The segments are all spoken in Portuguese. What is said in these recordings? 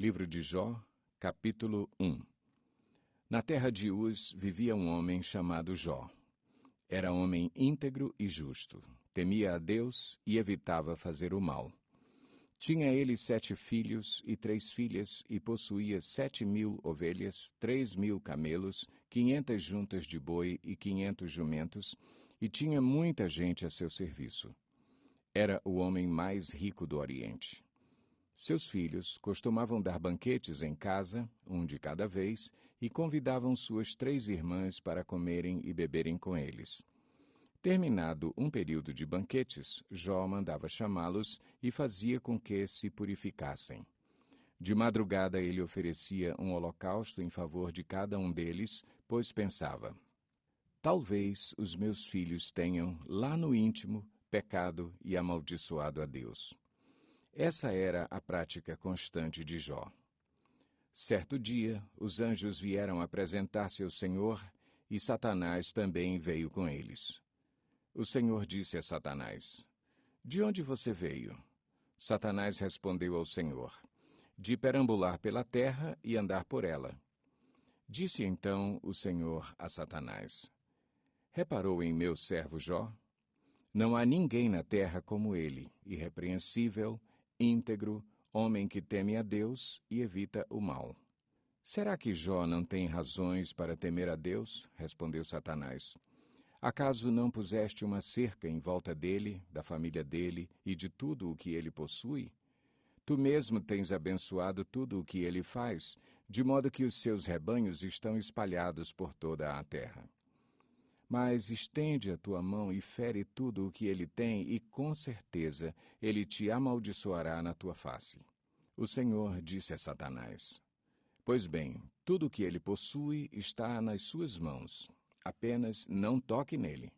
Livro de Jó, capítulo 1. Na terra de Uz vivia um homem chamado Jó. Era homem íntegro e justo, temia a Deus e evitava fazer o mal. Tinha ele 7 filhos e 3 filhas, e possuía 7.000 ovelhas, 3.000 camelos, 500 juntas de boi e 500 jumentos, e tinha muita gente a seu serviço. Era o homem mais rico do Oriente. Seus filhos costumavam dar banquetes em casa, um de cada vez, e convidavam suas 3 irmãs para comerem e beberem com eles. Terminado um período de banquetes, Jó mandava chamá-los e fazia com que se purificassem. De madrugada ele oferecia um holocausto em favor de cada um deles, pois pensava: talvez os meus filhos tenham, lá no íntimo, pecado e amaldiçoado a Deus. Essa era a prática constante de Jó. Certo dia, os anjos vieram apresentar-se ao Senhor, e Satanás também veio com eles. O Senhor disse a Satanás: de onde você veio? Satanás respondeu ao Senhor: de perambular pela terra e andar por ela. Disse então o Senhor a Satanás: reparou em meu servo Jó? Não há ninguém na terra como ele, irrepreensível, íntegro, homem que teme a Deus e evita o mal. Será que Jó não tem razões para temer a Deus? Respondeu Satanás. Acaso não puseste uma cerca em volta dele, da família dele e de tudo o que ele possui? Tu mesmo tens abençoado tudo o que ele faz, de modo que os seus rebanhos estão espalhados por toda a terra. Mas estende a tua mão e fere tudo o que ele tem, e com certeza ele te amaldiçoará na tua face. O Senhor disse a Satanás: pois bem, tudo o que ele possui está nas suas mãos. Apenas não toque nele.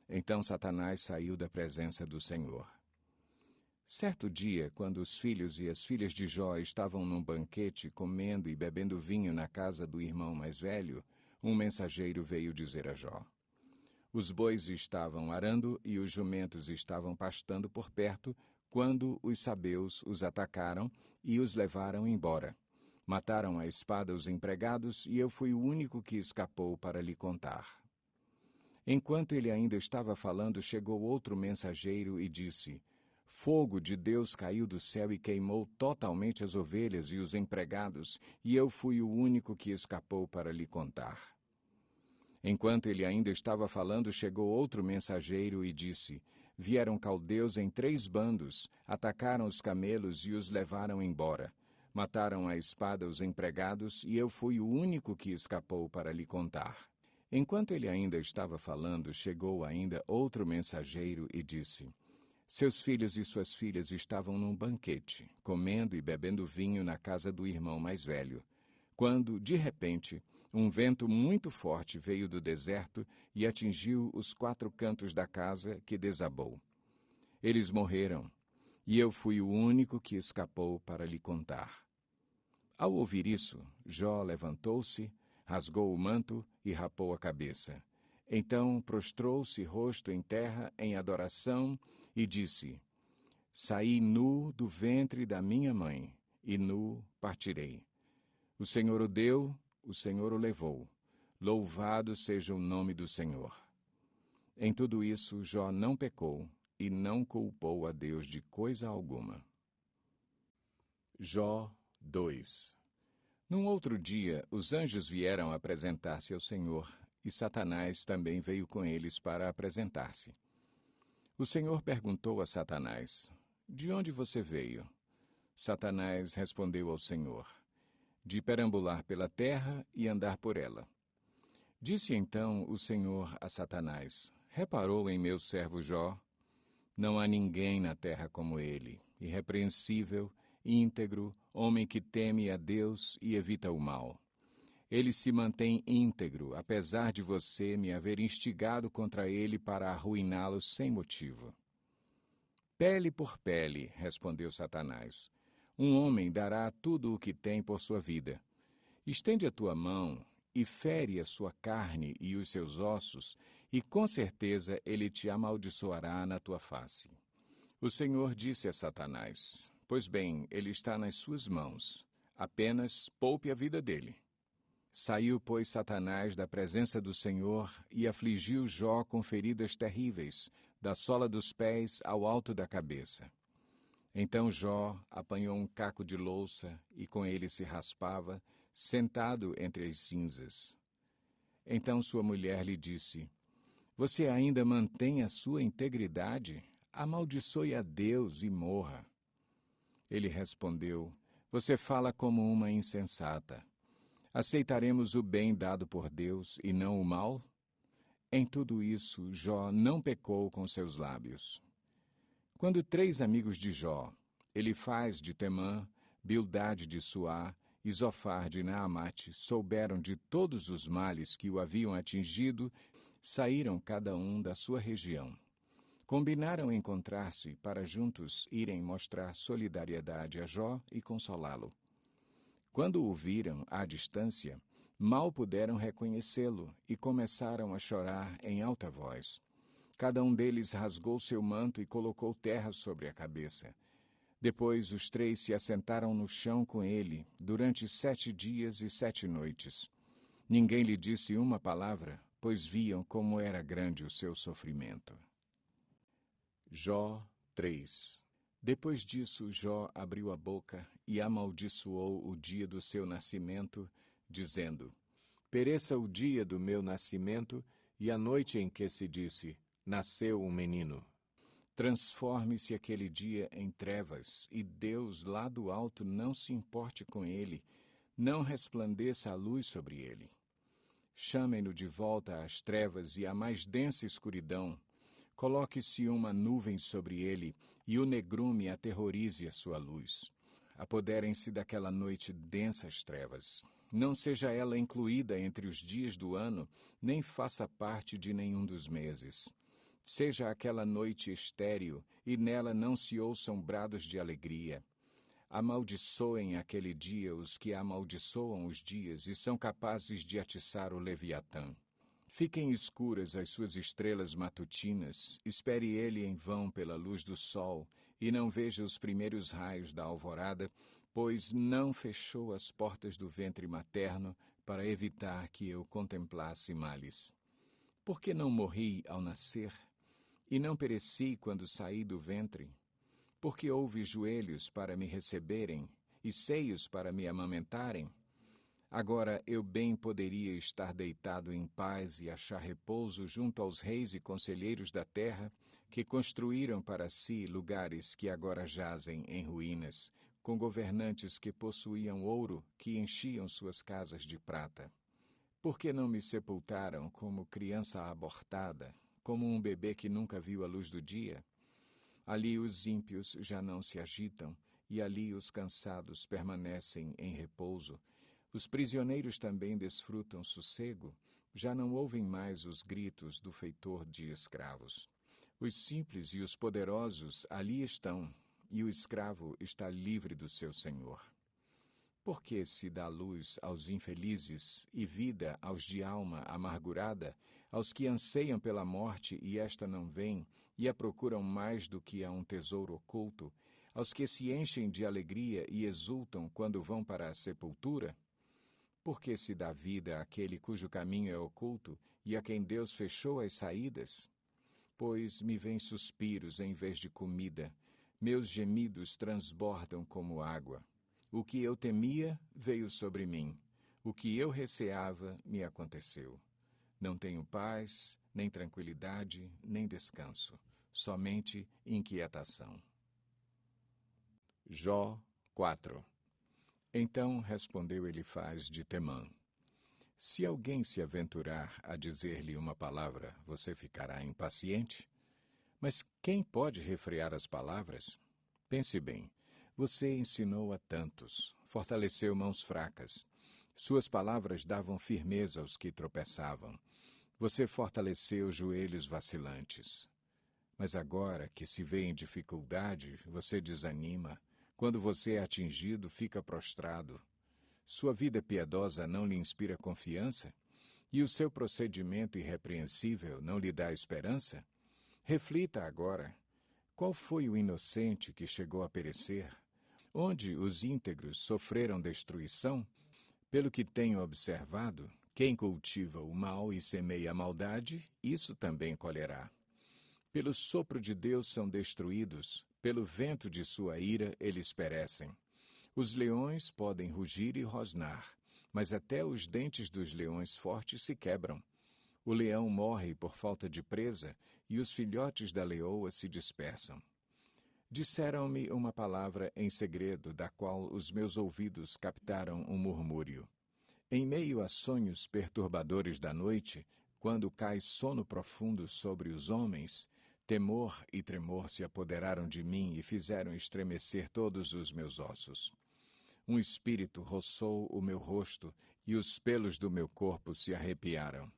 Então Satanás saiu da presença do Senhor. Certo dia, quando os filhos e as filhas de Jó estavam num banquete, comendo e bebendo vinho na casa do irmão mais velho, um mensageiro veio dizer a Jó: os bois estavam arando e os jumentos estavam pastando por perto, quando os sabeus os atacaram e os levaram embora. Mataram à espada os empregados, e eu fui o único que escapou para lhe contar. Enquanto ele ainda estava falando, chegou outro mensageiro e disse: fogo de Deus caiu do céu e queimou totalmente as ovelhas e os empregados, e eu fui o único que escapou para lhe contar. Enquanto ele ainda estava falando, chegou outro mensageiro e disse: vieram caldeus em 3 bandos, atacaram os camelos e os levaram embora. Mataram à espada os empregados, e eu fui o único que escapou para lhe contar. Enquanto ele ainda estava falando, chegou ainda outro mensageiro e disse: seus filhos e suas filhas estavam num banquete, comendo e bebendo vinho na casa do irmão mais velho, quando, de repente, um vento muito forte veio do deserto e atingiu os 4 cantos da casa, que desabou. Eles morreram, e eu fui o único que escapou para lhe contar. Ao ouvir isso, Jó levantou-se, rasgou o manto e rapou a cabeça. Então prostrou-se rosto em terra em adoração e disse: saí nu do ventre da minha mãe, e nu partirei. O Senhor o deu, o Senhor o levou. Louvado seja o nome do Senhor. Em tudo isso, Jó não pecou e não culpou a Deus de coisa alguma. Jó 2. Num outro dia, os anjos vieram apresentar-se ao Senhor, e Satanás também veio com eles para apresentar-se. O Senhor perguntou a Satanás: de onde você veio? Satanás respondeu ao Senhor: de perambular pela terra e andar por ela. Disse então o Senhor a Satanás: reparou em meu servo Jó? Não há ninguém na terra como ele, irrepreensível, íntegro, homem que teme a Deus e evita o mal. Ele se mantém íntegro, apesar de você me haver instigado contra ele para arruiná-lo sem motivo. Pele por pele, respondeu Satanás. Um homem dará tudo o que tem por sua vida. Estende a tua mão e fere a sua carne e os seus ossos, e com certeza ele te amaldiçoará na tua face. O Senhor disse a Satanás: pois bem, ele está nas suas mãos. Apenas poupe a vida dele. Saiu, pois, Satanás da presença do Senhor e afligiu Jó com feridas terríveis, da sola dos pés ao alto da cabeça. Então Jó apanhou um caco de louça e com ele se raspava, sentado entre as cinzas. Então sua mulher lhe disse: Você ainda mantém a sua integridade? Amaldiçoe a Deus e morra. Ele respondeu: Você fala como uma insensata. Aceitaremos o bem dado por Deus e não o mal? Em tudo isso, Jó não pecou com seus lábios. Quando 3 amigos de Jó, Elifaz de Temã, Bildade de Suá e Zofar de Naamate, souberam de todos os males que o haviam atingido, saíram cada um da sua região. Combinaram encontrar-se para juntos irem mostrar solidariedade a Jó e consolá-lo. Quando o viram à distância, mal puderam reconhecê-lo e começaram a chorar em alta voz. Cada um deles rasgou seu manto e colocou terra sobre a cabeça. Depois os 3 se assentaram no chão com ele durante 7 dias e 7 noites. Ninguém lhe disse uma palavra, pois viam como era grande o seu sofrimento. Jó 3. Depois disso, Jó abriu a boca e amaldiçoou o dia do seu nascimento, dizendo: Pereça o dia do meu nascimento e a noite em que se disse: Nasceu um menino. Transforme-se aquele dia em trevas, e Deus lá do alto não se importe com ele, não resplandeça a luz sobre ele. Chamem-no de volta às trevas e à mais densa escuridão. Coloque-se uma nuvem sobre ele, e o negrume aterrorize a sua luz. Apoderem-se daquela noite densas trevas. Não seja ela incluída entre os dias do ano, nem faça parte de nenhum dos meses. Seja aquela noite estéril, e nela não se ouçam brados de alegria. Amaldiçoem aquele dia os que amaldiçoam os dias e são capazes de atiçar o Leviatã. Fiquem escuras as suas estrelas matutinas, espere ele em vão pela luz do sol, e não veja os primeiros raios da alvorada, pois não fechou as portas do ventre materno para evitar que eu contemplasse males. Por que não morri ao nascer? E não pereci quando saí do ventre? Porque houve joelhos para me receberem e seios para me amamentarem? Agora eu bem poderia estar deitado em paz e achar repouso junto aos reis e conselheiros da terra, que construíram para si lugares que agora jazem em ruínas, com governantes que possuíam ouro que enchiam suas casas de prata. Por que não me sepultaram como criança abortada, como um bebê que nunca viu a luz do dia? Ali os ímpios já não se agitam, e ali os cansados permanecem em repouso. Os prisioneiros também desfrutam sossego, já não ouvem mais os gritos do feitor de escravos. Os simples e os poderosos ali estão, e o escravo está livre do seu senhor. Por que se dá luz aos infelizes e vida aos de alma amargurada, aos que anseiam pela morte e esta não vem, e a procuram mais do que a um tesouro oculto, aos que se enchem de alegria e exultam quando vão para a sepultura? Por que se dá vida àquele cujo caminho é oculto e a quem Deus fechou as saídas? Pois me vêm suspiros em vez de comida, meus gemidos transbordam como água. O que eu temia veio sobre mim, o que eu receava me aconteceu. Não tenho paz, nem tranquilidade, nem descanso, somente inquietação. Jó 4. Então respondeu Elifaz de Temã: Se alguém se aventurar a dizer-lhe uma palavra, você ficará impaciente? Mas quem pode refrear as palavras? Pense bem, você ensinou a tantos, fortaleceu mãos fracas. Suas palavras davam firmeza aos que tropeçavam. Você fortaleceu joelhos vacilantes. Mas agora que se vê em dificuldade, você desanima. Quando você é atingido, fica prostrado. Sua vida piedosa não lhe inspira confiança? E o seu procedimento irrepreensível não lhe dá esperança? Reflita agora. Qual foi o inocente que chegou a perecer? Onde os íntegros sofreram destruição, pelo que tenho observado, quem cultiva o mal e semeia a maldade, isso também colherá. Pelo sopro de Deus são destruídos, pelo vento de sua ira eles perecem. Os leões podem rugir e rosnar, mas até os dentes dos leões fortes se quebram. O leão morre por falta de presa, e os filhotes da leoa se dispersam. Disseram-me uma palavra em segredo, da qual os meus ouvidos captaram um murmúrio. Em meio a sonhos perturbadores da noite, quando cai sono profundo sobre os homens, temor e tremor se apoderaram de mim e fizeram estremecer todos os meus ossos. Um espírito roçou o meu rosto e os pelos do meu corpo se arrepiaram.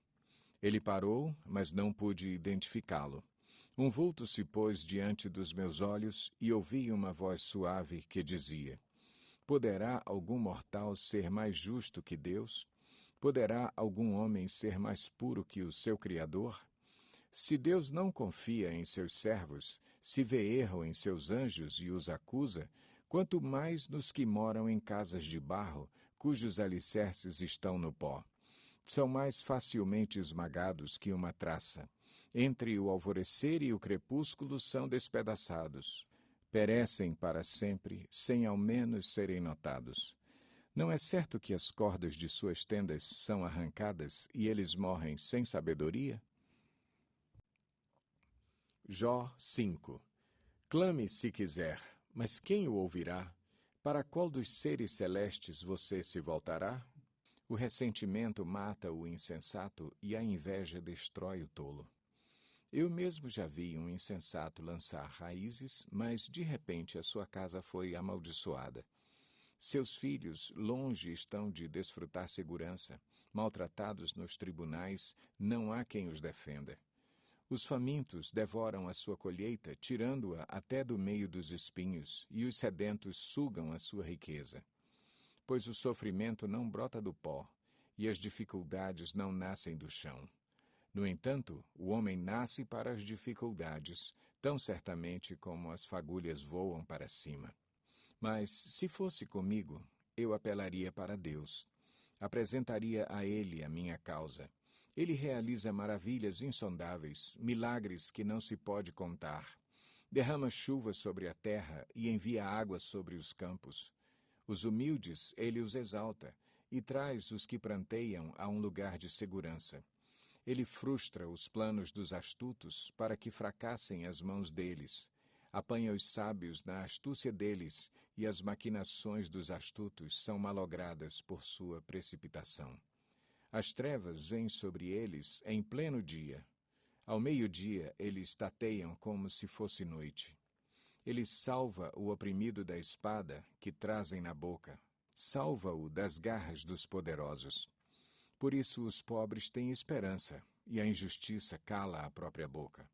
Ele parou, mas não pude identificá-lo. Um vulto se pôs diante dos meus olhos e ouvi uma voz suave que dizia: Poderá algum mortal ser mais justo que Deus? Poderá algum homem ser mais puro que o seu Criador? Se Deus não confia em seus servos, se vê erro em seus anjos e os acusa, quanto mais nos que moram em casas de barro, cujos alicerces estão no pó. São mais facilmente esmagados que uma traça. Entre o alvorecer e o crepúsculo são despedaçados. Perecem para sempre, sem ao menos serem notados. Não é certo que as cordas de suas tendas são arrancadas e eles morrem sem sabedoria? Jó 5. Clame se quiser, mas quem o ouvirá? Para qual dos seres celestes você se voltará? O ressentimento mata o insensato e a inveja destrói o tolo. Eu mesmo já vi um insensato lançar raízes, mas de repente a sua casa foi amaldiçoada. Seus filhos longe estão de desfrutar segurança. Maltratados nos tribunais, não há quem os defenda. Os famintos devoram a sua colheita, tirando-a até do meio dos espinhos, e os sedentos sugam a sua riqueza. Pois o sofrimento não brota do pó, e as dificuldades não nascem do chão. No entanto, o homem nasce para as dificuldades, tão certamente como as fagulhas voam para cima. Mas, se fosse comigo, eu apelaria para Deus. Apresentaria a Ele a minha causa. Ele realiza maravilhas insondáveis, milagres que não se pode contar. Derrama chuva sobre a terra e envia água sobre os campos. Os humildes ele os exalta e traz os que pranteiam a um lugar de segurança. Ele frustra os planos dos astutos para que fracassem as mãos deles. Apanha os sábios na astúcia deles, e as maquinações dos astutos são malogradas por sua precipitação. As trevas vêm sobre eles em pleno dia. Ao meio-dia eles tateiam como se fosse noite. Ele salva o oprimido da espada que trazem na boca. Salva-o das garras dos poderosos. Por isso os pobres têm esperança, e a injustiça cala a própria boca.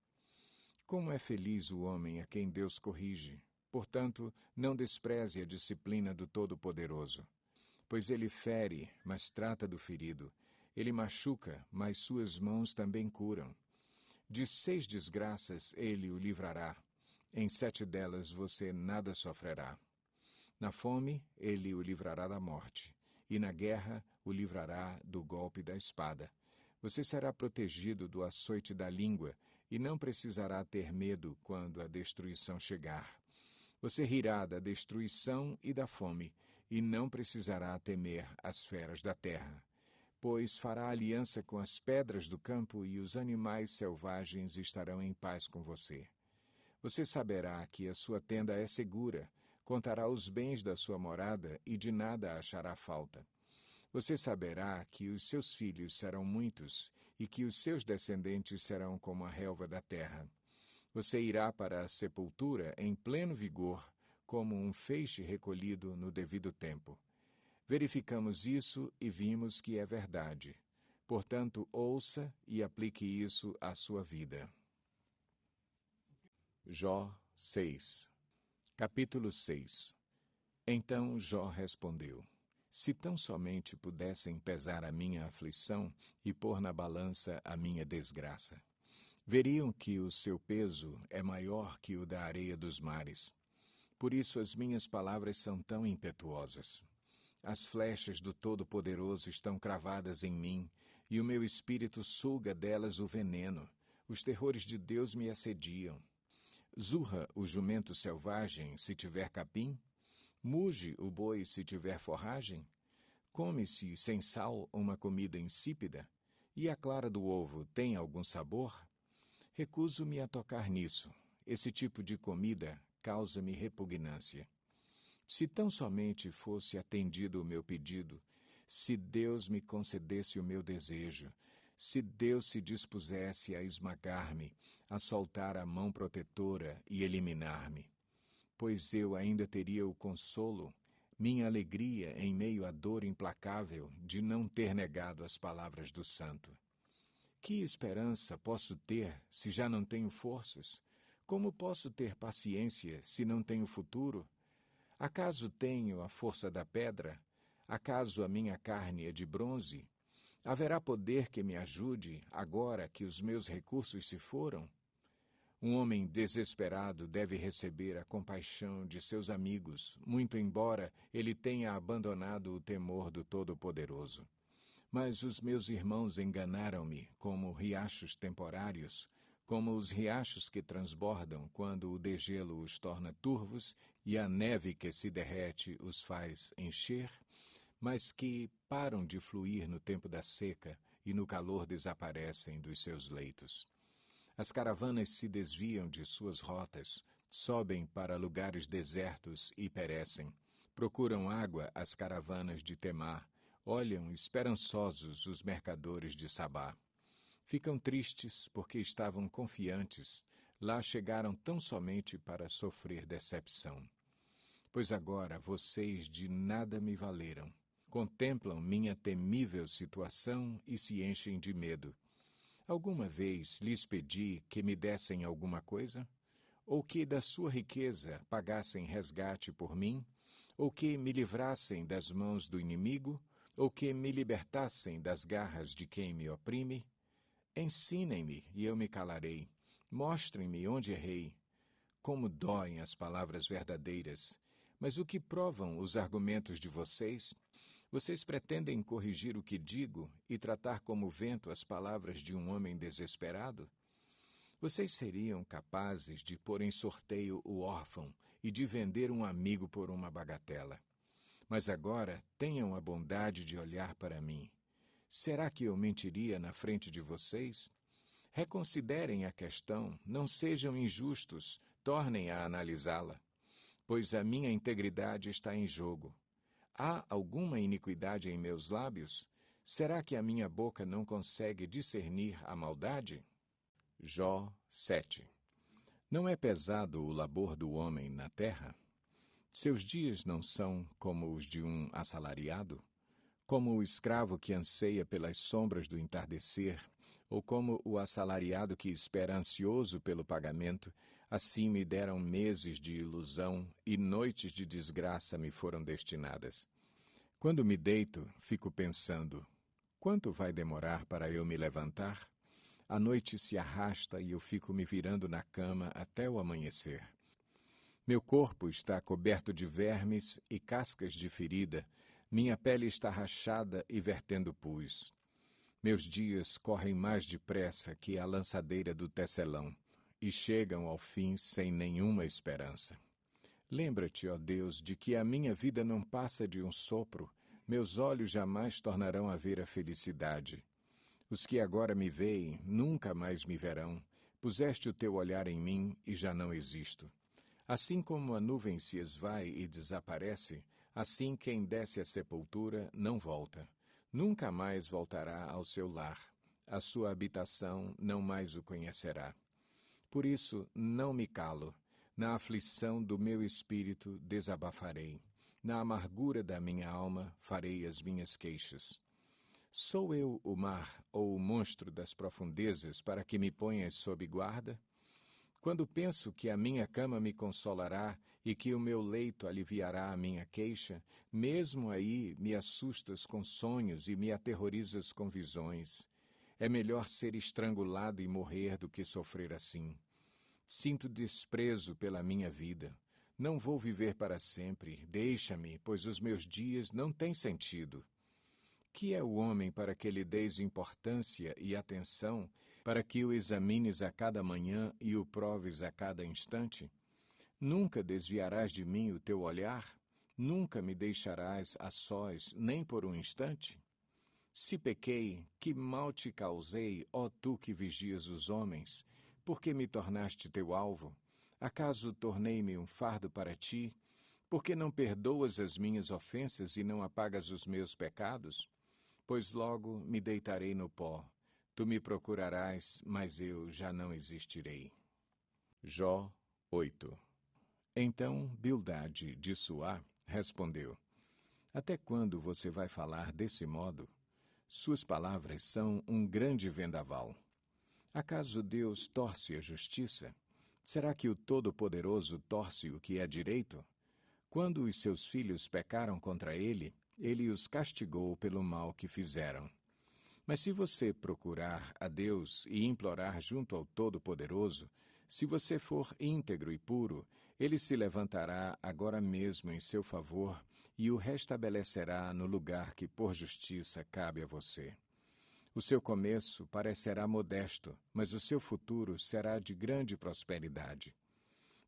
Como é feliz o homem a quem Deus corrige. Portanto, não despreze a disciplina do Todo-Poderoso. Pois ele fere, mas trata do ferido. Ele machuca, mas suas mãos também curam. De 6 desgraças ele o livrará. Em 7 delas você nada sofrerá. Na fome, ele o livrará da morte. E na guerra, o livrará do golpe da espada. Você será protegido do açoite da língua e não precisará ter medo quando a destruição chegar. Você rirá da destruição e da fome, e não precisará temer as feras da terra, pois fará aliança com as pedras do campo e os animais selvagens estarão em paz com você. Você saberá que a sua tenda é segura, contará os bens da sua morada e de nada achará falta. Você saberá que os seus filhos serão muitos e que os seus descendentes serão como a relva da terra. Você irá para a sepultura em pleno vigor, como um feixe recolhido no devido tempo. Verificamos isso e vimos que é verdade. Portanto, ouça e aplique isso à sua vida. Jó 6. Capítulo 6. Então Jó respondeu: Se tão somente pudessem pesar a minha aflição e pôr na balança a minha desgraça, veriam que o seu peso é maior que o da areia dos mares. Por isso as minhas palavras são tão impetuosas. As flechas do Todo-Poderoso estão cravadas em mim, e o meu espírito suga delas o veneno. Os terrores de Deus me assediam. Zurra o jumento selvagem, se tiver capim? Muge o boi, se tiver forragem? Come-se sem sal uma comida insípida? E a clara do ovo tem algum sabor? Recuso-me a tocar nisso. Esse tipo de comida causa-me repugnância. Se tão somente fosse atendido o meu pedido, se Deus me concedesse o meu desejo, se Deus se dispusesse a esmagar-me, a soltar a mão protetora e eliminar-me, pois eu ainda teria o consolo, minha alegria em meio à dor implacável de não ter negado as palavras do Santo. Que esperança posso ter se já não tenho forças? Como posso ter paciência se não tenho futuro? Acaso tenho a força da pedra? Acaso a minha carne é de bronze? Haverá poder que me ajude agora que os meus recursos se foram? Um homem desesperado deve receber a compaixão de seus amigos, muito embora ele tenha abandonado o temor do Todo-Poderoso. Mas os meus irmãos enganaram-me como riachos temporários, como os riachos que transbordam quando o degelo os torna turvos e a neve que se derrete os faz encher, mas que param de fluir no tempo da seca e no calor desaparecem dos seus leitos. As caravanas se desviam de suas rotas, sobem para lugares desertos e perecem. Procuram água as caravanas de Temar, olham esperançosos os mercadores de Sabá. Ficam tristes porque estavam confiantes, lá chegaram tão somente para sofrer decepção. Pois agora vocês de nada me valeram. Contemplam minha temível situação e se enchem de medo. Alguma vez lhes pedi que me dessem alguma coisa? Ou que da sua riqueza pagassem resgate por mim? Ou que me livrassem das mãos do inimigo? Ou que me libertassem das garras de quem me oprime? Ensinem-me e eu me calarei. Mostrem-me onde errei. Como doem as palavras verdadeiras. Mas o que provam os argumentos de vocês? Vocês pretendem corrigir o que digo e tratar como vento as palavras de um homem desesperado? Vocês seriam capazes de pôr em sorteio o órfão e de vender um amigo por uma bagatela. Mas agora tenham a bondade de olhar para mim. Será que eu mentiria na frente de vocês? Reconsiderem a questão, não sejam injustos, tornem a analisá-la, pois a minha integridade está em jogo. Há alguma iniquidade em meus lábios? Será que a minha boca não consegue discernir a maldade? Jó 7. Não é pesado o labor do homem na terra? Seus dias não são como os de um assalariado? Como o escravo que anseia pelas sombras do entardecer, ou como o assalariado que espera ansioso pelo pagamento, assim me deram meses de ilusão e noites de desgraça me foram destinadas. Quando me deito, fico pensando, quanto vai demorar para eu me levantar? A noite se arrasta e eu fico me virando na cama até o amanhecer. Meu corpo está coberto de vermes e cascas de ferida, minha pele está rachada e vertendo pus. Meus dias correm mais depressa que a lançadeira do tecelão, e chegam ao fim sem nenhuma esperança. Lembra-te, ó Deus, de que a minha vida não passa de um sopro, meus olhos jamais tornarão a ver a felicidade. Os que agora me veem nunca mais me verão, puseste o teu olhar em mim e já não existo. Assim como a nuvem se esvai e desaparece, assim quem desce à sepultura não volta. Nunca mais voltará ao seu lar. A sua habitação não mais o conhecerá. Por isso, não me calo. Na aflição do meu espírito desabafarei. Na amargura da minha alma farei as minhas queixas. Sou eu o mar ou o monstro das profundezas para que me ponhas sob guarda? Quando penso que a minha cama me consolará e que o meu leito aliviará a minha queixa, mesmo aí me assustas com sonhos e me aterrorizas com visões. É melhor ser estrangulado e morrer do que sofrer assim. Sinto desprezo pela minha vida. Não vou viver para sempre, deixa-me, pois os meus dias não têm sentido. Que é o homem para que lhe deis importância e atenção, para que o examines a cada manhã e o proves a cada instante? Nunca desviarás de mim o teu olhar? Nunca me deixarás a sós, nem por um instante? Se pequei, que mal te causei, ó tu que vigias os homens? Por que me tornaste teu alvo? Acaso tornei-me um fardo para ti? Por que não perdoas as minhas ofensas e não apagas os meus pecados? Pois logo me deitarei no pó. Tu me procurarás, mas eu já não existirei. Jó 8. Então Bildade, de Suá, respondeu: Até quando você vai falar desse modo? Suas palavras são um grande vendaval. Acaso Deus torce a justiça? Será que o Todo-Poderoso torce o que é direito? Quando os seus filhos pecaram contra ele, ele os castigou pelo mal que fizeram. Mas se você procurar a Deus e implorar junto ao Todo-Poderoso, se você for íntegro e puro, ele se levantará agora mesmo em seu favor e o restabelecerá no lugar que por justiça cabe a você. O seu começo parecerá modesto, mas o seu futuro será de grande prosperidade.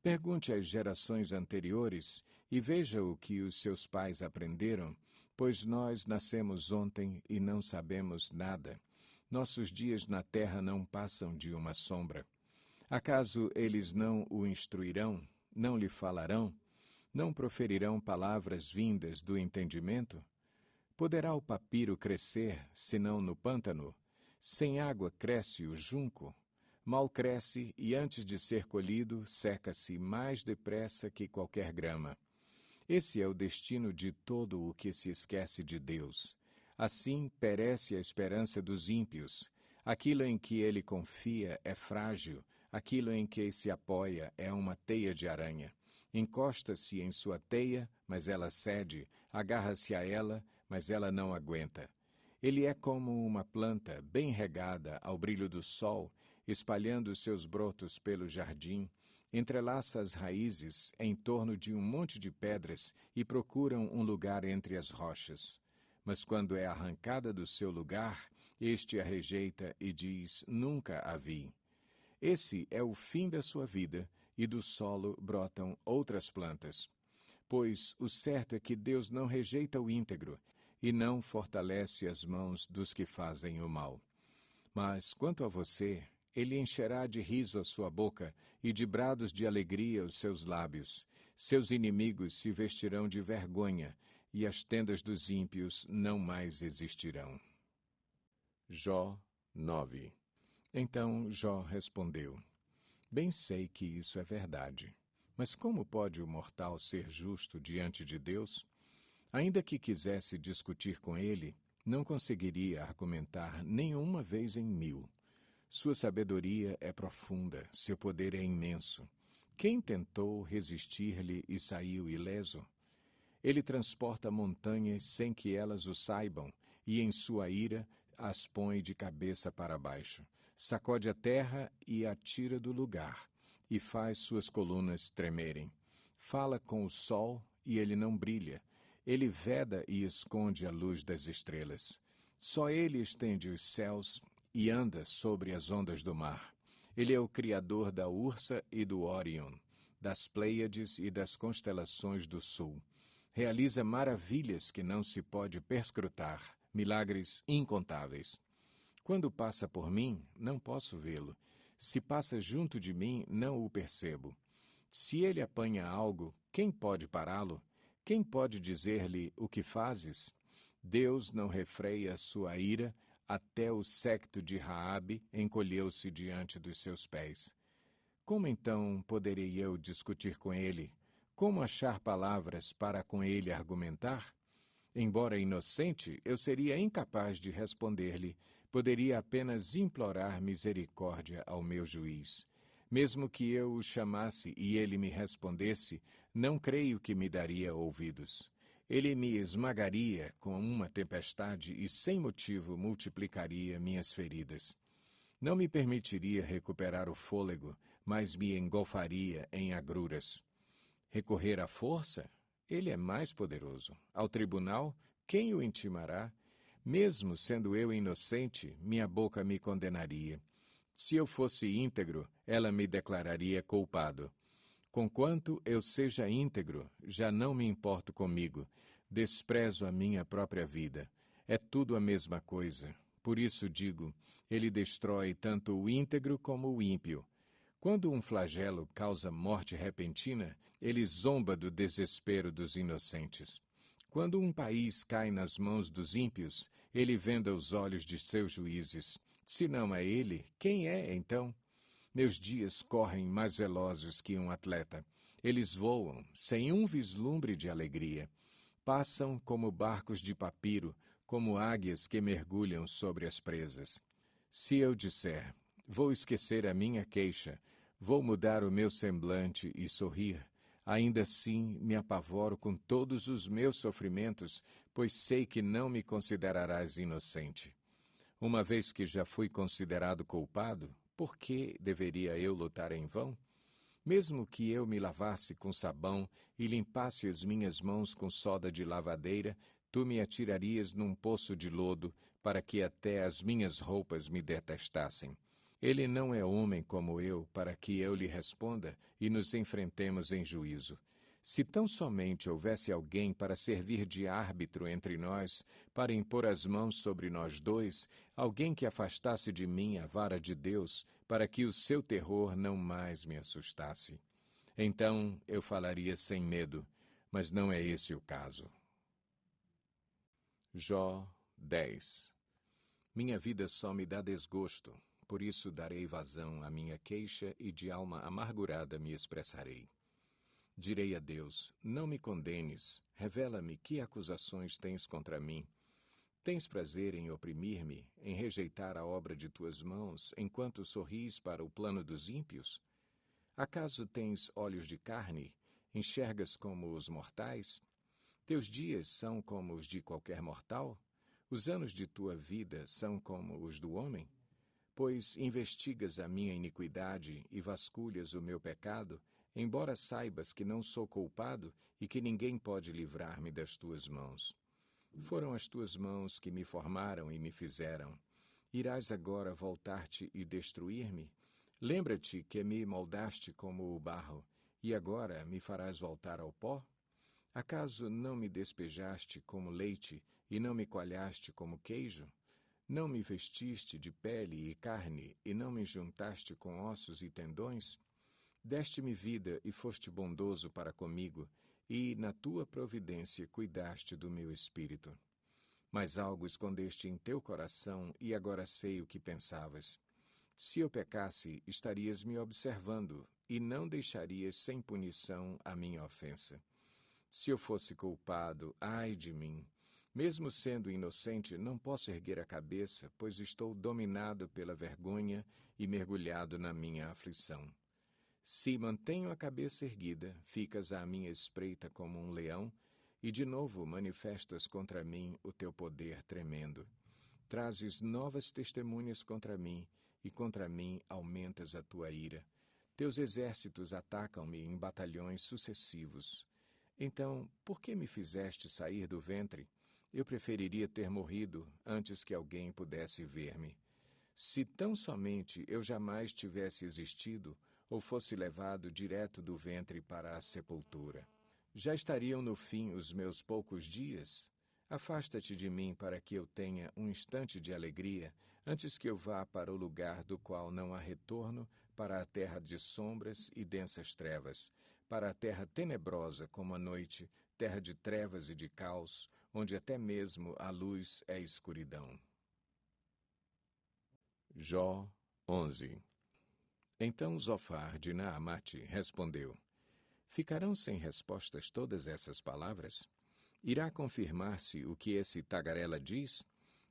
Pergunte às gerações anteriores e veja o que os seus pais aprenderam, pois nós nascemos ontem e não sabemos nada. Nossos dias na terra não passam de uma sombra. Acaso eles não o instruirão? Não lhe falarão? Não proferirão palavras vindas do entendimento? Poderá o papiro crescer, senão no pântano? Sem água cresce o junco? Mal cresce e, antes de ser colhido, seca-se mais depressa que qualquer grama. Esse é o destino de todo o que se esquece de Deus. Assim perece a esperança dos ímpios. Aquilo em que ele confia é frágil, aquilo em que se apoia é uma teia de aranha. Encosta-se em sua teia, mas ela cede, agarra-se a ela, mas ela não aguenta. Ele é como uma planta bem regada ao brilho do sol, espalhando seus brotos pelo jardim, entrelaça as raízes em torno de um monte de pedras e procuram um lugar entre as rochas. Mas quando é arrancada do seu lugar, este a rejeita e diz: Nunca a vi. Esse é o fim da sua vida, e do solo brotam outras plantas. Pois o certo é que Deus não rejeita o íntegro, e não fortalece as mãos dos que fazem o mal. Mas, quanto a você, ele encherá de riso a sua boca e de brados de alegria os seus lábios. Seus inimigos se vestirão de vergonha, e as tendas dos ímpios não mais existirão. Jó 9. Então Jó respondeu: Bem sei que isso é verdade. Mas como pode o mortal ser justo diante de Deus? Ainda que quisesse discutir com ele, não conseguiria argumentar nenhuma vez em 1000. Sua sabedoria é profunda, seu poder é imenso. Quem tentou resistir-lhe e saiu ileso? Ele transporta montanhas sem que elas o saibam, e em sua ira as põe de cabeça para baixo. Sacode a terra e a tira do lugar, e faz suas colunas tremerem. Fala com o sol e ele não brilha. Ele veda e esconde a luz das estrelas. Só ele estende os céus e anda sobre as ondas do mar. Ele é o criador da Ursa e do Órion, das Pleiades e das constelações do sul. Realiza maravilhas que não se pode perscrutar, milagres incontáveis. Quando passa por mim, não posso vê-lo. Se passa junto de mim, não o percebo. Se ele apanha algo, quem pode pará-lo? Quem pode dizer-lhe o que fazes? Deus não refreia sua ira, até o séquito de Raabe encolheu-se diante dos seus pés. Como então poderei eu discutir com ele? Como achar palavras para com ele argumentar? Embora inocente, eu seria incapaz de responder-lhe, poderia apenas implorar misericórdia ao meu juiz. Mesmo que eu o chamasse e ele me respondesse, não creio que me daria ouvidos. Ele me esmagaria com uma tempestade e sem motivo multiplicaria minhas feridas. Não me permitiria recuperar o fôlego, mas me engolfaria em agruras. Recorrer à força? Ele é mais poderoso. Ao tribunal, quem o intimará? Mesmo sendo eu inocente, minha boca me condenaria. Se eu fosse íntegro, ela me declararia culpado. Conquanto eu seja íntegro, já não me importo comigo. Desprezo a minha própria vida. É tudo a mesma coisa. Por isso digo, ele destrói tanto o íntegro como o ímpio. Quando um flagelo causa morte repentina, ele zomba do desespero dos inocentes. Quando um país cai nas mãos dos ímpios, ele venda os olhos de seus juízes. Se não é ele, quem é, então? Meus dias correm mais velozes que um atleta. Eles voam, sem um vislumbre de alegria. Passam como barcos de papiro, como águias que mergulham sobre as presas. Se eu disser, vou esquecer a minha queixa, vou mudar o meu semblante e sorrir, ainda assim me apavoro com todos os meus sofrimentos, pois sei que não me considerarás inocente. Uma vez que já fui considerado culpado, por que deveria eu lutar em vão? Mesmo que eu me lavasse com sabão e limpasse as minhas mãos com soda de lavadeira, tu me atirarias num poço de lodo, para que até as minhas roupas me detestassem. Ele não é homem como eu, para que eu lhe responda e nos enfrentemos em juízo. Se tão somente houvesse alguém para servir de árbitro entre nós, para impor as mãos sobre nós dois, alguém que afastasse de mim a vara de Deus, para que o seu terror não mais me assustasse. Então eu falaria sem medo, mas não é esse o caso. Jó 10. Minha vida só me dá desgosto, por isso darei vazão à minha queixa e de alma amargurada me expressarei. Direi a Deus, não me condenes, revela-me que acusações tens contra mim. Tens prazer em oprimir-me, em rejeitar a obra de tuas mãos, enquanto sorris para o plano dos ímpios? Acaso tens olhos de carne, enxergas como os mortais? Teus dias são como os de qualquer mortal? Os anos de tua vida são como os do homem? Pois investigas a minha iniquidade e vasculhas o meu pecado, embora saibas que não sou culpado e que ninguém pode livrar-me das tuas mãos. Foram as tuas mãos que me formaram e me fizeram. Irás agora voltar-te e destruir-me? Lembra-te que me moldaste como o barro, e agora me farás voltar ao pó? Acaso não me despejaste como leite e não me coalhaste como queijo? Não me vestiste de pele e carne, e não me juntaste com ossos e tendões? Deste-me vida e foste bondoso para comigo, e, na tua providência, cuidaste do meu espírito. Mas algo escondeste em teu coração, e agora sei o que pensavas. Se eu pecasse, estarias me observando, e não deixarias sem punição a minha ofensa. Se eu fosse culpado, ai de mim! Mesmo sendo inocente, não posso erguer a cabeça, pois estou dominado pela vergonha e mergulhado na minha aflição. Se mantenho a cabeça erguida, ficas à minha espreita como um leão, e de novo manifestas contra mim o teu poder tremendo. Trazes novas testemunhas contra mim, e contra mim aumentas a tua ira. Teus exércitos atacam-me em batalhões sucessivos. Então, por que me fizeste sair do ventre? Eu preferiria ter morrido antes que alguém pudesse ver-me. Se tão somente eu jamais tivesse existido, ou fosse levado direto do ventre para a sepultura. Já estariam no fim os meus poucos dias? Afasta-te de mim para que eu tenha um instante de alegria, antes que eu vá para o lugar do qual não há retorno, para a terra de sombras e densas trevas, para a terra tenebrosa como a noite, terra de trevas e de caos, onde até mesmo a luz é escuridão. Jó 11. Então Zofar de Naamate respondeu: Ficarão sem respostas todas essas palavras? Irá confirmar-se o que esse tagarela diz?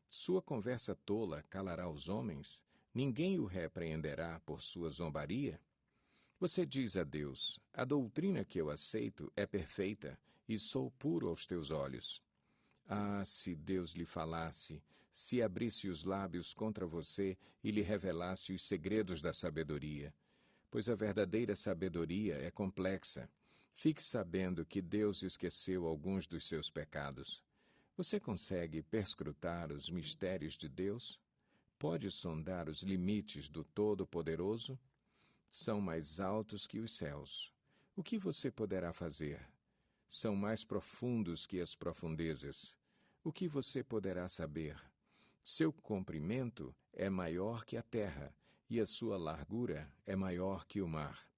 Sua conversa tola calará os homens? Ninguém o repreenderá por sua zombaria? Você diz a Deus: a doutrina que eu aceito é perfeita e sou puro aos teus olhos. Ah, se Deus lhe falasse, se abrisse os lábios contra você e lhe revelasse os segredos da sabedoria. Pois a verdadeira sabedoria é complexa. Fique sabendo que Deus esqueceu alguns dos seus pecados. Você consegue perscrutar os mistérios de Deus? Pode sondar os limites do Todo-Poderoso? São mais altos que os céus. O que você poderá fazer? São mais profundos que as profundezas. O que você poderá saber? Seu comprimento é maior que a terra, e a sua largura é maior que o mar.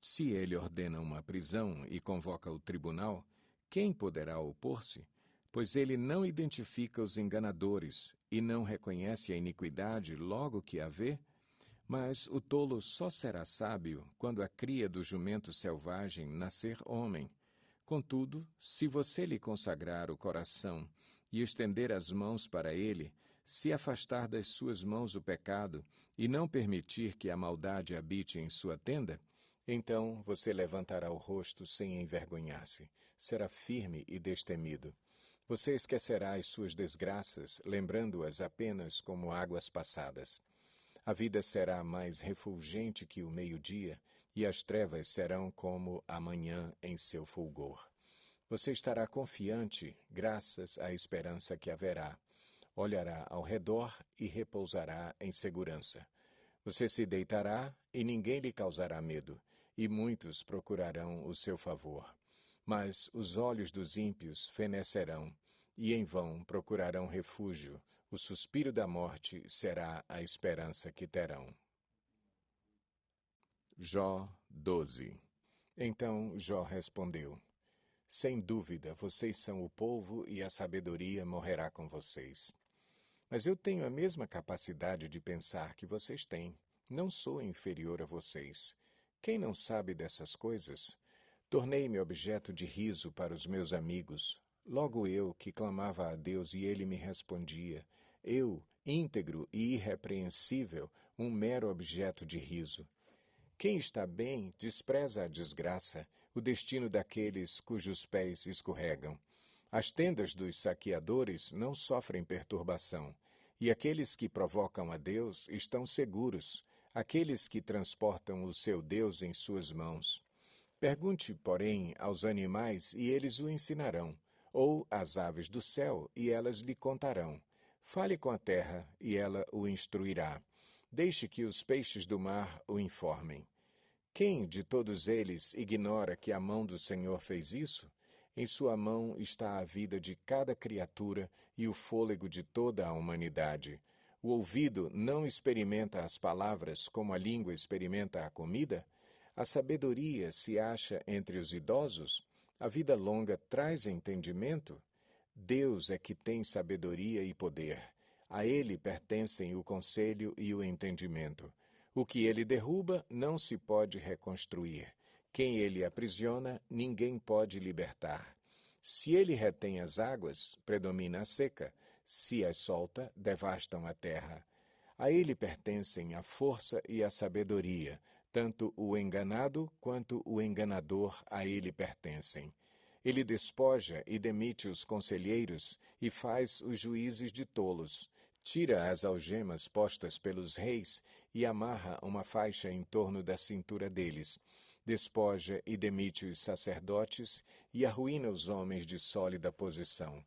Se ele ordena uma prisão e convoca o tribunal, quem poderá opor-se? Pois ele não identifica os enganadores e não reconhece a iniquidade logo que a vê. Mas o tolo só será sábio quando a cria do jumento selvagem nascer homem. Contudo, se você lhe consagrar o coração e estender as mãos para ele, se afastar das suas mãos o pecado e não permitir que a maldade habite em sua tenda, então você levantará o rosto sem envergonhar-se, será firme e destemido. Você esquecerá as suas desgraças, lembrando-as apenas como águas passadas. A vida será mais refulgente que o meio-dia, e as trevas serão como a manhã em seu fulgor. Você estará confiante, graças à esperança que haverá. Olhará ao redor e repousará em segurança. Você se deitará e ninguém lhe causará medo, e muitos procurarão o seu favor. Mas os olhos dos ímpios fenecerão, e em vão procurarão refúgio. O suspiro da morte será a esperança que terão. Jó 12. Então Jó respondeu: Sem dúvida, vocês são o povo e a sabedoria morrerá com vocês. Mas eu tenho a mesma capacidade de pensar que vocês têm. Não sou inferior a vocês. Quem não sabe dessas coisas? Tornei-me objeto de riso para os meus amigos. Logo eu, que clamava a Deus e ele me respondia. Eu, íntegro e irrepreensível, um mero objeto de riso. Quem está bem despreza a desgraça, o destino daqueles cujos pés escorregam. As tendas dos saqueadores não sofrem perturbação, e aqueles que provocam a Deus estão seguros, aqueles que transportam o seu Deus em suas mãos. Pergunte, porém, aos animais, e eles o ensinarão, ou às aves do céu, e elas lhe contarão. Fale com a terra, e ela o instruirá. Deixe que os peixes do mar o informem. Quem de todos eles ignora que a mão do Senhor fez isso? Em sua mão está a vida de cada criatura e o fôlego de toda a humanidade. O ouvido não experimenta as palavras como a língua experimenta a comida? A sabedoria se acha entre os idosos? A vida longa traz entendimento? Deus é que tem sabedoria e poder. A ele pertencem o conselho e o entendimento. O que ele derruba não se pode reconstruir. Quem ele aprisiona, ninguém pode libertar. Se ele retém as águas, predomina a seca. Se as solta, devastam a terra. A ele pertencem a força e a sabedoria. Tanto o enganado quanto o enganador a ele pertencem. Ele despoja e demite os conselheiros e faz os juízes de tolos. Tira as algemas postas pelos reis e amarra uma faixa em torno da cintura deles. Despoja e demite os sacerdotes e arruína os homens de sólida posição.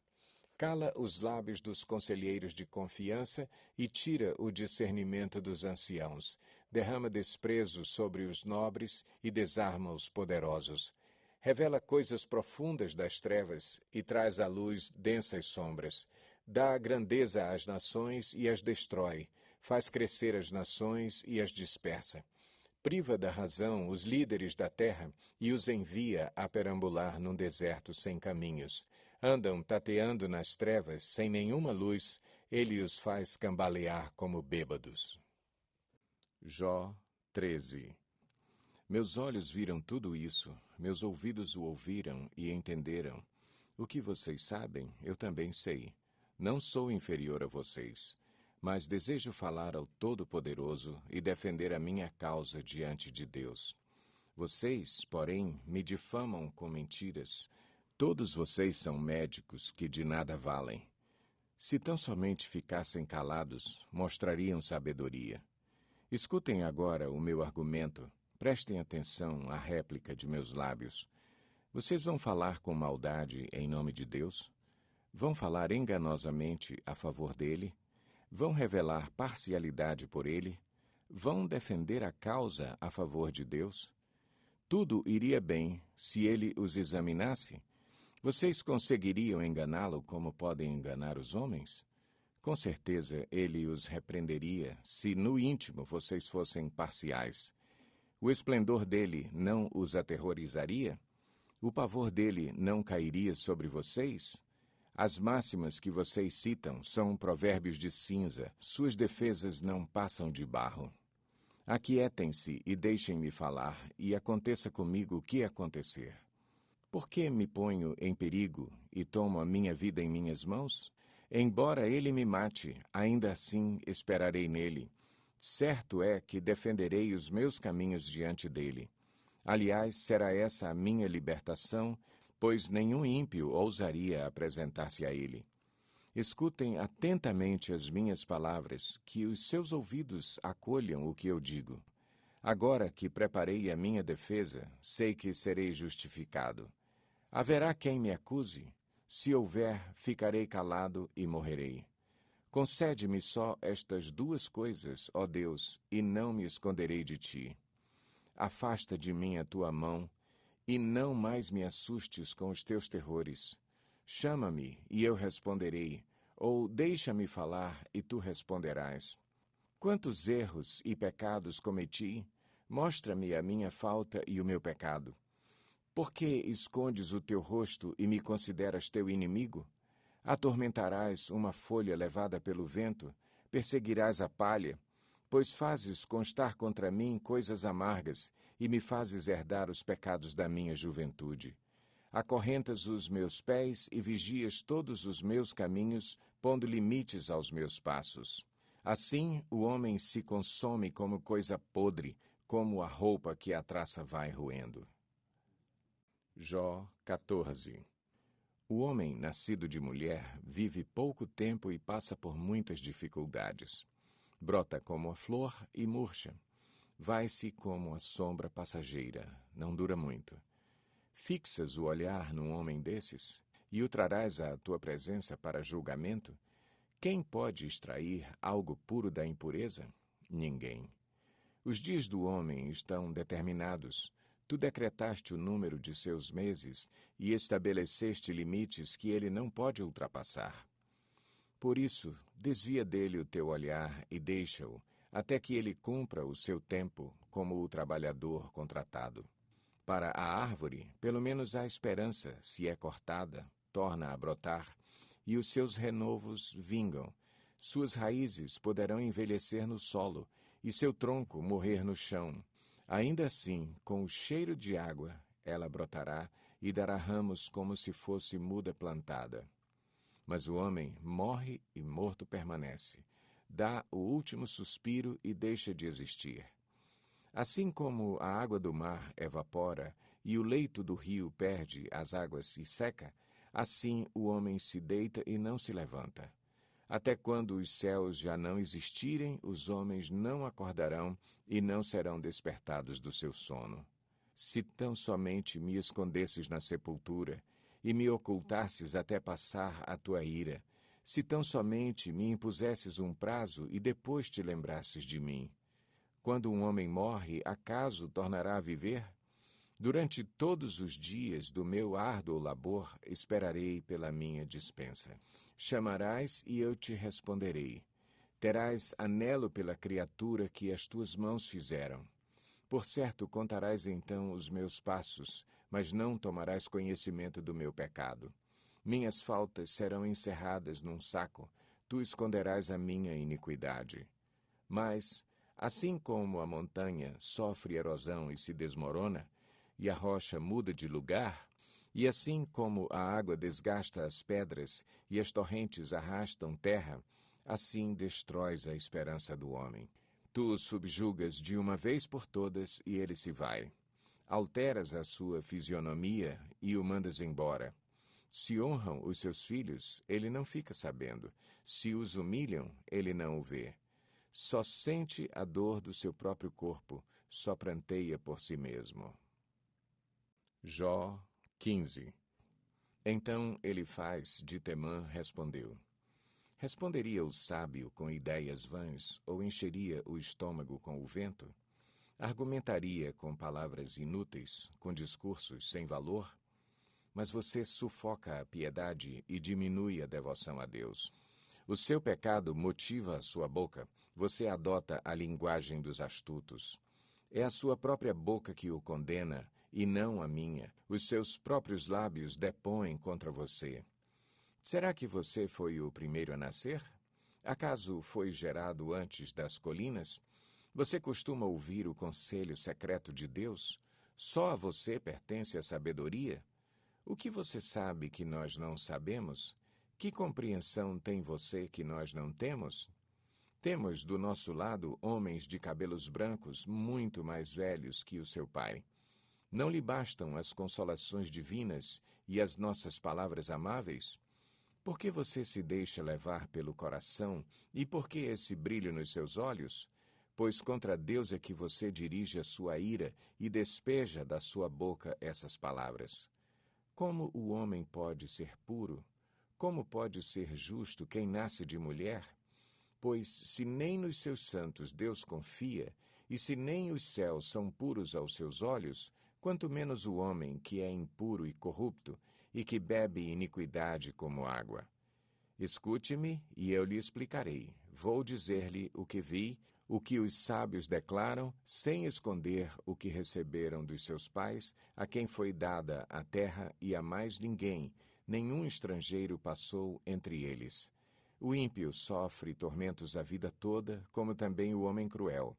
Cala os lábios dos conselheiros de confiança e tira o discernimento dos anciãos. Derrama desprezo sobre os nobres e desarma os poderosos. Revela coisas profundas das trevas e traz à luz densas sombras. Dá grandeza às nações e as destrói. Faz crescer as nações e as dispersa. Priva da razão os líderes da terra e os envia a perambular num deserto sem caminhos. Andam tateando nas trevas sem nenhuma luz, ele os faz cambalear como bêbados. Jó 13. Meus olhos viram tudo isso, meus ouvidos o ouviram e entenderam. O que vocês sabem, eu também sei. Não sou inferior a vocês, mas desejo falar ao Todo-Poderoso e defender a minha causa diante de Deus. Vocês, porém, me difamam com mentiras. Todos vocês são médicos que de nada valem. Se tão somente ficassem calados, mostrariam sabedoria. Escutem agora o meu argumento. Prestem atenção à réplica de meus lábios. Vocês vão falar com maldade em nome de Deus? Vão falar enganosamente a favor dele? Vão revelar parcialidade por ele? Vão defender a causa a favor de Deus? Tudo iria bem se ele os examinasse. Vocês conseguiriam enganá-lo como podem enganar os homens? Com certeza ele os repreenderia se no íntimo vocês fossem parciais. O esplendor dele não os aterrorizaria? O pavor dele não cairia sobre vocês? As máximas que vocês citam são provérbios de cinza, suas defesas não passam de barro. Aquietem-se e deixem-me falar, e aconteça comigo o que acontecer. Por que me ponho em perigo e tomo a minha vida em minhas mãos? Embora ele me mate, ainda assim esperarei nele. Certo é que defenderei os meus caminhos diante dele. Aliás, será essa a minha libertação, pois nenhum ímpio ousaria apresentar-se a ele. Escutem atentamente as minhas palavras, que os seus ouvidos acolham o que eu digo. Agora que preparei a minha defesa, sei que serei justificado. Haverá quem me acuse? Se houver, ficarei calado e morrerei. Concede-me só estas duas coisas, ó Deus, e não me esconderei de ti. Afasta de mim a tua mão, e não mais me assustes com os teus terrores. Chama-me, e eu responderei, ou deixa-me falar, e tu responderás. Quantos erros e pecados cometi? Mostra-me a minha falta e o meu pecado. Por que escondes o teu rosto e me consideras teu inimigo? Atormentarás uma folha levada pelo vento, perseguirás a palha, pois fazes constar contra mim coisas amargas e me fazes herdar os pecados da minha juventude. Acorrentas os meus pés e vigias todos os meus caminhos, pondo limites aos meus passos. Assim o homem se consome como coisa podre, como a roupa que a traça vai roendo. Jó 14. O homem nascido de mulher vive pouco tempo e passa por muitas dificuldades. Brota como a flor e murcha. Vai-se como a sombra passageira, não dura muito. Fixas o olhar num homem desses e o trarás à tua presença para julgamento? Quem pode extrair algo puro da impureza? Ninguém. Os dias do homem estão determinados. Tu decretaste o número de seus meses e estabeleceste limites que ele não pode ultrapassar. Por isso, desvia dele o teu olhar e deixa-o, até que ele cumpra o seu tempo como o trabalhador contratado. Para a árvore, pelo menos há esperança, se é cortada, torna a brotar, e os seus renovos vingam. Suas raízes poderão envelhecer no solo, e seu tronco morrer no chão. Ainda assim, com o cheiro de água, ela brotará e dará ramos como se fosse muda plantada. Mas o homem morre e morto permanece. Dá o último suspiro e deixa de existir. Assim como a água do mar evapora e o leito do rio perde as águas e seca, assim o homem se deita e não se levanta. Até quando os céus já não existirem, os homens não acordarão e não serão despertados do seu sono. Se tão somente me escondesses na sepultura e me ocultasses até passar a tua ira, se tão somente me impusesses um prazo e depois te lembrasses de mim. Quando um homem morre, acaso tornará a viver? Durante todos os dias do meu árduo labor, esperarei pela minha dispensa. Chamarás e eu te responderei. Terás anelo pela criatura que as tuas mãos fizeram. Por certo, contarás então os meus passos, mas não tomarás conhecimento do meu pecado. Minhas faltas serão encerradas num saco, tu esconderás a minha iniquidade. Mas, assim como a montanha sofre erosão e se desmorona, e a rocha muda de lugar, e assim como a água desgasta as pedras e as torrentes arrastam terra, assim destróis a esperança do homem. Tu o subjugas de uma vez por todas e ele se vai. Alteras a sua fisionomia e o mandas embora. Se honram os seus filhos, ele não fica sabendo. Se os humilham, ele não o vê. Só sente a dor do seu próprio corpo, só pranteia por si mesmo. Jó 15. Então Elifaz de Temã respondeu: Responderia o sábio com ideias vãs, ou encheria o estômago com o vento? Argumentaria com palavras inúteis, com discursos sem valor? Mas você sufoca a piedade e diminui a devoção a Deus. O seu pecado motiva a sua boca, você adota a linguagem dos astutos. É a sua própria boca que o condena, e não a minha. Os seus próprios lábios depõem contra você. Será que você foi o primeiro a nascer? Acaso foi gerado antes das colinas? Você costuma ouvir o conselho secreto de Deus? Só a você pertence a sabedoria? O que você sabe que nós não sabemos? Que compreensão tem você que nós não temos? Temos do nosso lado homens de cabelos brancos muito mais velhos que o seu pai. Não lhe bastam as consolações divinas e as nossas palavras amáveis? Por que você se deixa levar pelo coração e por que esse brilho nos seus olhos? Pois contra Deus é que você dirige a sua ira e despeja da sua boca essas palavras. Como o homem pode ser puro? Como pode ser justo quem nasce de mulher? Pois se nem nos seus santos Deus confia, e se nem os céus são puros aos seus olhos, quanto menos o homem que é impuro e corrupto, e que bebe iniquidade como água. Escute-me, e eu lhe explicarei. Vou dizer-lhe o que vi, o que os sábios declaram, sem esconder o que receberam dos seus pais, a quem foi dada a terra e a mais ninguém, nenhum estrangeiro passou entre eles. O ímpio sofre tormentos a vida toda, como também o homem cruel.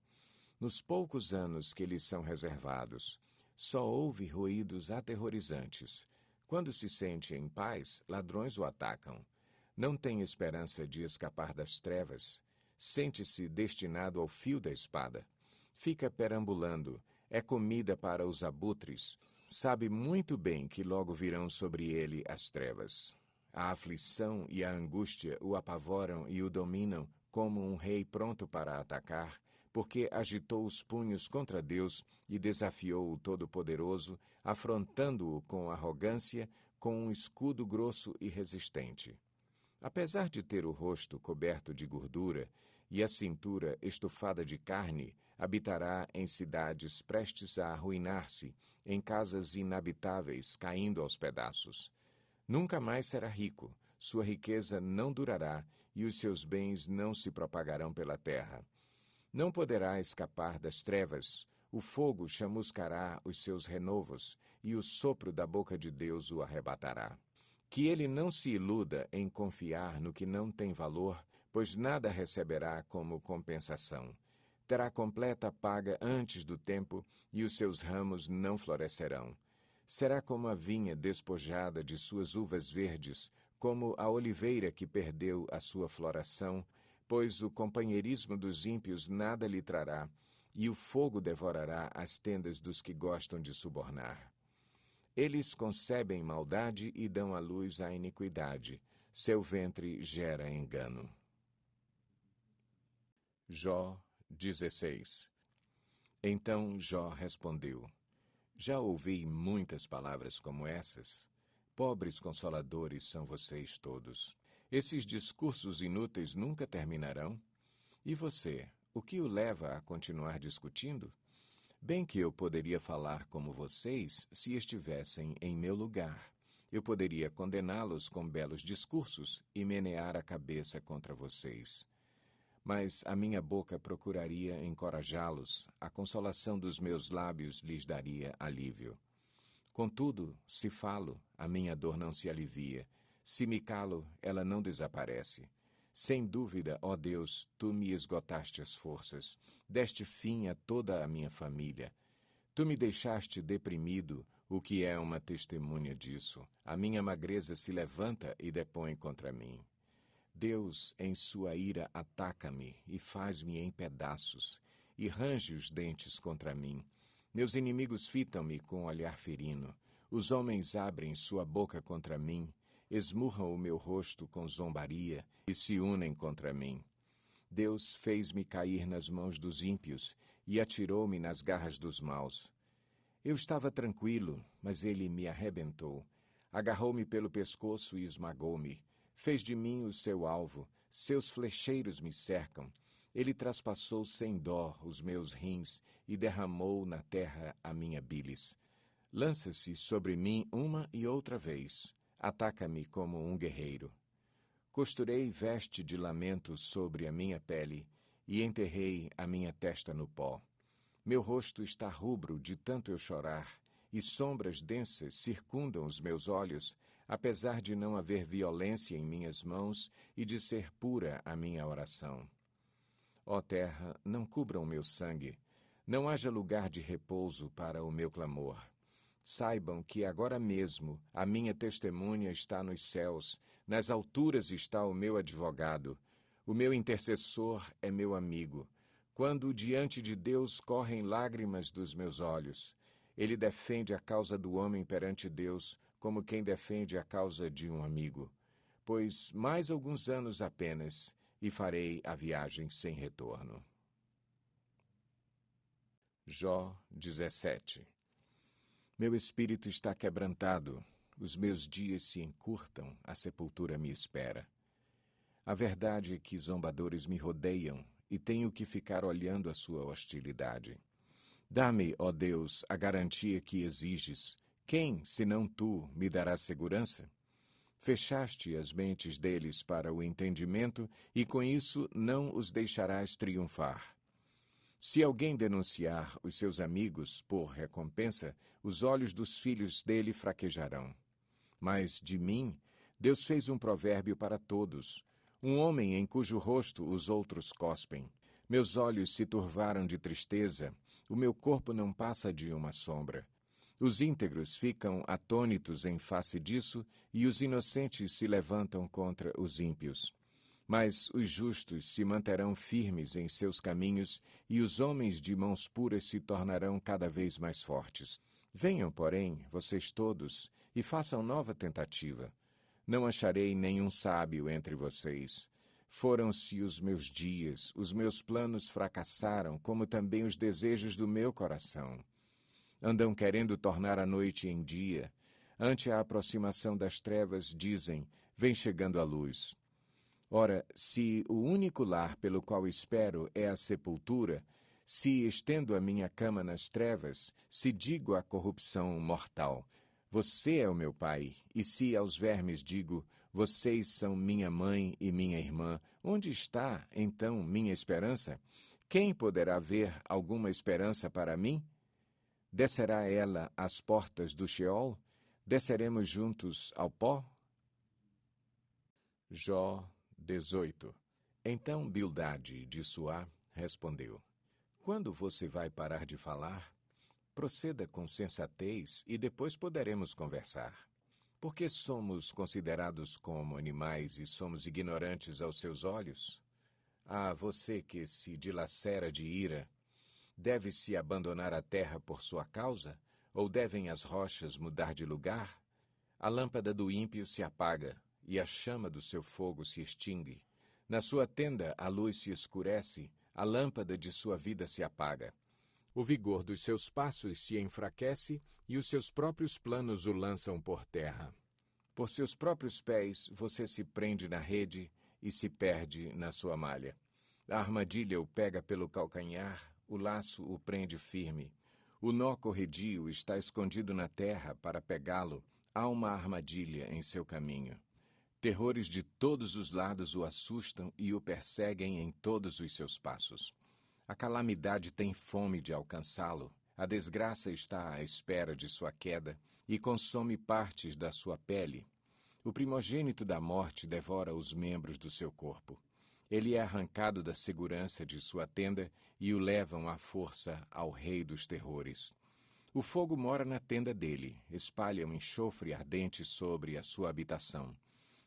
Nos poucos anos que lhes são reservados, só ouve ruídos aterrorizantes. Quando se sente em paz, ladrões o atacam. Não tem esperança de escapar das trevas. Sente-se destinado ao fio da espada. Fica perambulando, é comida para os abutres. Sabe muito bem que logo virão sobre ele as trevas. A aflição e a angústia o apavoram e o dominam como um rei pronto para atacar, porque agitou os punhos contra Deus e desafiou o Todo-Poderoso, afrontando-o com arrogância, com um escudo grosso e resistente. Apesar de ter o rosto coberto de gordura e a cintura estufada de carne, habitará em cidades prestes a arruinar-se, em casas inabitáveis, caindo aos pedaços. Nunca mais será rico, sua riqueza não durará e os seus bens não se propagarão pela terra. Não poderá escapar das trevas, o fogo chamuscará os seus renovos e o sopro da boca de Deus o arrebatará. Que ele não se iluda em confiar no que não tem valor, pois nada receberá como compensação. Terá completa paga antes do tempo e os seus ramos não florescerão. Será como a vinha despojada de suas uvas verdes, como a oliveira que perdeu a sua floração, pois o companheirismo dos ímpios nada lhe trará, e o fogo devorará as tendas dos que gostam de subornar. Eles concebem maldade e dão à luz a iniquidade. Seu ventre gera engano. Jó 16. Então Jó respondeu: Já ouvi muitas palavras como essas. Pobres consoladores são vocês todos. Esses discursos inúteis nunca terminarão? E você, o que o leva a continuar discutindo? Bem que eu poderia falar como vocês se estivessem em meu lugar. Eu poderia condená-los com belos discursos e menear a cabeça contra vocês. Mas a minha boca procuraria encorajá-los, a consolação dos meus lábios lhes daria alívio. Contudo, se falo, a minha dor não se alivia. Se me calo, ela não desaparece. Sem dúvida, ó Deus, tu me esgotaste as forças, deste fim a toda a minha família. Tu me deixaste deprimido, o que é uma testemunha disso. A minha magreza se levanta e depõe contra mim. Deus, em sua ira, ataca-me e faz-me em pedaços, e range os dentes contra mim. Meus inimigos fitam-me com olhar ferino. Os homens abrem sua boca contra mim, esmurram o meu rosto com zombaria e se unem contra mim. Deus fez-me cair nas mãos dos ímpios e atirou-me nas garras dos maus. Eu estava tranquilo, mas ele me arrebentou. Agarrou-me pelo pescoço e esmagou-me. Fez de mim o seu alvo. Seus flecheiros me cercam. Ele traspassou sem dó os meus rins e derramou na terra a minha bilis. Lança-se sobre mim uma e outra vez. Ataca-me como um guerreiro. Costurei veste de lamento sobre a minha pele e enterrei a minha testa no pó. Meu rosto está rubro de tanto eu chorar, e sombras densas circundam os meus olhos, apesar de não haver violência em minhas mãos e de ser pura a minha oração. Ó terra, não cubra o meu sangue, não haja lugar de repouso para o meu clamor. Saibam que agora mesmo a minha testemunha está nos céus, nas alturas está o meu advogado. O meu intercessor é meu amigo. Quando diante de Deus correm lágrimas dos meus olhos, ele defende a causa do homem perante Deus como quem defende a causa de um amigo. Pois mais alguns anos apenas e farei a viagem sem retorno. Jó 17. Meu espírito está quebrantado, os meus dias se encurtam, a sepultura me espera. A verdade é que zombadores me rodeiam e tenho que ficar olhando a sua hostilidade. Dá-me, ó Deus, a garantia que exiges. Quem, senão tu, me dará segurança? Fechaste as mentes deles para o entendimento e com isso não os deixarás triunfar. Se alguém denunciar os seus amigos por recompensa, os olhos dos filhos dele fraquejarão. Mas de mim, Deus fez um provérbio para todos, um homem em cujo rosto os outros cospem. Meus olhos se turvaram de tristeza, o meu corpo não passa de uma sombra. Os íntegros ficam atônitos em face disso, e os inocentes se levantam contra os ímpios. Mas os justos se manterão firmes em seus caminhos, e os homens de mãos puras se tornarão cada vez mais fortes. Venham, porém, vocês todos, e façam nova tentativa. Não acharei nenhum sábio entre vocês. Foram-se os meus dias, os meus planos fracassaram, como também os desejos do meu coração. Andam querendo tornar a noite em dia. Ante a aproximação das trevas, dizem, vem chegando a luz. Ora, se o único lar pelo qual espero é a sepultura, se estendo a minha cama nas trevas, se digo à corrupção mortal, você é o meu pai, e se aos vermes digo, vocês são minha mãe e minha irmã, onde está, então, minha esperança? Quem poderá ver alguma esperança para mim? Descerá ela às portas do Sheol? Desceremos juntos ao pó? Jó 18. Então Bildade, de Suá, respondeu, quando você vai parar de falar? Proceda com sensatez e depois poderemos conversar. Por que somos considerados como animais e somos ignorantes aos seus olhos? Ah, você que se dilacera de ira, deve-se abandonar a terra por sua causa? Ou devem as rochas mudar de lugar? A lâmpada do ímpio se apaga, e a chama do seu fogo se extingue. Na sua tenda a luz se escurece, a lâmpada de sua vida se apaga. O vigor dos seus passos se enfraquece, e os seus próprios planos o lançam por terra. Por seus próprios pés você se prende na rede e se perde na sua malha. A armadilha o pega pelo calcanhar, o laço o prende firme. O nó corredio está escondido na terra para pegá-lo. Há uma armadilha em seu caminho. Terrores de todos os lados o assustam e o perseguem em todos os seus passos. A calamidade tem fome de alcançá-lo, a desgraça está à espera de sua queda e consome partes da sua pele. O primogênito da morte devora os membros do seu corpo. Ele é arrancado da segurança de sua tenda e o levam à força ao rei dos terrores. O fogo mora na tenda dele, espalha um enxofre ardente sobre a sua habitação.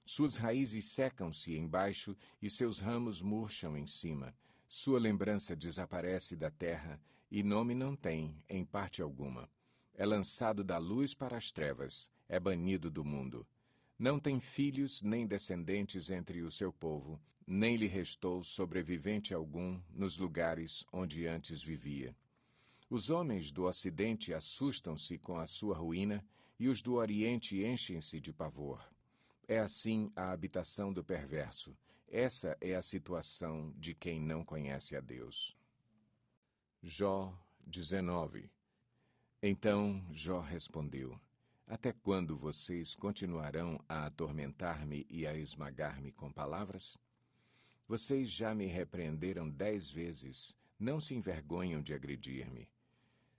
Suas raízes secam-se embaixo e seus ramos murcham em cima. Sua lembrança desaparece da terra e nome não tem, em parte alguma. É lançado da luz para as trevas, é banido do mundo. Não tem filhos nem descendentes entre o seu povo, nem lhe restou sobrevivente algum nos lugares onde antes vivia. Os homens do Ocidente assustam-se com a sua ruína, e os do Oriente enchem-se de pavor. É assim a habitação do perverso. Essa é a situação de quem não conhece a Deus. Jó 19. Então Jó respondeu: Até quando vocês continuarão a atormentar-me e a esmagar-me com palavras? Vocês já me repreenderam 10 vezes, não se envergonham de agredir-me.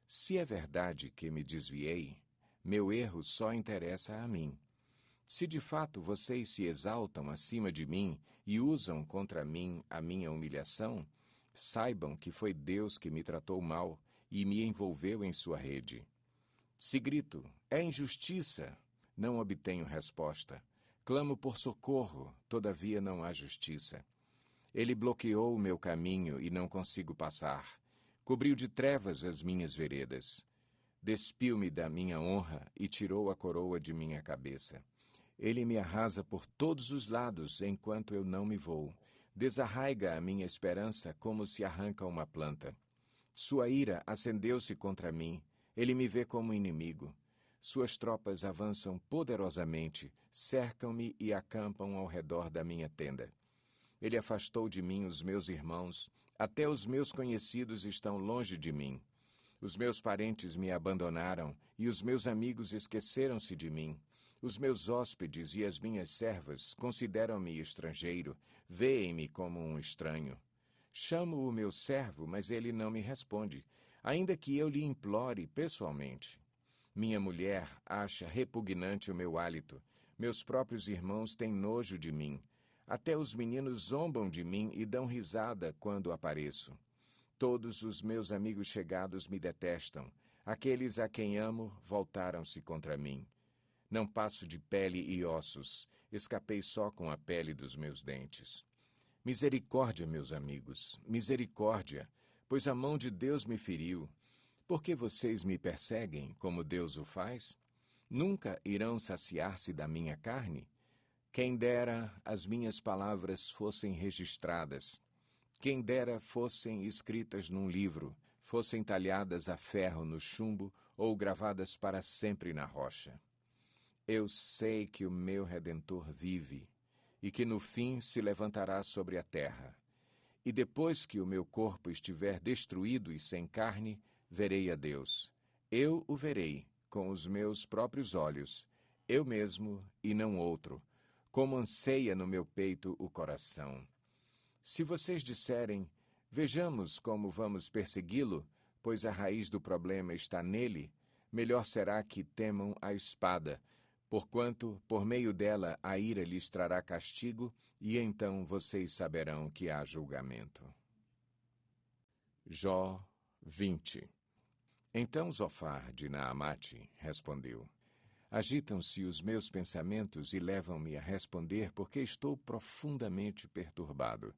Se é verdade que me desviei, meu erro só interessa a mim. Se de fato vocês se exaltam acima de mim e usam contra mim a minha humilhação, saibam que foi Deus que me tratou mal e me envolveu em sua rede. Se grito, é injustiça, não obtenho resposta. Clamo por socorro, todavia não há justiça. Ele bloqueou o meu caminho e não consigo passar. Cobriu de trevas as minhas veredas. Despiu-me da minha honra e tirou a coroa de minha cabeça. Ele me arrasa por todos os lados enquanto eu não me vou. Desarraiga a minha esperança como se arranca uma planta. Sua ira acendeu-se contra mim. Ele me vê como inimigo. Suas tropas avançam poderosamente, cercam-me e acampam ao redor da minha tenda. Ele afastou de mim os meus irmãos, até os meus conhecidos estão longe de mim. Os meus parentes me abandonaram e os meus amigos esqueceram-se de mim. Os meus hóspedes e as minhas servas consideram-me estrangeiro, veem-me como um estranho. Chamo o meu servo, mas ele não me responde, ainda que eu lhe implore pessoalmente. Minha mulher acha repugnante o meu hálito. Meus próprios irmãos têm nojo de mim. Até os meninos zombam de mim e dão risada quando apareço. Todos os meus amigos chegados me detestam. Aqueles a quem amo voltaram-se contra mim. Não passo de pele e ossos. Escapei só com a pele dos meus dentes. Misericórdia, meus amigos, misericórdia, pois a mão de Deus me feriu. Por que vocês me perseguem como Deus o faz? Nunca irão saciar-se da minha carne? Quem dera as minhas palavras fossem registradas. Quem dera fossem escritas num livro, fossem talhadas a ferro no chumbo ou gravadas para sempre na rocha. Eu sei que o meu Redentor vive e que no fim se levantará sobre a terra. E depois que o meu corpo estiver destruído e sem carne, verei a Deus. Eu o verei com os meus próprios olhos, eu mesmo e não outro, como anseia no meu peito o coração. Se vocês disserem, vejamos como vamos persegui-lo, pois a raiz do problema está nele, melhor será que temam a espada, porquanto, por meio dela, a ira lhes trará castigo, e então vocês saberão que há julgamento. Jó 20. Então Zofar de Naamate respondeu: Agitam-se os meus pensamentos e levam-me a responder porque estou profundamente perturbado.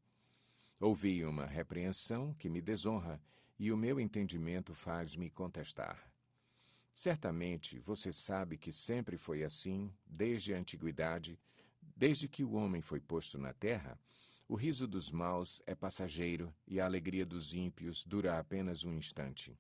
Ouvi uma repreensão que me desonra e o meu entendimento faz-me contestar. Certamente você sabe que sempre foi assim, desde a antiguidade, desde que o homem foi posto na terra. O riso dos maus é passageiro e a alegria dos ímpios dura apenas um instante.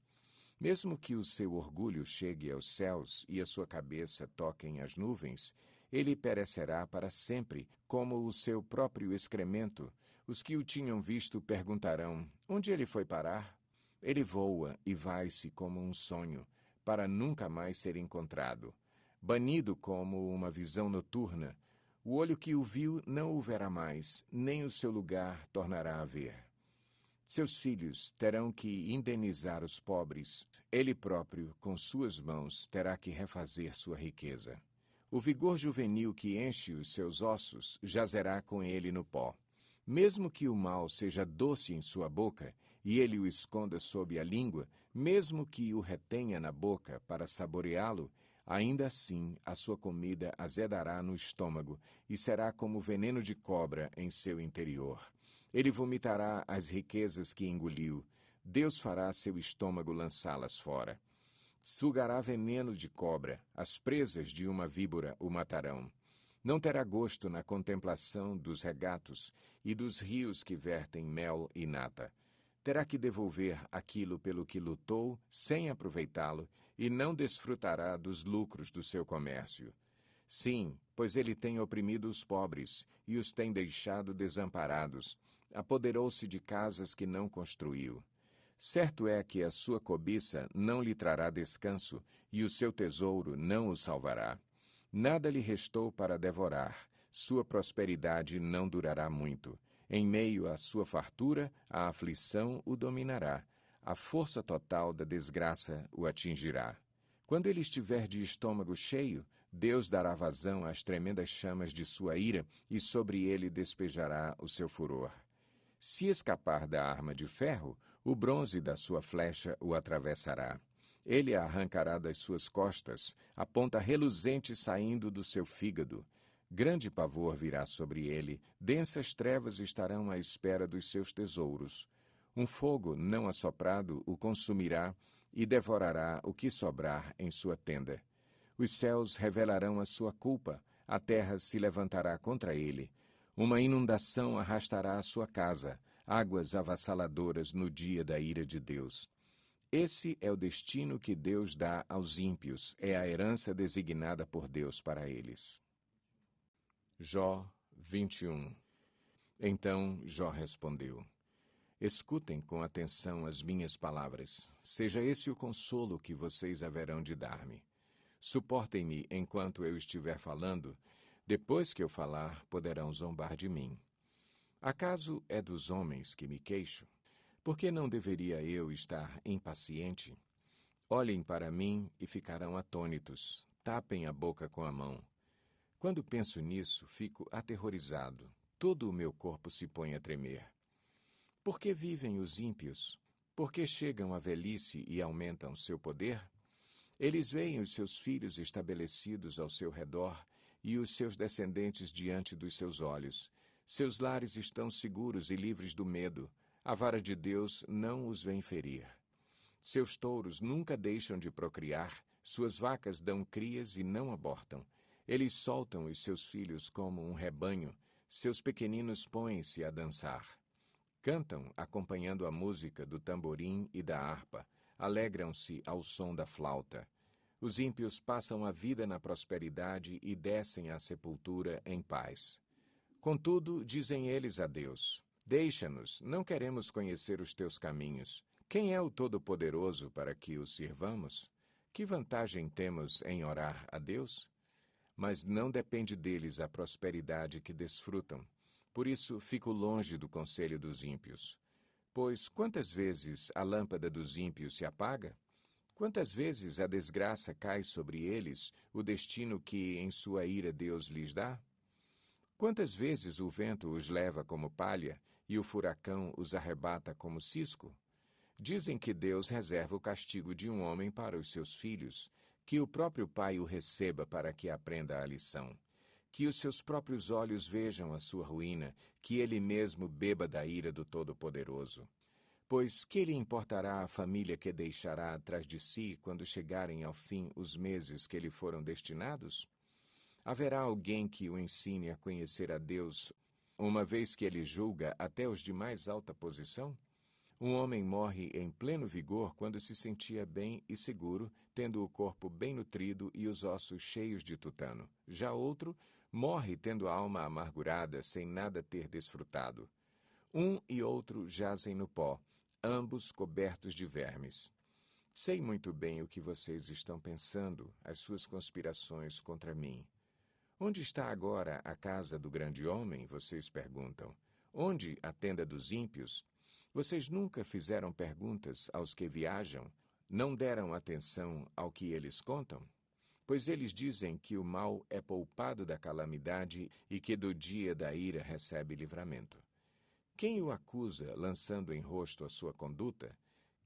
Mesmo que o seu orgulho chegue aos céus e a sua cabeça toquem as nuvens, ele perecerá para sempre, como o seu próprio excremento. Os que o tinham visto perguntarão, onde ele foi parar? Ele voa e vai-se como um sonho, para nunca mais ser encontrado. Banido como uma visão noturna, o olho que o viu não o verá mais, nem o seu lugar tornará a ver. Seus filhos terão que indenizar os pobres. Ele próprio, com suas mãos, terá que refazer sua riqueza. O vigor juvenil que enche os seus ossos jazerá com ele no pó. Mesmo que o mal seja doce em sua boca e ele o esconda sob a língua, mesmo que o retenha na boca para saboreá-lo, ainda assim a sua comida azedará no estômago e será como veneno de cobra em seu interior. Ele vomitará as riquezas que engoliu. Deus fará seu estômago lançá-las fora. Sugará veneno de cobra. As presas de uma víbora o matarão. Não terá gosto na contemplação dos regatos e dos rios que vertem mel e nata. terá que devolver aquilo pelo que lutou sem aproveitá-lo e não desfrutará dos lucros do seu comércio. Sim, pois ele tem oprimido os pobres e os tem deixado desamparados, apoderou-se de casas que não construiu. Certo é que a sua cobiça não lhe trará descanso e o seu tesouro não o salvará. Nada lhe restou para devorar, sua prosperidade não durará muito. Em meio à sua fartura, a aflição o dominará. A força total da desgraça o atingirá. Quando ele estiver de estômago cheio, Deus dará vazão às tremendas chamas de sua ira e sobre ele despejará o seu furor. Se escapar da arma de ferro, o bronze da sua flecha o atravessará. Ele a arrancará das suas costas, a ponta reluzente saindo do seu fígado. Grande pavor virá sobre ele, densas trevas estarão à espera dos seus tesouros. Um fogo não assoprado o consumirá e devorará o que sobrar em sua tenda. Os céus revelarão a sua culpa, a terra se levantará contra ele. Uma inundação arrastará a sua casa, águas avassaladoras no dia da ira de Deus. Esse é o destino que Deus dá aos ímpios, é a herança designada por Deus para eles. Jó 21. Então Jó respondeu: Escutem com atenção as minhas palavras. Seja esse o consolo que vocês haverão de dar-me. Suportem-me enquanto eu estiver falando. Depois que eu falar, poderão zombar de mim. Acaso é dos homens que me queixo? Por que não deveria eu estar impaciente? Olhem para mim e ficarão atônitos. Tapem a boca com a mão. Quando penso nisso, fico aterrorizado. Todo o meu corpo se põe a tremer. Por que vivem os ímpios? Por que chegam à velhice e aumentam seu poder? Eles veem os seus filhos estabelecidos ao seu redor e os seus descendentes diante dos seus olhos. Seus lares estão seguros e livres do medo. A vara de Deus não os vem ferir. Seus touros nunca deixam de procriar, suas vacas dão crias e não abortam. Eles soltam os seus filhos como um rebanho, seus pequeninos põem-se a dançar. Cantam acompanhando a música do tamborim e da harpa, alegram-se ao som da flauta. Os ímpios passam a vida na prosperidade e descem à sepultura em paz. Contudo, dizem eles a Deus: Deixa-nos, não queremos conhecer os teus caminhos. Quem é o Todo-Poderoso para que o sirvamos? Que vantagem temos em orar a Deus? Mas não depende deles a prosperidade que desfrutam. Por isso, fico longe do conselho dos ímpios. Pois quantas vezes a lâmpada dos ímpios se apaga? Quantas vezes a desgraça cai sobre eles, o destino que em sua ira Deus lhes dá? Quantas vezes o vento os leva como palha e o furacão os arrebata como cisco? Dizem que Deus reserva o castigo de um homem para os seus filhos, que o próprio pai o receba para que aprenda a lição, que os seus próprios olhos vejam a sua ruína, que ele mesmo beba da ira do Todo-Poderoso. Pois que lhe importará a família que deixará atrás de si quando chegarem ao fim os meses que lhe foram destinados? Haverá alguém que o ensine a conhecer a Deus, uma vez que ele julga até os de mais alta posição? Um homem morre em pleno vigor quando se sentia bem e seguro, tendo o corpo bem nutrido e os ossos cheios de tutano. Já outro morre tendo a alma amargurada, sem nada ter desfrutado. Um e outro jazem no pó, ambos cobertos de vermes. Sei muito bem o que vocês estão pensando, as suas conspirações contra mim. Onde está agora a casa do grande homem? Vocês perguntam. Onde a tenda dos ímpios? Vocês nunca fizeram perguntas aos que viajam? Não deram atenção ao que eles contam? Pois eles dizem que o mal é poupado da calamidade e que do dia da ira recebe livramento. Quem o acusa, lançando em rosto a sua conduta?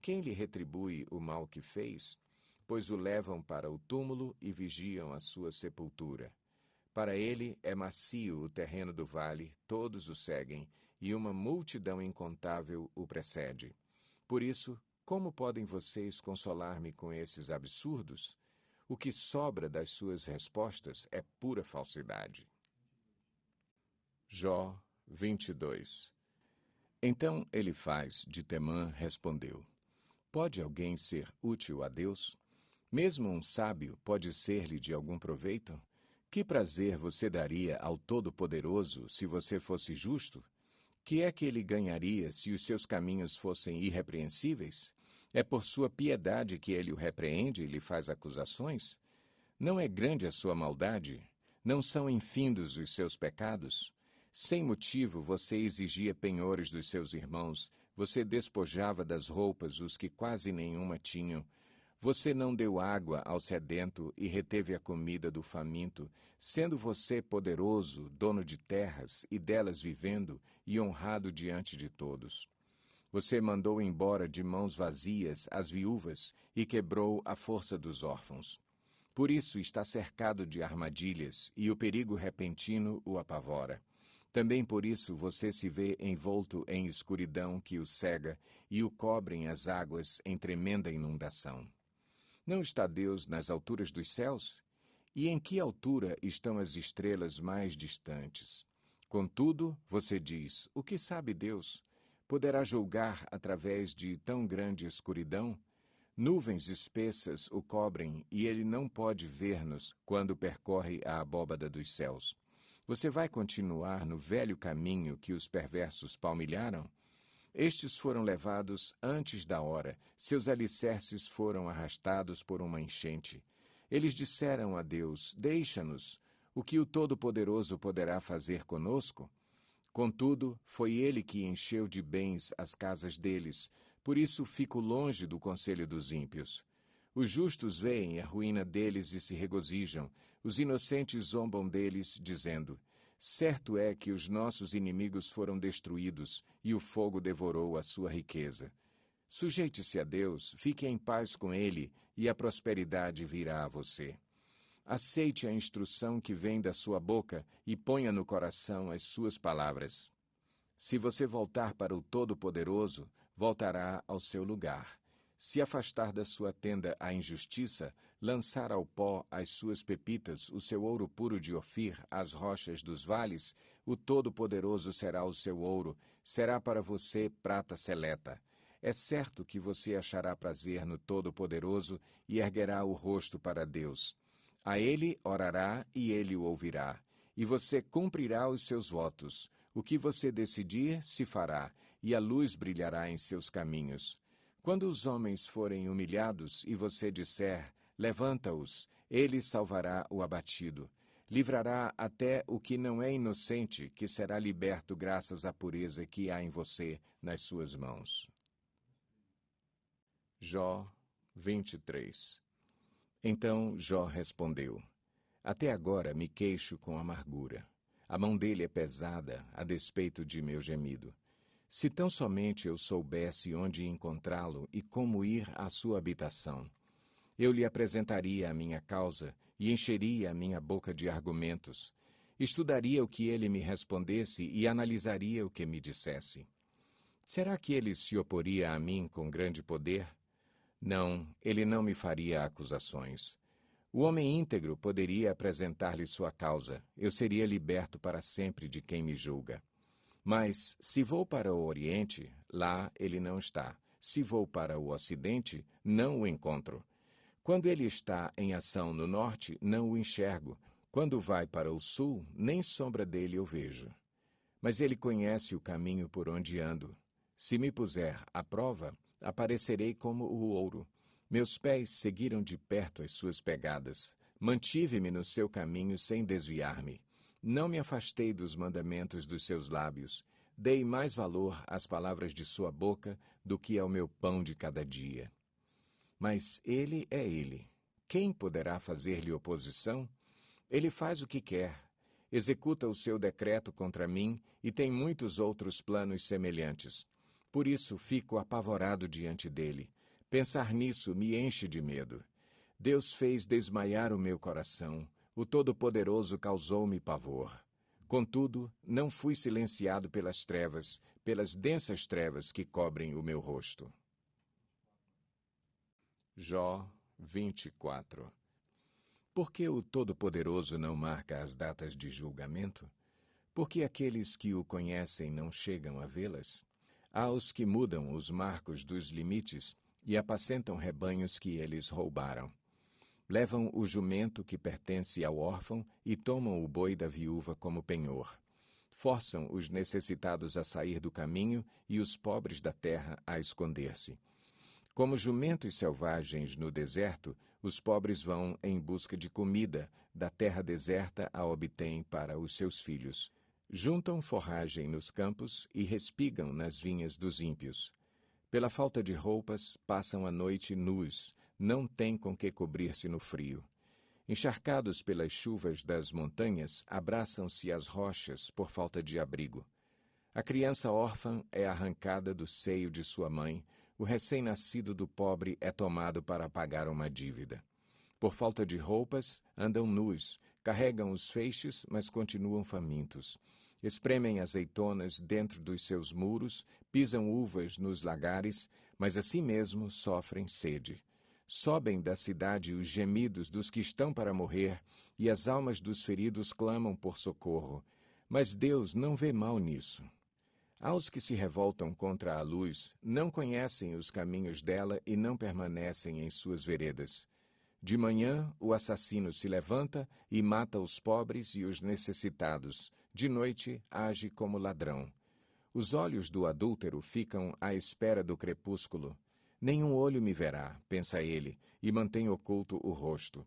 Quem lhe retribui o mal que fez? Pois o levam para o túmulo e vigiam a sua sepultura. Para ele é macio o terreno do vale, todos o seguem, e uma multidão incontável o precede. Por isso, como podem vocês consolar-me com esses absurdos? O que sobra das suas respostas é pura falsidade. Jó 22. Então Elifaz, de Temã, respondeu: Pode alguém ser útil a Deus? Mesmo um sábio pode ser-lhe de algum proveito? Que prazer você daria ao Todo-Poderoso se você fosse justo? Que é que ele ganharia se os seus caminhos fossem irrepreensíveis? É por sua piedade que ele o repreende e lhe faz acusações? Não é grande a sua maldade? Não são infindos os seus pecados? Sem motivo você exigia penhores dos seus irmãos, você despojava das roupas os que quase nenhuma tinham. Você não deu água ao sedento e reteve a comida do faminto, sendo você poderoso, dono de terras e delas vivendo, e honrado diante de todos. Você mandou embora de mãos vazias as viúvas e quebrou a força dos órfãos. Por isso está cercado de armadilhas, e o perigo repentino o apavora. Também por isso você se vê envolto em escuridão que o cega, e o cobrem as águas em tremenda inundação. Não está Deus nas alturas dos céus? E em que altura estão as estrelas mais distantes? Contudo, você diz: o que sabe Deus? Poderá julgar através de tão grande escuridão? Nuvens espessas o cobrem e ele não pode ver-nos quando percorre a abóbada dos céus. Você vai continuar no velho caminho que os perversos palmilharam? Estes foram levados antes da hora, seus alicerces foram arrastados por uma enchente. Eles disseram a Deus: Deixa-nos, o que o Todo-Poderoso poderá fazer conosco? Contudo, foi ele que encheu de bens as casas deles, por isso fico longe do conselho dos ímpios. Os justos veem a ruína deles e se regozijam, os inocentes zombam deles, dizendo: Certo é que os nossos inimigos foram destruídos e o fogo devorou a sua riqueza. Sujeite-se a Deus, fique em paz com Ele e a prosperidade virá a você. Aceite a instrução que vem da sua boca e ponha no coração as suas palavras. Se você voltar para o Todo-Poderoso, voltará ao seu lugar. Se afastar da sua tenda a injustiça, lançar ao pó as suas pepitas, o seu ouro puro de Ofir, as rochas dos vales, o Todo-Poderoso será o seu ouro, será para você prata seleta. É certo que você achará prazer no Todo-Poderoso e erguerá o rosto para Deus. A ele orará e ele o ouvirá, e você cumprirá os seus votos. O que você decidir, se fará, e a luz brilhará em seus caminhos. Quando os homens forem humilhados e você disser, levanta-os, ele salvará o abatido. Livrará até o que não é inocente, que será liberto graças à pureza que há em você nas suas mãos. Jó 23. Então Jó respondeu: Até agora me queixo com amargura. A mão dele é pesada, a despeito de meu gemido. Se tão somente eu soubesse onde encontrá-lo e como ir à sua habitação, eu lhe apresentaria a minha causa e encheria a minha boca de argumentos. Estudaria o que ele me respondesse e analisaria o que me dissesse. Será que ele se oporia a mim com grande poder? Não, ele não me faria acusações. O homem íntegro poderia apresentar-lhe sua causa. Eu seria liberto para sempre de quem me julga. Mas, se vou para o Oriente, lá ele não está. Se vou para o Ocidente, não o encontro. Quando ele está em ação no Norte, não o enxergo. Quando vai para o Sul, nem sombra dele eu vejo. Mas ele conhece o caminho por onde ando. Se me puser à prova, aparecerei como o ouro. Meus pés seguiram de perto as suas pegadas. Mantive-me no seu caminho sem desviar-me. Não me afastei dos mandamentos dos seus lábios. Dei mais valor às palavras de sua boca do que ao meu pão de cada dia. Mas ele é ele. Quem poderá fazer-lhe oposição? Ele faz o que quer. Executa o seu decreto contra mim e tem muitos outros planos semelhantes. Por isso fico apavorado diante dele. Pensar nisso me enche de medo. Deus fez desmaiar o meu coração. O Todo-Poderoso causou-me pavor. Contudo, não fui silenciado pelas trevas, pelas densas trevas que cobrem o meu rosto. Jó 24. Por que o Todo-Poderoso não marca as datas de julgamento? Por que aqueles que o conhecem não chegam a vê-las? Há os que mudam os marcos dos limites e apacentam rebanhos que eles roubaram. Levam o jumento que pertence ao órfão e tomam o boi da viúva como penhor. Forçam os necessitados a sair do caminho e os pobres da terra a esconder-se. Como jumentos selvagens no deserto, os pobres vão em busca de comida, da terra deserta a obtêm para os seus filhos. Juntam forragem nos campos e respigam nas vinhas dos ímpios. Pela falta de roupas, passam a noite nus, não têm com que cobrir-se no frio. Encharcados pelas chuvas das montanhas, abraçam-se às rochas por falta de abrigo. A criança órfã é arrancada do seio de sua mãe, o recém-nascido do pobre é tomado para pagar uma dívida. Por falta de roupas, andam nus, carregam os feixes, mas continuam famintos. Espremem azeitonas dentro dos seus muros, pisam uvas nos lagares, mas assim mesmo sofrem sede. Sobem da cidade os gemidos dos que estão para morrer, e as almas dos feridos clamam por socorro. Mas Deus não vê mal nisso. Aos que se revoltam contra a luz, não conhecem os caminhos dela e não permanecem em suas veredas. De manhã, o assassino se levanta e mata os pobres e os necessitados. De noite, age como ladrão. Os olhos do adúltero ficam à espera do crepúsculo. Nenhum olho me verá, pensa ele, e mantém oculto o rosto.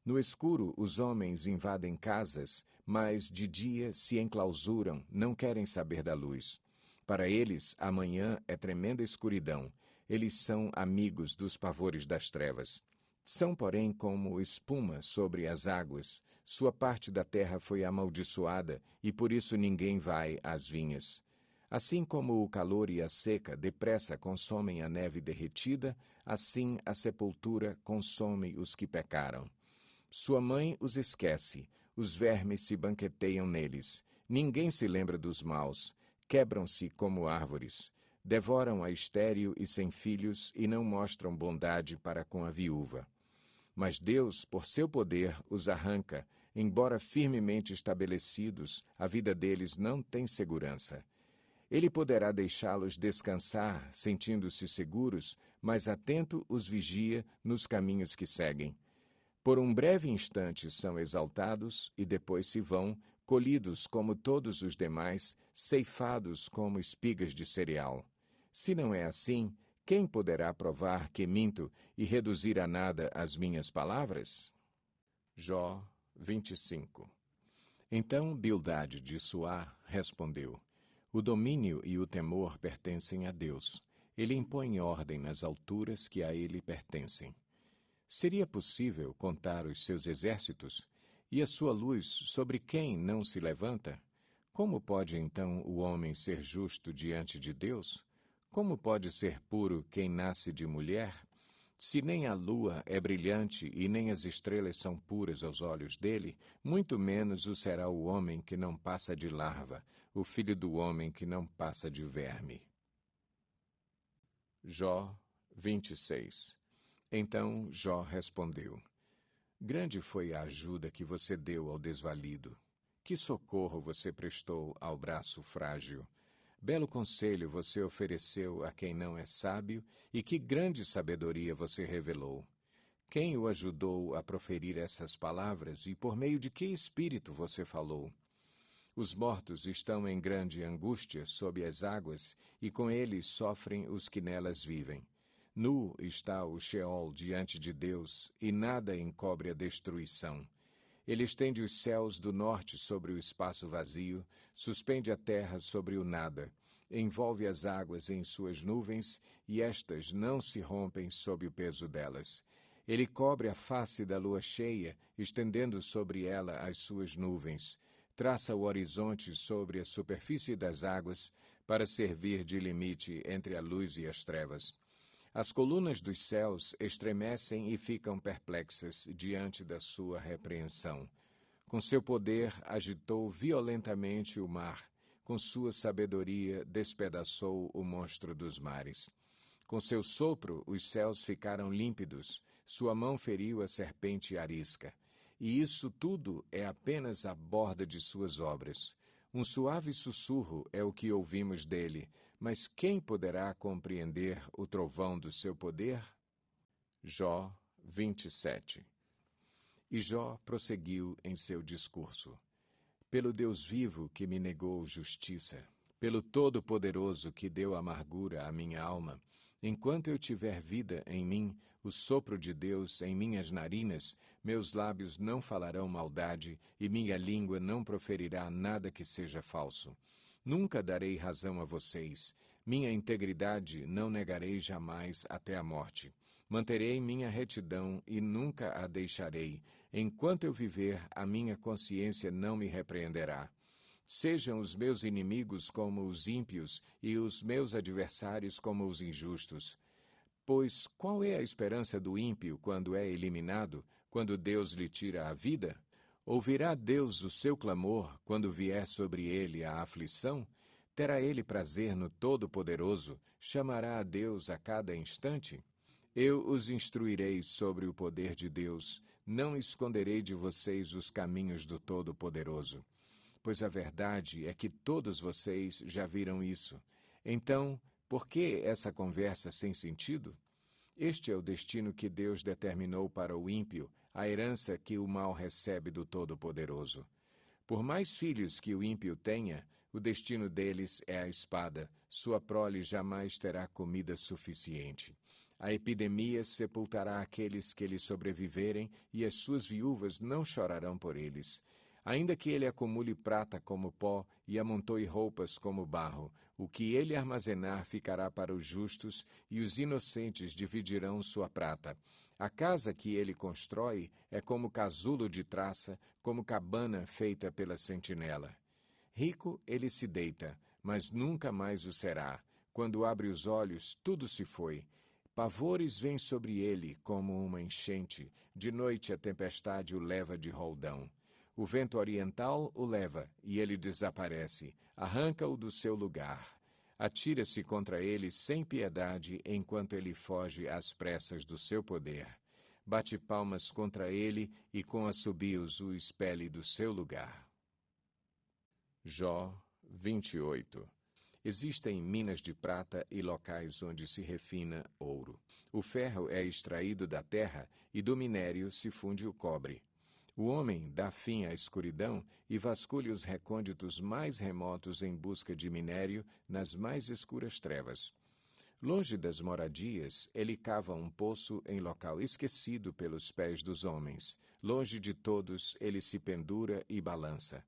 No escuro, os homens invadem casas, mas de dia se enclausuram, não querem saber da luz. Para eles, a manhã é tremenda escuridão. Eles são amigos dos pavores das trevas. São, porém, como espuma sobre as águas. Sua parte da terra foi amaldiçoada, e por isso ninguém vai às vinhas. Assim como o calor e a seca depressa consomem a neve derretida, assim a sepultura consome os que pecaram. Sua mãe os esquece, os vermes se banqueteiam neles. Ninguém se lembra dos maus, quebram-se como árvores. Devoram a estéril e sem filhos e não mostram bondade para com a viúva. Mas Deus, por seu poder, os arranca. Embora firmemente estabelecidos, a vida deles não tem segurança. Ele poderá deixá-los descansar, sentindo-se seguros, mas atento os vigia nos caminhos que seguem. Por um breve instante são exaltados e depois se vão, colhidos como todos os demais, ceifados como espigas de cereal. Se não é assim, quem poderá provar que minto e reduzir a nada as minhas palavras? Jó 25. Então Bildade de Suá respondeu: O domínio e o temor pertencem a Deus. Ele impõe ordem nas alturas que a ele pertencem. Seria possível contar os seus exércitos? E a sua luz sobre quem não se levanta? Como pode então o homem ser justo diante de Deus? Como pode ser puro quem nasce de mulher? Se nem a lua é brilhante e nem as estrelas são puras aos olhos dele, muito menos o será o homem que não passa de larva, o filho do homem que não passa de verme. Jó 26. Então Jó respondeu: Grande foi a ajuda que você deu ao desvalido. Que socorro você prestou ao braço frágil. Belo conselho você ofereceu a quem não é sábio, e que grande sabedoria você revelou. Quem o ajudou a proferir essas palavras, e por meio de que espírito você falou? Os mortos estão em grande angústia sob as águas, e com eles sofrem os que nelas vivem. Nu está o Sheol diante de Deus, e nada encobre a destruição. Ele estende os céus do norte sobre o espaço vazio, suspende a terra sobre o nada, envolve as águas em suas nuvens, e estas não se rompem sob o peso delas. Ele cobre a face da lua cheia, estendendo sobre ela as suas nuvens. Traça o horizonte sobre a superfície das águas, para servir de limite entre a luz e as trevas. As colunas dos céus estremecem e ficam perplexas diante da sua repreensão. Com seu poder agitou violentamente o mar, com sua sabedoria despedaçou o monstro dos mares. Com seu sopro os céus ficaram límpidos, sua mão feriu a serpente arisca. E isso tudo é apenas a borda de suas obras. Um suave sussurro é o que ouvimos dele, mas quem poderá compreender o trovão do seu poder? Jó 27. E Jó prosseguiu em seu discurso. Pelo Deus vivo que me negou justiça, pelo Todo-Poderoso que deu amargura à minha alma, enquanto eu tiver vida em mim, o sopro de Deus em minhas narinas, meus lábios não falarão maldade e minha língua não proferirá nada que seja falso. Nunca darei razão a vocês, minha integridade não negarei jamais até a morte. Manterei minha retidão e nunca a deixarei. Enquanto eu viver, a minha consciência não me repreenderá. Sejam os meus inimigos como os ímpios e os meus adversários como os injustos. Pois qual é a esperança do ímpio quando é eliminado, quando Deus lhe tira a vida? Ouvirá Deus o seu clamor quando vier sobre ele a aflição? Terá ele prazer no Todo-Poderoso? Chamará a Deus a cada instante? Eu os instruirei sobre o poder de Deus, não esconderei de vocês os caminhos do Todo-Poderoso. Pois a verdade é que todos vocês já viram isso. Então, por que essa conversa sem sentido? Este é o destino que Deus determinou para o ímpio, a herança que o mal recebe do Todo-Poderoso. Por mais filhos que o ímpio tenha, o destino deles é a espada, sua prole jamais terá comida suficiente. A epidemia sepultará aqueles que lhe sobreviverem e as suas viúvas não chorarão por eles. Ainda que ele acumule prata como pó e amontoe roupas como barro, o que ele armazenar ficará para os justos e os inocentes dividirão sua prata. A casa que ele constrói é como casulo de traça, como cabana feita pela sentinela. Rico ele se deita, mas nunca mais o será. Quando abre os olhos, tudo se foi. Pavores vêm sobre ele como uma enchente. De noite a tempestade o leva de roldão. O vento oriental o leva, e ele desaparece. Arranca-o do seu lugar. Atira-se contra ele sem piedade, enquanto ele foge às pressas do seu poder. Bate palmas contra ele, e com assobios o expele do seu lugar. Jó 28. Existem minas de prata e locais onde se refina ouro. O ferro é extraído da terra e do minério se funde o cobre. O homem dá fim à escuridão e vasculha os recônditos mais remotos em busca de minério nas mais escuras trevas. Longe das moradias, ele cava um poço em local esquecido pelos pés dos homens. Longe de todos, ele se pendura e balança.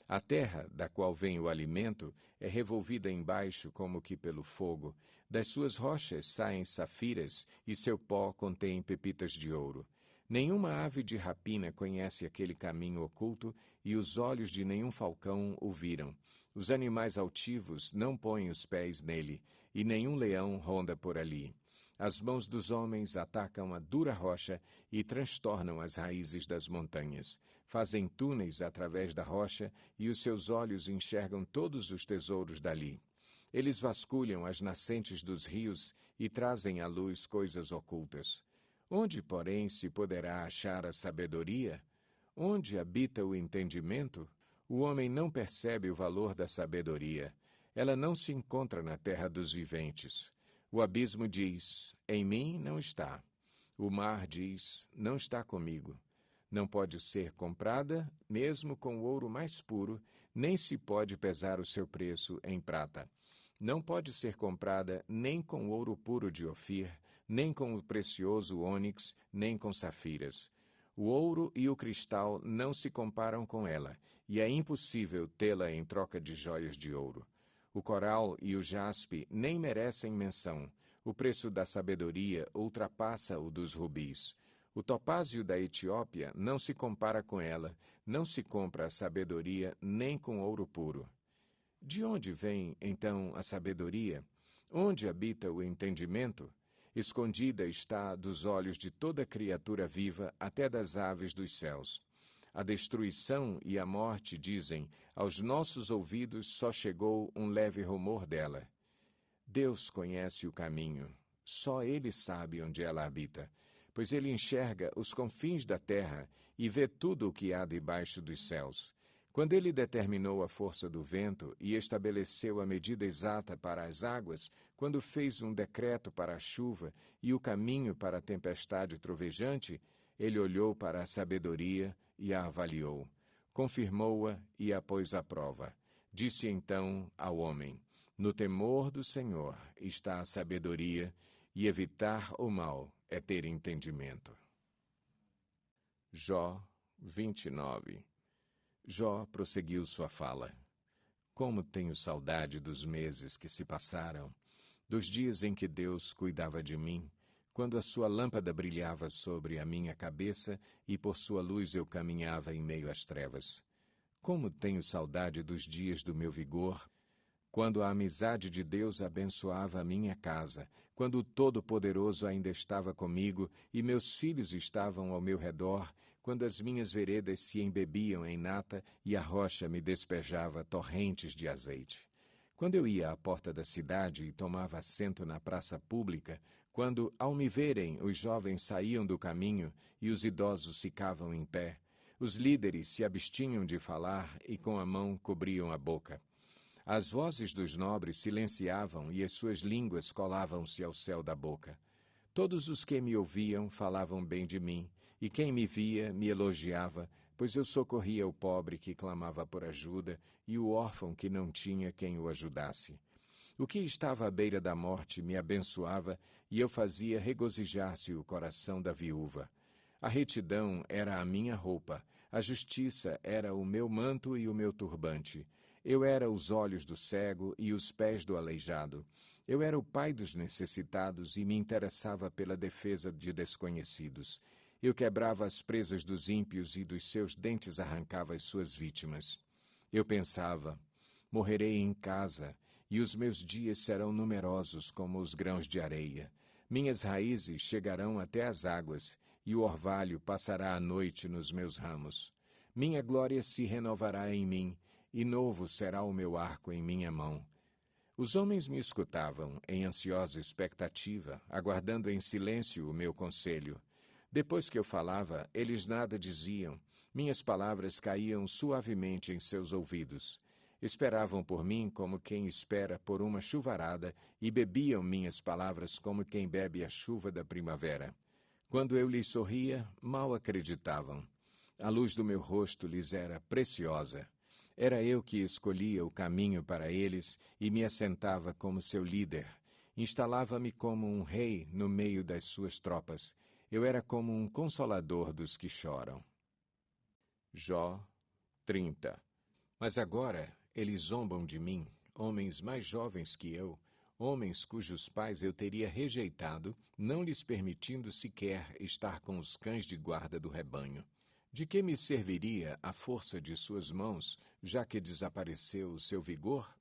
A terra, da qual vem o alimento, é revolvida embaixo como que pelo fogo. Das suas rochas saem safiras, e seu pó contém pepitas de ouro. Nenhuma ave de rapina conhece aquele caminho oculto, e os olhos de nenhum falcão o viram. Os animais altivos não põem os pés nele, e nenhum leão ronda por ali. As mãos dos homens atacam a dura rocha e transtornam as raízes das montanhas. Fazem túneis através da rocha e os seus olhos enxergam todos os tesouros dali. Eles vasculham as nascentes dos rios e trazem à luz coisas ocultas. Onde, porém, se poderá achar a sabedoria? Onde habita o entendimento? O homem não percebe o valor da sabedoria. Ela não se encontra na terra dos viventes. O abismo diz, em mim não está. O mar diz, não está comigo. Não pode ser comprada, mesmo com o ouro mais puro, nem se pode pesar o seu preço em prata. Não pode ser comprada nem com ouro puro de Ofir, nem com o precioso ônix, nem com safiras. O ouro e o cristal não se comparam com ela, e é impossível tê-la em troca de joias de ouro. O coral e o jaspe nem merecem menção. O preço da sabedoria ultrapassa o dos rubis. O topázio da Etiópia não se compara com ela. Não se compra a sabedoria nem com ouro puro. De onde vem, então, a sabedoria? Onde habita o entendimento? Escondida está dos olhos de toda criatura viva, até das aves dos céus. A destruição e a morte dizem, aos nossos ouvidos só chegou um leve rumor dela. Deus conhece o caminho, só Ele sabe onde ela habita, pois Ele enxerga os confins da terra e vê tudo o que há debaixo dos céus. Quando ele determinou a força do vento e estabeleceu a medida exata para as águas, quando fez um decreto para a chuva e o caminho para a tempestade trovejante, ele olhou para a sabedoria e a avaliou. Confirmou-a e a pôs à prova. Disse então ao homem: no temor do Senhor está a sabedoria, e evitar o mal é ter entendimento. Jó 29. Jó prosseguiu sua fala. Como tenho saudade dos meses que se passaram, dos dias em que Deus cuidava de mim, quando a sua lâmpada brilhava sobre a minha cabeça e por sua luz eu caminhava em meio às trevas. Como tenho saudade dos dias do meu vigor, quando a amizade de Deus abençoava a minha casa, quando o Todo-Poderoso ainda estava comigo e meus filhos estavam ao meu redor, quando as minhas veredas se embebiam em nata e a rocha me despejava torrentes de azeite. Quando eu ia à porta da cidade e tomava assento na praça pública, quando, ao me verem, os jovens saíam do caminho e os idosos ficavam em pé, os líderes se abstinham de falar e com a mão cobriam a boca. As vozes dos nobres silenciavam e as suas línguas colavam-se ao céu da boca. Todos os que me ouviam falavam bem de mim, e quem me via me elogiava, pois eu socorria o pobre que clamava por ajuda e o órfão que não tinha quem o ajudasse. O que estava à beira da morte me abençoava, e eu fazia regozijar-se o coração da viúva. A retidão era a minha roupa, a justiça era o meu manto e o meu turbante. Eu era os olhos do cego e os pés do aleijado. Eu era o pai dos necessitados e me interessava pela defesa de desconhecidos. Eu quebrava as presas dos ímpios e dos seus dentes arrancava as suas vítimas. Eu pensava, morrerei em casa, e os meus dias serão numerosos como os grãos de areia. Minhas raízes chegarão até as águas, e o orvalho passará a noite nos meus ramos. Minha glória se renovará em mim, e novo será o meu arco em minha mão. Os homens me escutavam, em ansiosa expectativa, aguardando em silêncio o meu conselho. Depois que eu falava, eles nada diziam. Minhas palavras caíam suavemente em seus ouvidos. Esperavam por mim como quem espera por uma chuvarada e bebiam minhas palavras como quem bebe a chuva da primavera. Quando eu lhes sorria, mal acreditavam. A luz do meu rosto lhes era preciosa. Era eu que escolhia o caminho para eles e me assentava como seu líder. Instalava-me como um rei no meio das suas tropas. Eu era como um consolador dos que choram. Jó 30. Mas agora eles zombam de mim, homens mais jovens que eu, homens cujos pais eu teria rejeitado, não lhes permitindo sequer estar com os cães de guarda do rebanho. De que me serviria a força de suas mãos, já que desapareceu o seu vigor?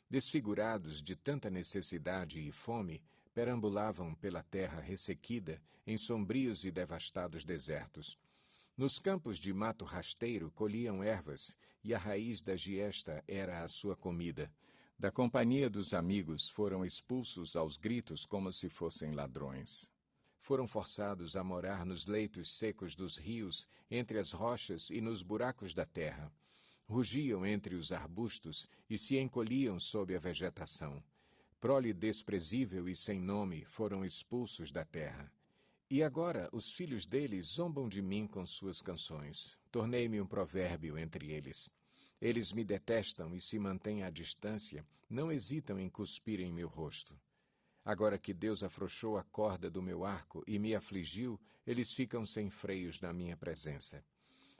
Desfigurados de tanta necessidade e fome, perambulavam pela terra ressequida, em sombrios e devastados desertos. Nos campos de mato rasteiro colhiam ervas, e a raiz da giesta era a sua comida. Da companhia dos amigos foram expulsos aos gritos como se fossem ladrões. Foram forçados a morar nos leitos secos dos rios, entre as rochas e nos buracos da terra. Rugiam entre os arbustos e se encolhiam sob a vegetação. Prole desprezível e sem nome foram expulsos da terra. E agora os filhos deles zombam de mim com suas canções. Tornei-me um provérbio entre eles. Eles me detestam e se mantêm à distância, não hesitam em cuspir em meu rosto. Agora que Deus afrouxou a corda do meu arco e me afligiu, eles ficam sem freios na minha presença.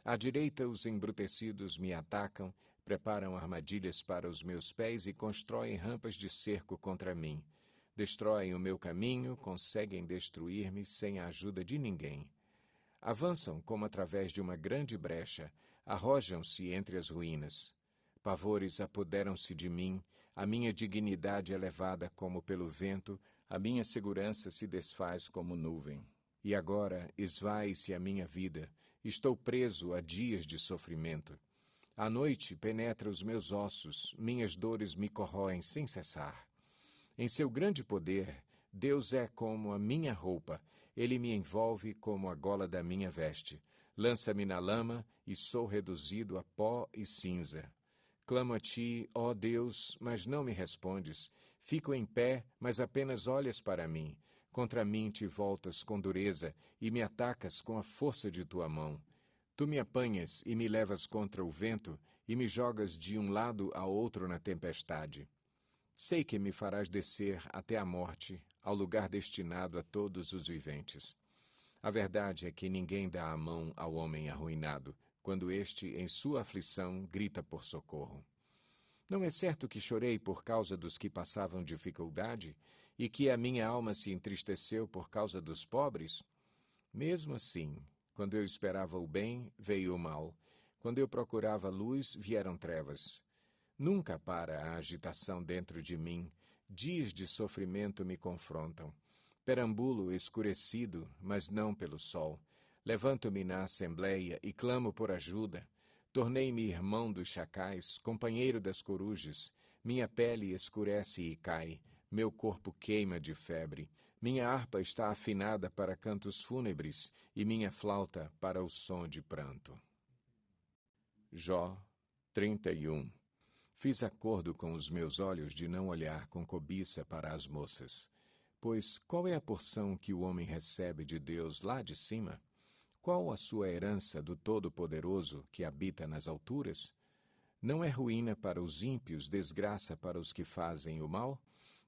À direita os embrutecidos me atacam, preparam armadilhas para os meus pés e constroem rampas de cerco contra mim. Destroem o meu caminho, conseguem destruir-me sem a ajuda de ninguém. Avançam como através de uma grande brecha, arrojam-se entre as ruínas. Pavores apoderam-se de mim, a minha dignidade é levada como pelo vento, a minha segurança se desfaz como nuvem. E agora esvai-se a minha vida, estou preso a dias de sofrimento. A noite penetra os meus ossos, minhas dores me corroem sem cessar. Em seu grande poder, Deus é como a minha roupa, ele me envolve como a gola da minha veste. Lança-me na lama, e sou reduzido a pó e cinza. Clamo a ti, ó Deus, mas não me respondes. Fico em pé, mas apenas olhas para mim. Contra mim te voltas com dureza, e me atacas com a força de tua mão. Tu me apanhas e me levas contra o vento, e me jogas de um lado a outro na tempestade. Sei que me farás descer até a morte, ao lugar destinado a todos os viventes. A verdade é que ninguém dá a mão ao homem arruinado, quando este, em sua aflição, grita por socorro. Não é certo que chorei por causa dos que passavam dificuldade, e que a minha alma se entristeceu por causa dos pobres? Mesmo assim, quando eu esperava o bem, veio o mal. Quando eu procurava luz, vieram trevas. Nunca para a agitação dentro de mim. Dias de sofrimento me confrontam. Perambulo escurecido, mas não pelo sol. Levanto-me na assembleia e clamo por ajuda. Tornei-me irmão dos chacais, companheiro das corujas. Minha pele escurece e cai. Meu corpo queima de febre. Minha harpa está afinada para cantos fúnebres e minha flauta para o som de pranto. Jó 31. Fiz acordo com os meus olhos de não olhar com cobiça para as moças. Pois qual é a porção que o homem recebe de Deus lá de cima? Qual a sua herança do Todo-Poderoso que habita nas alturas? Não é ruína para os ímpios, desgraça para os que fazem o mal?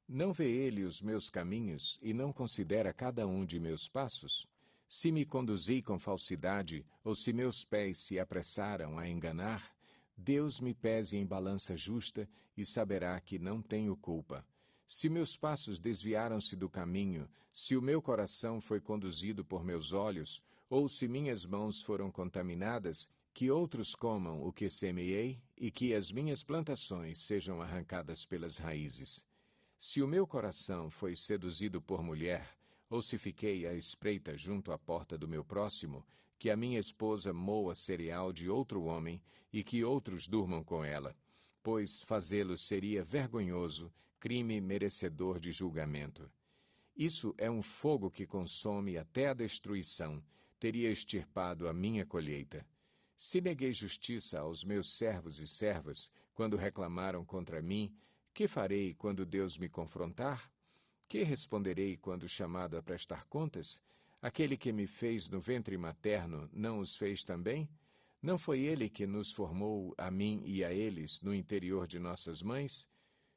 Não vê ele os meus caminhos e não considera cada um de meus passos? Se me conduzi com falsidade, ou se meus pés se apressaram a enganar, Deus me pese em balança justa e saberá que não tenho culpa. Se meus passos desviaram-se do caminho, se o meu coração foi conduzido por meus olhos, ou se minhas mãos foram contaminadas, que outros comam o que semeei e que as minhas plantações sejam arrancadas pelas raízes. Se o meu coração foi seduzido por mulher, ou se fiquei à espreita junto à porta do meu próximo, que a minha esposa moa cereal de outro homem e que outros durmam com ela, pois fazê-lo seria vergonhoso, crime merecedor de julgamento. Isso é um fogo que consome até a destruição, teria extirpado a minha colheita. Se neguei justiça aos meus servos e servas, quando reclamaram contra mim, que farei quando Deus me confrontar? Que responderei quando chamado a prestar contas? Aquele que me fez no ventre materno não os fez também? Não foi ele que nos formou, a mim e a eles, no interior de nossas mães?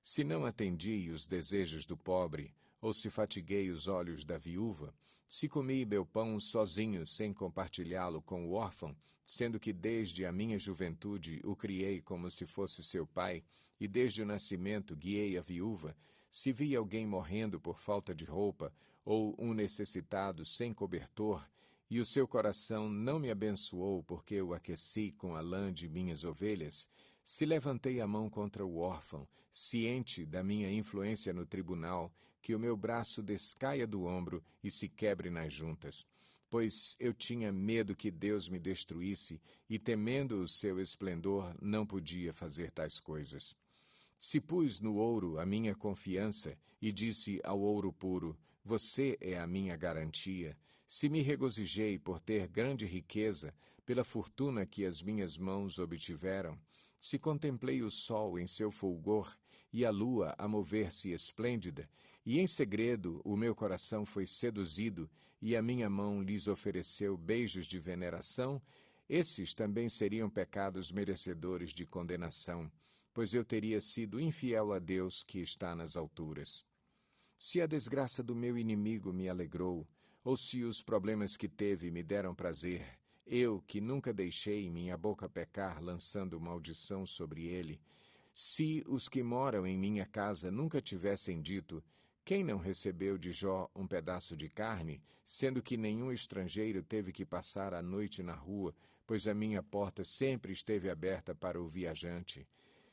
Se não atendi os desejos do pobre, ou se fatiguei os olhos da viúva, se comi meu pão sozinho sem compartilhá-lo com o órfão, sendo que desde a minha juventude o criei como se fosse seu pai, e desde o nascimento guiei a viúva, se vi alguém morrendo por falta de roupa, ou um necessitado sem cobertor, e o seu coração não me abençoou porque eu aqueci com a lã de minhas ovelhas, se levantei a mão contra o órfão, ciente da minha influência no tribunal, que o meu braço descaia do ombro e se quebre nas juntas. Pois eu tinha medo que Deus me destruísse, e temendo o seu esplendor, não podia fazer tais coisas. Se pus no ouro a minha confiança e disse ao ouro puro, você é a minha garantia, se me regozijei por ter grande riqueza, pela fortuna que as minhas mãos obtiveram, se contemplei o sol em seu fulgor e a lua a mover-se esplêndida, e em segredo o meu coração foi seduzido e a minha mão lhes ofereceu beijos de veneração, esses também seriam pecados merecedores de condenação, pois eu teria sido infiel a Deus que está nas alturas. Se a desgraça do meu inimigo me alegrou, ou se os problemas que teve me deram prazer, eu, que nunca deixei minha boca pecar lançando maldição sobre ele, se os que moram em minha casa nunca tivessem dito, quem não recebeu de Jó um pedaço de carne, sendo que nenhum estrangeiro teve que passar a noite na rua, pois a minha porta sempre esteve aberta para o viajante?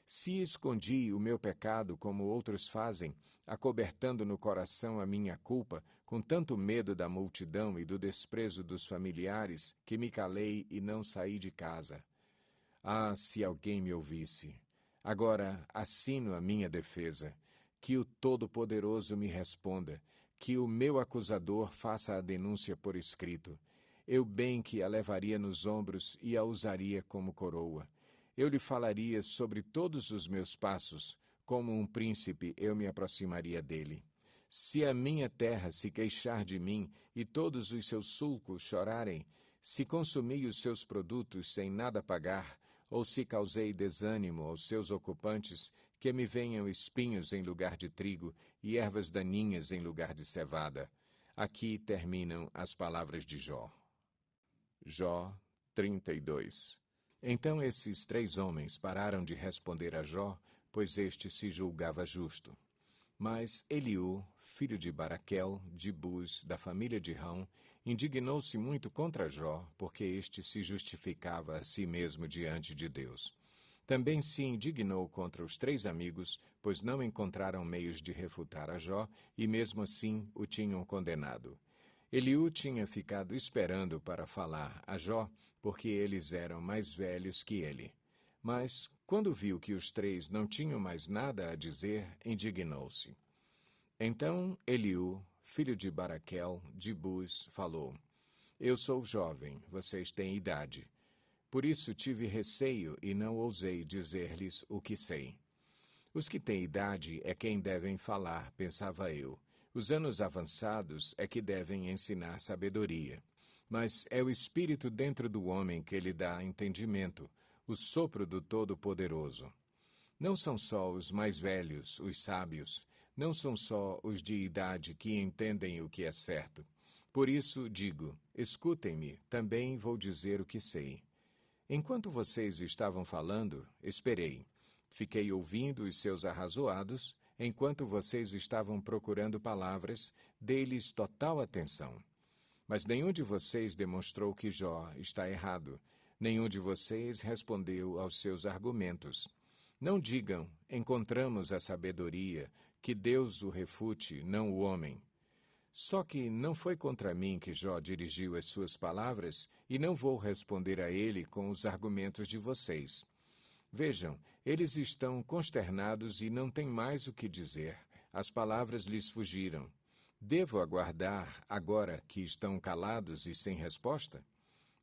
Se escondi o meu pecado como outros fazem, acobertando no coração a minha culpa, com tanto medo da multidão e do desprezo dos familiares, que me calei e não saí de casa. Ah, se alguém me ouvisse! Agora assino a minha defesa. Que o Todo-Poderoso me responda, que o meu acusador faça a denúncia por escrito. eu bem que a levaria nos ombros e a usaria como coroa. Eu lhe falaria sobre todos os meus passos, como um príncipe eu me aproximaria dele. Se a minha terra se queixar de mim e todos os seus sulcos chorarem, se consumi os seus produtos sem nada pagar, ou se causei desânimo aos seus ocupantes, que me venham espinhos em lugar de trigo e ervas daninhas em lugar de cevada. Aqui terminam as palavras de Jó. Jó 32. Então esses 3 homens pararam de responder a Jó, pois este se julgava justo. Mas Eliú, filho de Baraquel, de Buz, da família de Rão, indignou-se muito contra Jó, porque este se justificava a si mesmo diante de Deus. Também se indignou contra os 3 amigos, pois não encontraram meios de refutar a Jó, e mesmo assim o tinham condenado. Eliú tinha ficado esperando para falar a Jó, porque eles eram mais velhos que ele. Mas, quando viu que os 3 não tinham mais nada a dizer, indignou-se. Então Eliú, filho de Baraquel, de Buz, falou: Eu sou jovem, vocês têm idade. Por isso tive receio e não ousei dizer-lhes o que sei. Os que têm idade é quem devem falar, pensava eu. Os anos avançados é que devem ensinar sabedoria. Mas é o Espírito dentro do homem que lhe dá entendimento, o sopro do Todo-Poderoso. Não são só os mais velhos, os sábios, não são só os de idade que entendem o que é certo. Por isso digo, escutem-me, também vou dizer o que sei. Enquanto vocês estavam falando, esperei. Fiquei ouvindo os seus arrazoados, enquanto vocês estavam procurando palavras, dei-lhes total atenção. Mas nenhum de vocês demonstrou que Jó está errado. Nenhum de vocês respondeu aos seus argumentos. Não digam, encontramos a sabedoria, que Deus o refute, não o homem. Só que não foi contra mim que Jó dirigiu as suas palavras, e não vou responder a ele com os argumentos de vocês. Vejam, eles estão consternados e não têm mais o que dizer. As palavras lhes fugiram. Devo aguardar, agora que estão calados e sem resposta?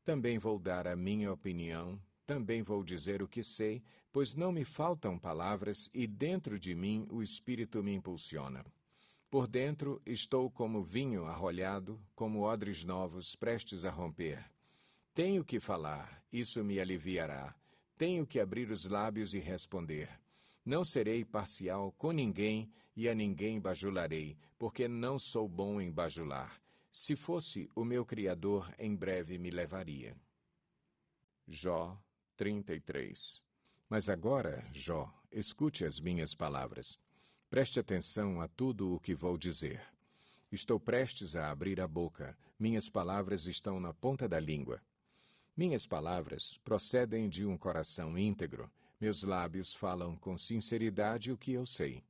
Também vou dar a minha opinião, também vou dizer o que sei, pois não me faltam palavras e dentro de mim o Espírito me impulsiona. Por dentro estou como vinho arrolhado, como odres novos prestes a romper. Tenho que falar, isso me aliviará. Tenho que abrir os lábios e responder. Não serei parcial com ninguém e a ninguém bajularei, porque não sou bom em bajular. Se fosse, o meu Criador em breve me levaria. Jó 33. Mas agora, Jó, escute as minhas palavras. Preste atenção a tudo o que vou dizer. Estou prestes a abrir a boca. Minhas palavras estão na ponta da língua. Minhas palavras procedem de um coração íntegro. Meus lábios falam com sinceridade o que eu sei.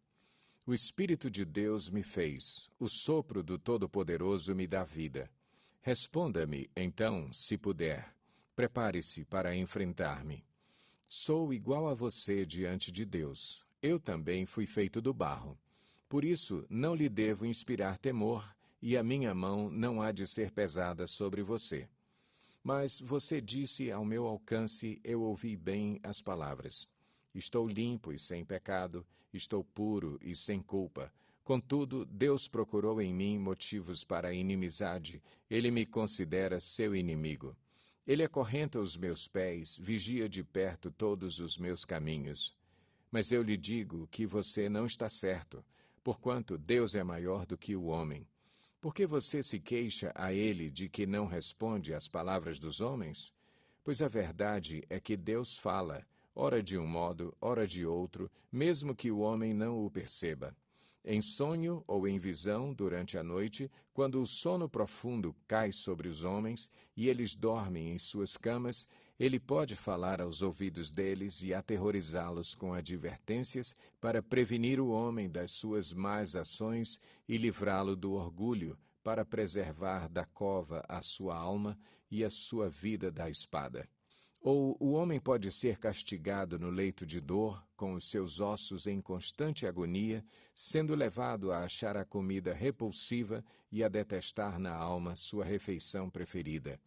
O Espírito de Deus me fez. O sopro do Todo-Poderoso me dá vida. Responda-me, então, se puder. Prepare-se para enfrentar-me. Sou igual a você diante de Deus. Eu também fui feito do barro. Por isso, não lhe devo inspirar temor, e a minha mão não há de ser pesada sobre você. Mas você disse ao meu alcance, eu ouvi bem as palavras. Estou limpo e sem pecado, estou puro e sem culpa. Contudo, Deus procurou em mim motivos para a inimizade. Ele me considera seu inimigo. Ele acorrenta os meus pés, vigia de perto todos os meus caminhos. Mas eu lhe digo que você não está certo, porquanto Deus é maior do que o homem. Por que você se queixa a ele de que não responde às palavras dos homens? Pois a verdade é que Deus fala, ora de um modo, ora de outro, mesmo que o homem não o perceba. Em sonho ou em visão durante a noite, quando o sono profundo cai sobre os homens e eles dormem em suas camas, ele pode falar aos ouvidos deles e aterrorizá-los com advertências para prevenir o homem das suas más ações e livrá-lo do orgulho, para preservar da cova a sua alma e a sua vida da espada. Ou o homem pode ser castigado no leito de dor, com os seus ossos em constante agonia, sendo levado a achar a comida repulsiva e a detestar na alma sua refeição preferida.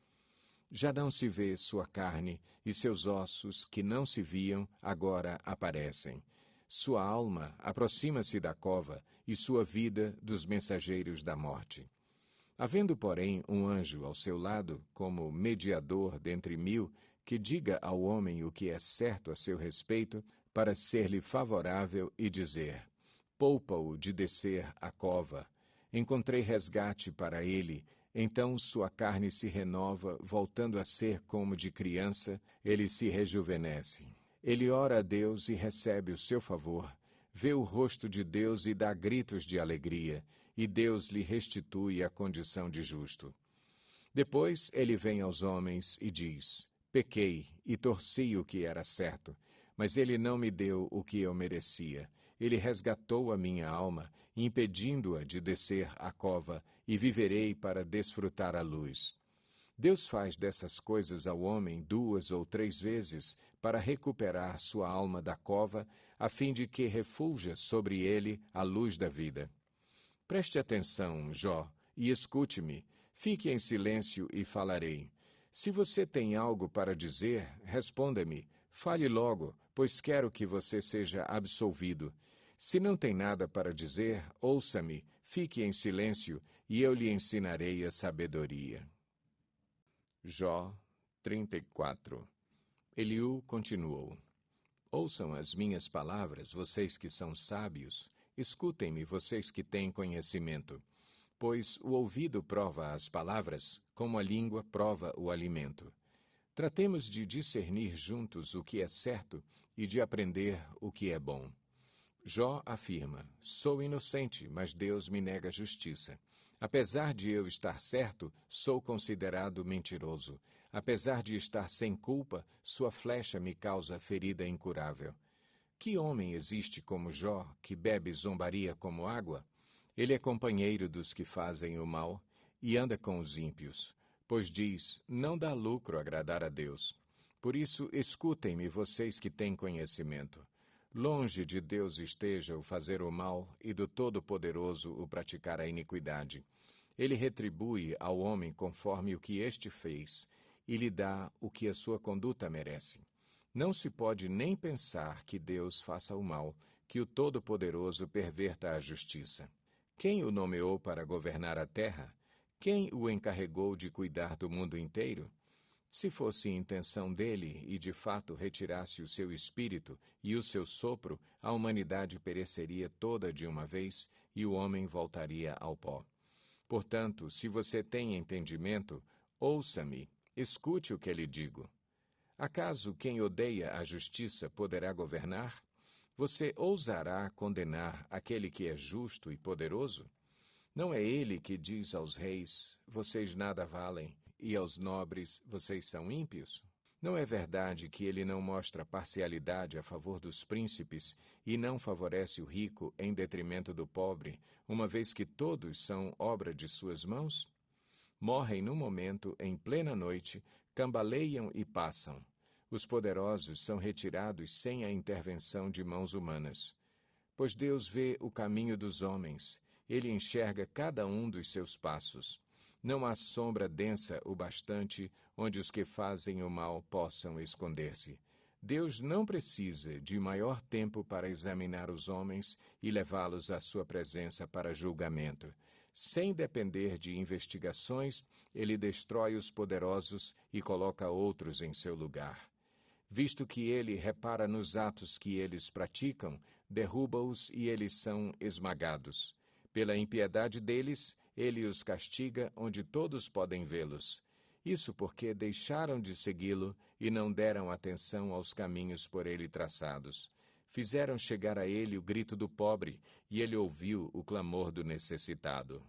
Já não se vê sua carne, e seus ossos, que não se viam, agora aparecem. Sua alma aproxima-se da cova, e sua vida dos mensageiros da morte. Havendo, porém, um anjo ao seu lado, como mediador dentre mil, que diga ao homem o que é certo a seu respeito, para ser-lhe favorável e dizer: poupa-o de descer à cova. Encontrei resgate para ele. Então sua carne se renova, voltando a ser como de criança, ele se rejuvenesce. Ele ora a Deus e recebe o seu favor, vê o rosto de Deus e dá gritos de alegria, e Deus lhe restitui a condição de justo. Depois ele vem aos homens e diz: pequei e torci o que era certo, mas ele não me deu o que eu merecia. Ele resgatou a minha alma, impedindo-a de descer à cova, e viverei para desfrutar a luz. Deus faz dessas coisas ao homem 2 ou 3 vezes para recuperar sua alma da cova, a fim de que refulja sobre ele a luz da vida. Preste atenção, Jó, e escute-me. Fique em silêncio e falarei. Se você tem algo para dizer, responda-me. Fale logo, pois quero que você seja absolvido. Se não tem nada para dizer, ouça-me, fique em silêncio, e eu lhe ensinarei a sabedoria. Jó 34. Eliú continuou: ouçam as minhas palavras, vocês que são sábios, escutem-me, vocês que têm conhecimento. Pois o ouvido prova as palavras, como a língua prova o alimento. Tratemos de discernir juntos o que é certo e de aprender o que é bom. Jó afirma: sou inocente, mas Deus me nega justiça. Apesar de eu estar certo, sou considerado mentiroso. Apesar de estar sem culpa, sua flecha me causa ferida incurável. Que homem existe como Jó, que bebe zombaria como água? Ele é companheiro dos que fazem o mal e anda com os ímpios, pois diz: não dá lucro agradar a Deus. Por isso, escutem-me, vocês que têm conhecimento. Longe de Deus esteja o fazer o mal e do Todo-Poderoso o praticar a iniquidade. Ele retribui ao homem conforme o que este fez e lhe dá o que a sua conduta merece. Não se pode nem pensar que Deus faça o mal, que o Todo-Poderoso perverta a justiça. Quem o nomeou para governar a terra? Quem o encarregou de cuidar do mundo inteiro? Se fosse intenção dele e de fato retirasse o seu espírito e o seu sopro, a humanidade pereceria toda de uma vez e o homem voltaria ao pó. Portanto, se você tem entendimento, ouça-me, escute o que lhe digo. Acaso quem odeia a justiça poderá governar? Você ousará condenar aquele que é justo e poderoso? Não é ele que diz aos reis: vocês nada valem, e aos nobres: vocês são ímpios? Não é verdade que ele não mostra parcialidade a favor dos príncipes e não favorece o rico em detrimento do pobre, uma vez que todos são obra de suas mãos? Morrem num momento, em plena noite, cambaleiam e passam. Os poderosos são retirados sem a intervenção de mãos humanas. Pois Deus vê o caminho dos homens, ele enxerga cada um dos seus passos. Não há sombra densa o bastante onde os que fazem o mal possam esconder-se. Deus não precisa de maior tempo para examinar os homens e levá-los à sua presença para julgamento. Sem depender de investigações, ele destrói os poderosos e coloca outros em seu lugar. Visto que ele repara nos atos que eles praticam, derruba-os e eles são esmagados. Pela impiedade deles, ele os castiga onde todos podem vê-los. Isso porque deixaram de segui-lo e não deram atenção aos caminhos por ele traçados. Fizeram chegar a ele o grito do pobre, e ele ouviu o clamor do necessitado.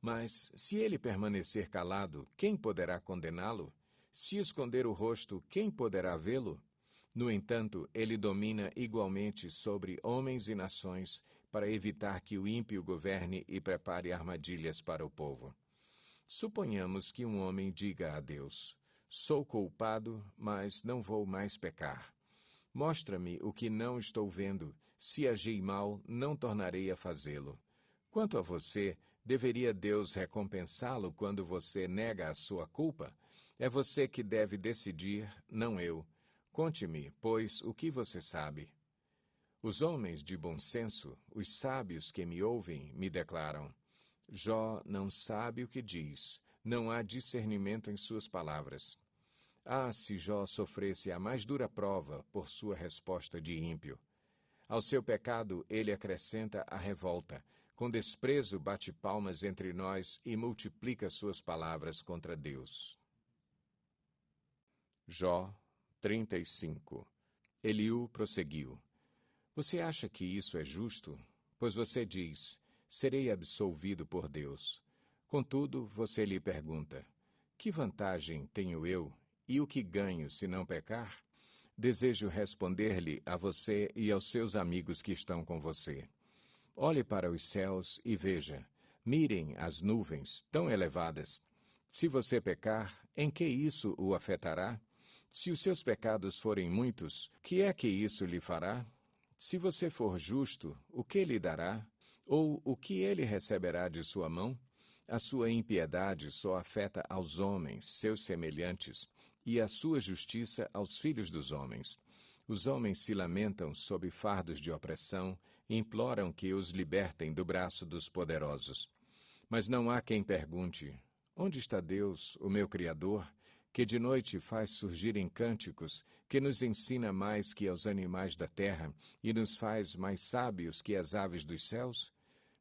Mas, se ele permanecer calado, quem poderá condená-lo? Se esconder o rosto, quem poderá vê-lo? No entanto, ele domina igualmente sobre homens e nações, para evitar que o ímpio governe e prepare armadilhas para o povo. Suponhamos que um homem diga a Deus: sou culpado, mas não vou mais pecar. Mostra-me o que não estou vendo. Se agi mal, não tornarei a fazê-lo. Quanto a você, deveria Deus recompensá-lo quando você nega a sua culpa? É você que deve decidir, não eu. Conte-me, pois, o que você sabe. Os homens de bom senso, os sábios que me ouvem, me declaram: Jó não sabe o que diz, não há discernimento em suas palavras. Ah, se Jó sofresse a mais dura prova por sua resposta de ímpio! Ao seu pecado ele acrescenta a revolta, com desprezo bate palmas entre nós e multiplica suas palavras contra Deus. Jó 35. Eliú prosseguiu: Você acha que isso é justo? Pois você diz: serei absolvido por Deus. Contudo, você lhe pergunta: que vantagem tenho eu, e o que ganho se não pecar? Desejo responder-lhe a você e aos seus amigos que estão com você. Olhe para os céus e veja. Mirem as nuvens, tão elevadas. Se você pecar, em que isso o afetará? Se os seus pecados forem muitos, que é que isso lhe fará? Se você for justo, o que lhe dará? Ou o que ele receberá de sua mão? A sua impiedade só afeta aos homens, seus semelhantes, e a sua justiça aos filhos dos homens. Os homens se lamentam sob fardos de opressão e imploram que os libertem do braço dos poderosos. Mas não há quem pergunte: onde está Deus, o meu Criador, que de noite faz surgirem cânticos, que nos ensina mais que aos animais da terra e nos faz mais sábios que as aves dos céus?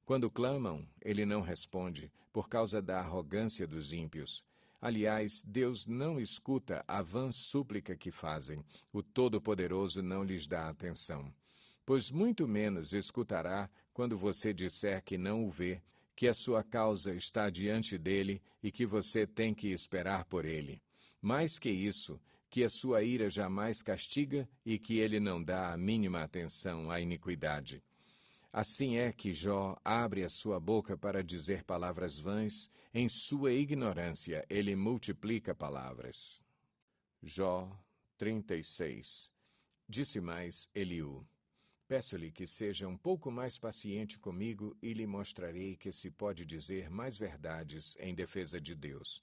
Quando clamam, ele não responde, por causa da arrogância dos ímpios. Aliás, Deus não escuta a vã súplica que fazem, o Todo-Poderoso não lhes dá atenção. Pois muito menos escutará quando você disser que não o vê, que a sua causa está diante dele e que você tem que esperar por ele. Mais que isso, que a sua ira jamais castiga e que ele não dá a mínima atenção à iniquidade. Assim é que Jó abre a sua boca para dizer palavras vãs, em sua ignorância ele multiplica palavras. Jó 36. Disse mais Eliú: Peço-lhe que seja um pouco mais paciente comigo e lhe mostrarei que se pode dizer mais verdades em defesa de Deus.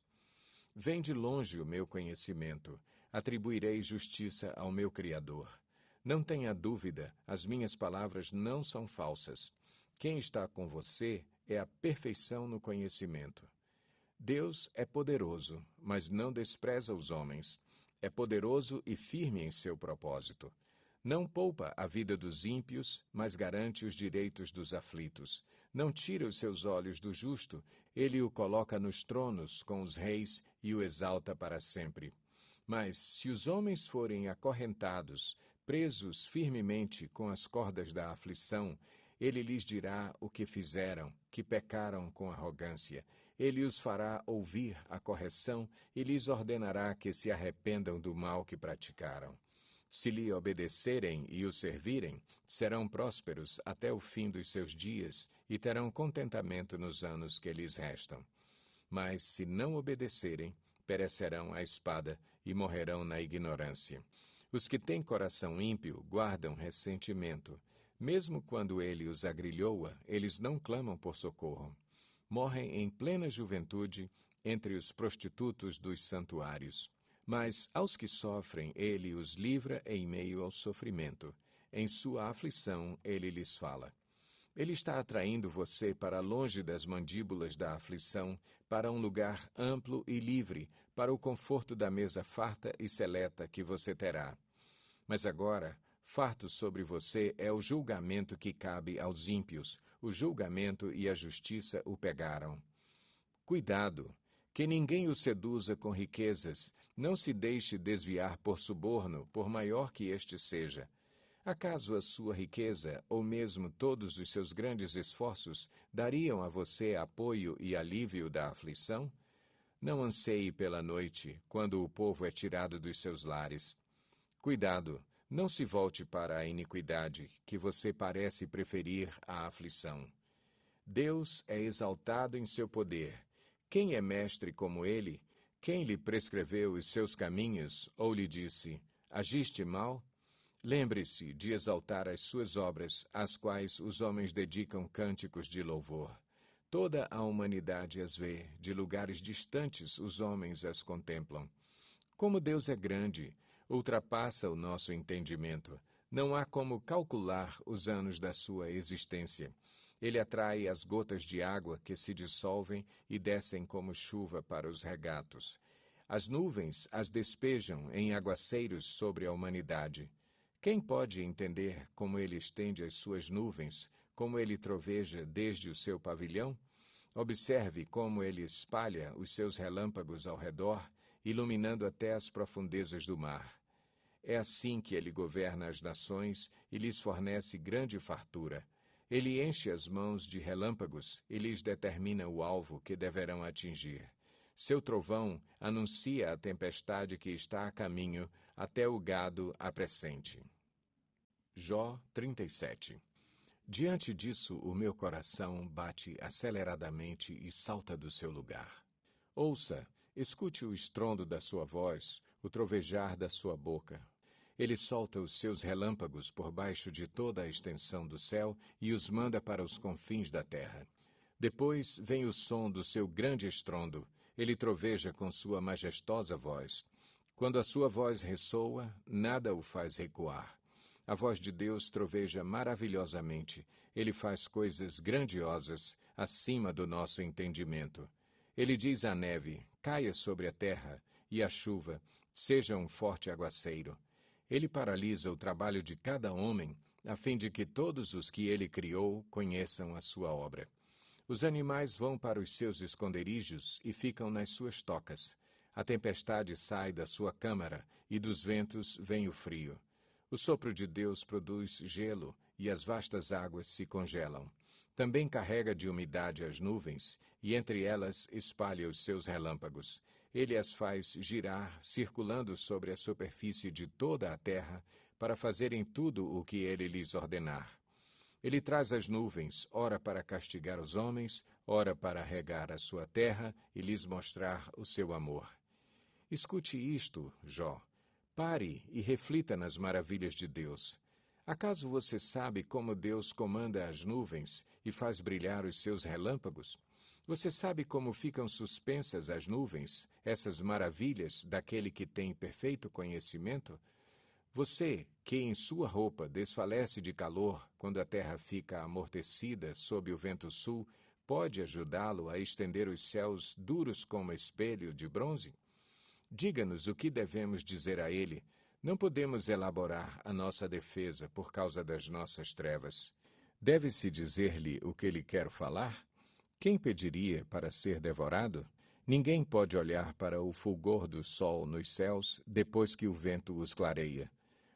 Vem de longe o meu conhecimento, atribuirei justiça ao meu Criador. Não tenha dúvida, as minhas palavras não são falsas. Quem está com você é a perfeição no conhecimento. Deus é poderoso, mas não despreza os homens. É poderoso e firme em seu propósito. Não poupa a vida dos ímpios, mas garante os direitos dos aflitos. Não tira os seus olhos do justo, ele o coloca nos tronos com os reis e o exalta para sempre. Mas, se os homens forem acorrentados, presos firmemente com as cordas da aflição, ele lhes dirá o que fizeram, que pecaram com arrogância. Ele os fará ouvir a correção e lhes ordenará que se arrependam do mal que praticaram. Se lhe obedecerem e o servirem, serão prósperos até o fim dos seus dias e terão contentamento nos anos que lhes restam. Mas, se não obedecerem, perecerão à espada e morrerão na ignorância. Os que têm coração ímpio guardam ressentimento. Mesmo quando ele os agrilhoa, eles não clamam por socorro. Morrem em plena juventude entre os prostitutos dos santuários. Mas aos que sofrem, ele os livra em meio ao sofrimento. Em sua aflição, ele lhes fala. Ele está atraindo você para longe das mandíbulas da aflição, para um lugar amplo e livre, para o conforto da mesa farta e seleta que você terá. Mas agora, farto sobre você é o julgamento que cabe aos ímpios. O julgamento e a justiça o pegaram. Cuidado! Que ninguém o seduza com riquezas, não se deixe desviar por suborno, por maior que este seja. Acaso a sua riqueza, ou mesmo todos os seus grandes esforços, dariam a você apoio e alívio da aflição? Não anseie pela noite, quando o povo é tirado dos seus lares. Cuidado, não se volte para a iniquidade, que você parece preferir à aflição. Deus é exaltado em seu poder. Quem é mestre como ele? Quem lhe prescreveu os seus caminhos, ou lhe disse, agiste mal? Lembre-se de exaltar as suas obras, às quais os homens dedicam cânticos de louvor. Toda a humanidade as vê, de lugares distantes os homens as contemplam. Como Deus é grande, ultrapassa o nosso entendimento. Não há como calcular os anos da sua existência. Ele atrai as gotas de água que se dissolvem e descem como chuva para os regatos. As nuvens as despejam em aguaceiros sobre a humanidade. Quem pode entender como ele estende as suas nuvens, como ele troveja desde o seu pavilhão? Observe como ele espalha os seus relâmpagos ao redor, iluminando até as profundezas do mar. É assim que ele governa as nações e lhes fornece grande fartura. Ele enche as mãos de relâmpagos e lhes determina o alvo que deverão atingir. Seu trovão anuncia a tempestade que está a caminho, até o gado acrescente. Jó 37. Diante disso, o meu coração bate aceleradamente e salta do seu lugar. Ouça, escute o estrondo da sua voz, o trovejar da sua boca. Ele solta os seus relâmpagos por baixo de toda a extensão do céu e os manda para os confins da terra. Depois vem o som do seu grande estrondo. Ele troveja com sua majestosa voz. Quando a sua voz ressoa, nada o faz recuar. A voz de Deus troveja maravilhosamente. Ele faz coisas grandiosas, acima do nosso entendimento. Ele diz à neve, caia sobre a terra, e à chuva, seja um forte aguaceiro. Ele paralisa o trabalho de cada homem, a fim de que todos os que ele criou conheçam a sua obra. Os animais vão para os seus esconderijos e ficam nas suas tocas. A tempestade sai da sua câmara, e dos ventos vem o frio. O sopro de Deus produz gelo, e as vastas águas se congelam. Também carrega de umidade as nuvens, e entre elas espalha os seus relâmpagos. Ele as faz girar, circulando sobre a superfície de toda a terra, para fazerem tudo o que ele lhes ordenar. Ele traz as nuvens, ora para castigar os homens, ora para regar a sua terra e lhes mostrar o seu amor. Escute isto, Jó. Pare e reflita nas maravilhas de Deus. Acaso você sabe como Deus comanda as nuvens e faz brilhar os seus relâmpagos? Você sabe como ficam suspensas as nuvens, essas maravilhas daquele que tem perfeito conhecimento? Você, que em sua roupa desfalece de calor quando a terra fica amortecida sob o vento sul, pode ajudá-lo a estender os céus duros como espelho de bronze? Diga-nos o que devemos dizer a ele. Não podemos elaborar a nossa defesa por causa das nossas trevas. Deve-se dizer-lhe o que ele quer falar? Quem pediria para ser devorado? Ninguém pode olhar para o fulgor do sol nos céus depois que o vento os clareia.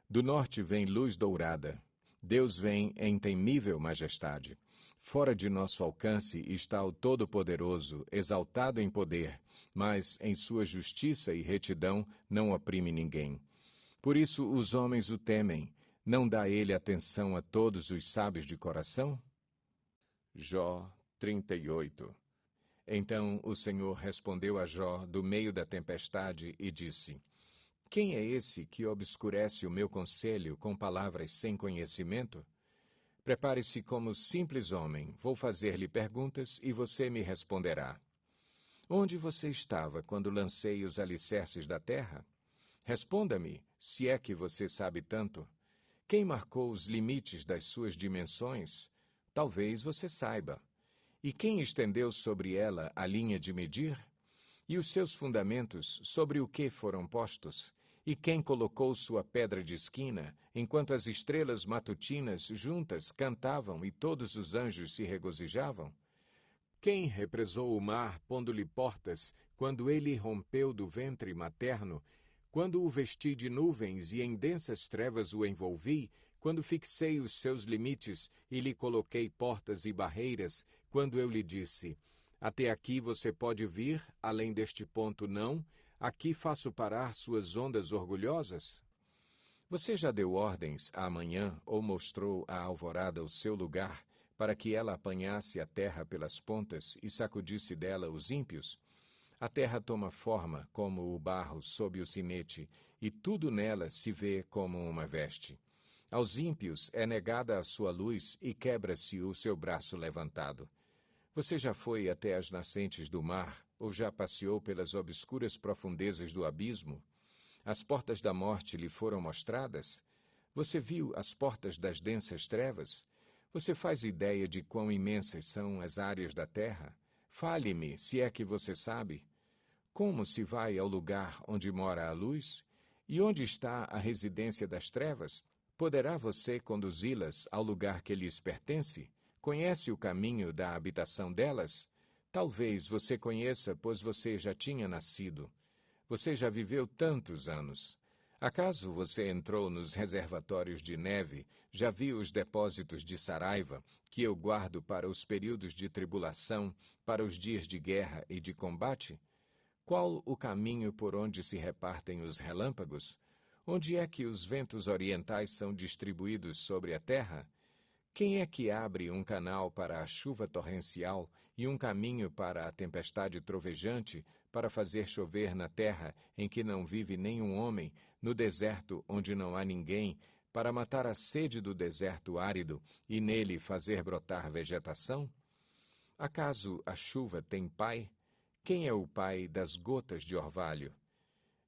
Do norte vem luz dourada. Deus vem em temível majestade. Fora de nosso alcance está o Todo-Poderoso, exaltado em poder, mas em sua justiça e retidão não oprime ninguém. Por isso os homens o temem. Não dá ele atenção a todos os sábios de coração? Jó 38. Então o Senhor respondeu a Jó do meio da tempestade e disse: Quem é esse que obscurece o meu conselho com palavras sem conhecimento? Prepare-se como simples homem, vou fazer-lhe perguntas e você me responderá. Onde você estava quando lancei os alicerces da terra? Responda-me, se é que você sabe tanto. Quem marcou os limites das suas dimensões? Talvez você saiba. E quem estendeu sobre ela a linha de medir? E os seus fundamentos, sobre o que foram postos? E quem colocou sua pedra de esquina, enquanto as estrelas matutinas juntas cantavam e todos os anjos se regozijavam? Quem represou o mar, pondo-lhe portas, quando ele rompeu do ventre materno, quando o vesti de nuvens e em densas trevas o envolvi, quando fixei os seus limites e lhe coloquei portas e barreiras, quando eu lhe disse: até aqui você pode vir, além deste ponto não, aqui faço parar suas ondas orgulhosas? Você já deu ordens à manhã ou mostrou à alvorada o seu lugar, para que ela apanhasse a terra pelas pontas e sacudisse dela os ímpios? A terra toma forma como o barro sob o sinete, e tudo nela se vê como uma veste. Aos ímpios é negada a sua luz e quebra-se o seu braço levantado. Você já foi até as nascentes do mar, ou já passeou pelas obscuras profundezas do abismo? As portas da morte lhe foram mostradas? Você viu as portas das densas trevas? Você faz ideia de quão imensas são as áreas da terra? Fale-me, se é que você sabe. Como se vai ao lugar onde mora a luz? E onde está a residência das trevas? Poderá você conduzi-las ao lugar que lhes pertence? Conhece o caminho da habitação delas? Talvez você conheça, pois você já tinha nascido. Você já viveu tantos anos. Acaso você entrou nos reservatórios de neve, já viu os depósitos de Saraiva, que eu guardo para os períodos de tribulação, para os dias de guerra e de combate? Qual o caminho por onde se repartem os relâmpagos? Onde é que os ventos orientais são distribuídos sobre a terra? Quem é que abre um canal para a chuva torrencial e um caminho para a tempestade trovejante, para fazer chover na terra em que não vive nenhum homem, no deserto onde não há ninguém, para matar a sede do deserto árido e nele fazer brotar vegetação? Acaso a chuva tem pai? Quem é o pai das gotas de orvalho?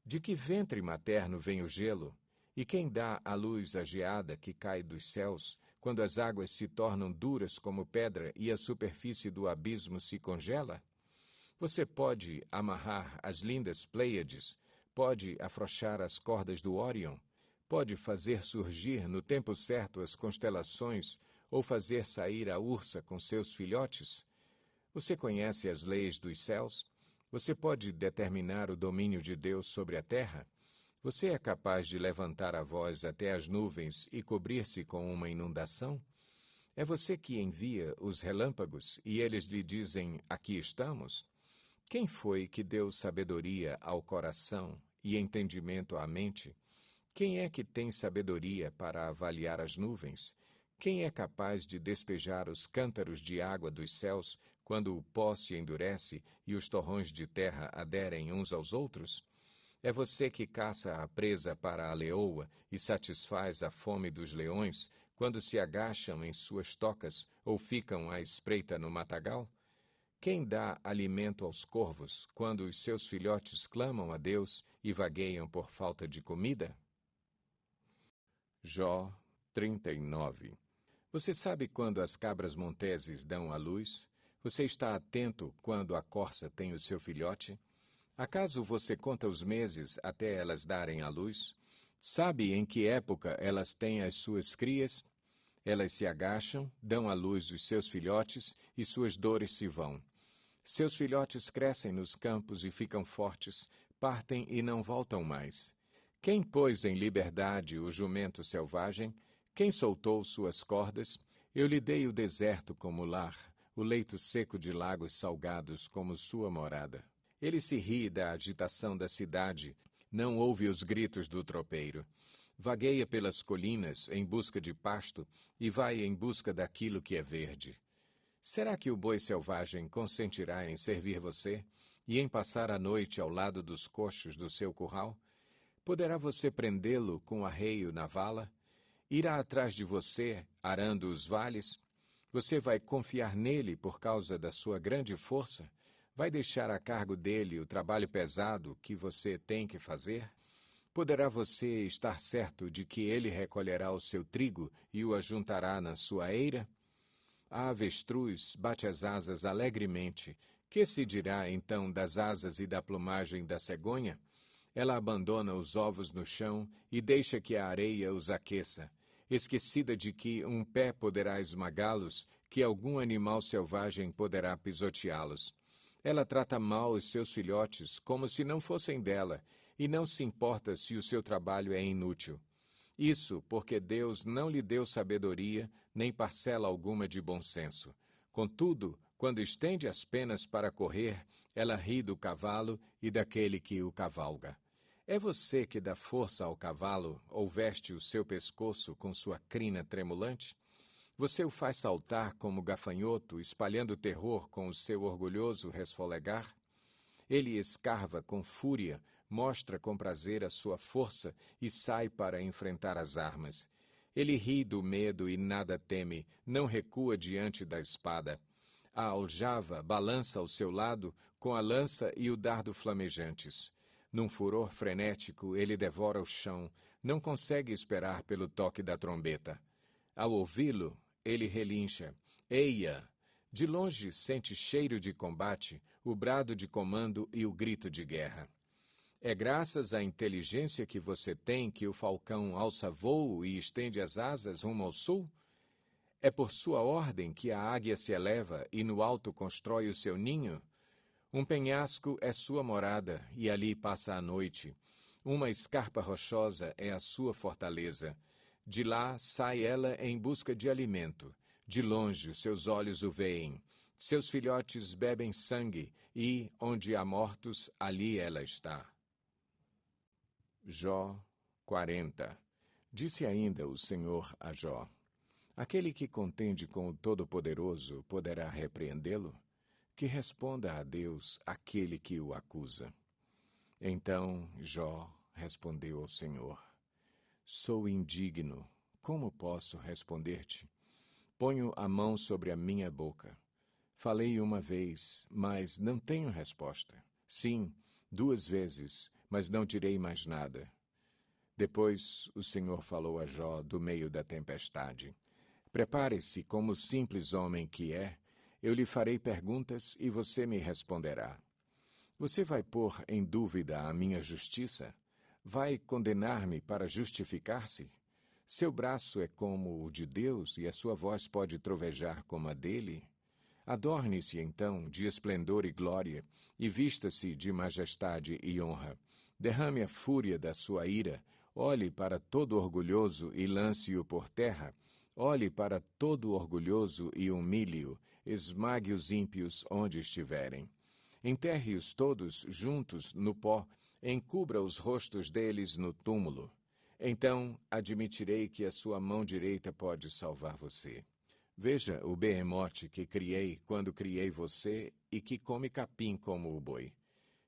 De que ventre materno vem o gelo? E quem dá à luz a geada que cai dos céus, quando as águas se tornam duras como pedra e a superfície do abismo se congela? Você pode amarrar as lindas Pleiades, pode afrouxar as cordas do Órion, pode fazer surgir no tempo certo as constelações ou fazer sair a Ursa com seus filhotes? Você conhece as leis dos céus? Você pode determinar o domínio de Deus sobre a terra? Você é capaz de levantar a voz até as nuvens e cobrir-se com uma inundação? É você que envia os relâmpagos e eles lhe dizem, aqui estamos? Quem foi que deu sabedoria ao coração e entendimento à mente? Quem é que tem sabedoria para avaliar as nuvens? Quem é capaz de despejar os cântaros de água dos céus quando o pó se endurece e os torrões de terra aderem uns aos outros? É você que caça a presa para a leoa e satisfaz a fome dos leões quando se agacham em suas tocas ou ficam à espreita no matagal? Quem dá alimento aos corvos quando os seus filhotes clamam a Deus e vagueiam por falta de comida? Jó 39. Você sabe quando as cabras monteses dão à luz? Você está atento quando a corça tem o seu filhote? Acaso você conta os meses até elas darem à luz? Sabe em que época elas têm as suas crias? Elas se agacham, dão à luz os seus filhotes e suas dores se vão. Seus filhotes crescem nos campos e ficam fortes, partem e não voltam mais. Quem pôs em liberdade o jumento selvagem? Quem soltou suas cordas? Eu lhe dei o deserto como lar, o leito seco de lagos salgados como sua morada. Ele se ri da agitação da cidade, não ouve os gritos do tropeiro. Vagueia pelas colinas em busca de pasto e vai em busca daquilo que é verde. Será que o boi selvagem consentirá em servir você e em passar a noite ao lado dos coxos do seu curral? Poderá você prendê-lo com arreio na vala? Irá atrás de você, arando os vales? Você vai confiar nele por causa da sua grande força? Vai deixar a cargo dele o trabalho pesado que você tem que fazer? Poderá você estar certo de que ele recolherá o seu trigo e o ajuntará na sua eira? A avestruz bate as asas alegremente. Que se dirá, então, das asas e da plumagem da cegonha? Ela abandona os ovos no chão e deixa que a areia os aqueça, esquecida de que um pé poderá esmagá-los, que algum animal selvagem poderá pisoteá-los. Ela trata mal os seus filhotes como se não fossem dela, e não se importa se o seu trabalho é inútil. Isso porque Deus não lhe deu sabedoria, nem parcela alguma de bom senso. Contudo, quando estende as penas para correr, ela ri do cavalo e daquele que o cavalga. É você que dá força ao cavalo ou veste o seu pescoço com sua crina tremulante? Você o faz saltar como gafanhoto, espalhando terror com o seu orgulhoso resfolegar? Ele escarva com fúria, mostra com prazer a sua força e sai para enfrentar as armas. Ele ri do medo e nada teme, não recua diante da espada. A aljava balança ao seu lado com a lança e o dardo flamejantes. Num furor frenético, ele devora o chão, não consegue esperar pelo toque da trombeta. Ao ouvi-lo, ele relincha. Eia! De longe sente cheiro de combate, o brado de comando e o grito de guerra. É graças à inteligência que você tem que o falcão alça voo e estende as asas rumo ao sul? É por sua ordem que a águia se eleva e no alto constrói o seu ninho? Um penhasco é sua morada e ali passa a noite. Uma escarpa rochosa é a sua fortaleza. De lá sai ela em busca de alimento. De longe seus olhos o veem. Seus filhotes bebem sangue e, onde há mortos, ali ela está. Jó 40. Disse ainda o Senhor a Jó: aquele que contende com o Todo-Poderoso poderá repreendê-lo? Que responda a Deus aquele que o acusa. Então Jó respondeu ao Senhor: sou indigno, como posso responder-te? Ponho a mão sobre a minha boca. Falei uma vez, mas não tenho resposta. Sim, 2 vezes, mas não direi mais nada. Depois o Senhor falou a Jó do meio da tempestade: prepare-se, como simples homem que é, eu lhe farei perguntas e você me responderá. Você vai pôr em dúvida a minha justiça? Vai condenar-me para justificar-se? Seu braço é como o de Deus e a sua voz pode trovejar como a dele? Adorne-se, então, de esplendor e glória, e vista-se de majestade e honra. Derrame a fúria da sua ira, olhe para todo orgulhoso e lance-o por terra. Olhe para todo orgulhoso e humilhe-o, esmague os ímpios onde estiverem. Enterre-os todos juntos no pó, encubra os rostos deles no túmulo. Então admitirei que a sua mão direita pode salvar você. Veja o behemote que criei quando criei você e que come capim como o boi.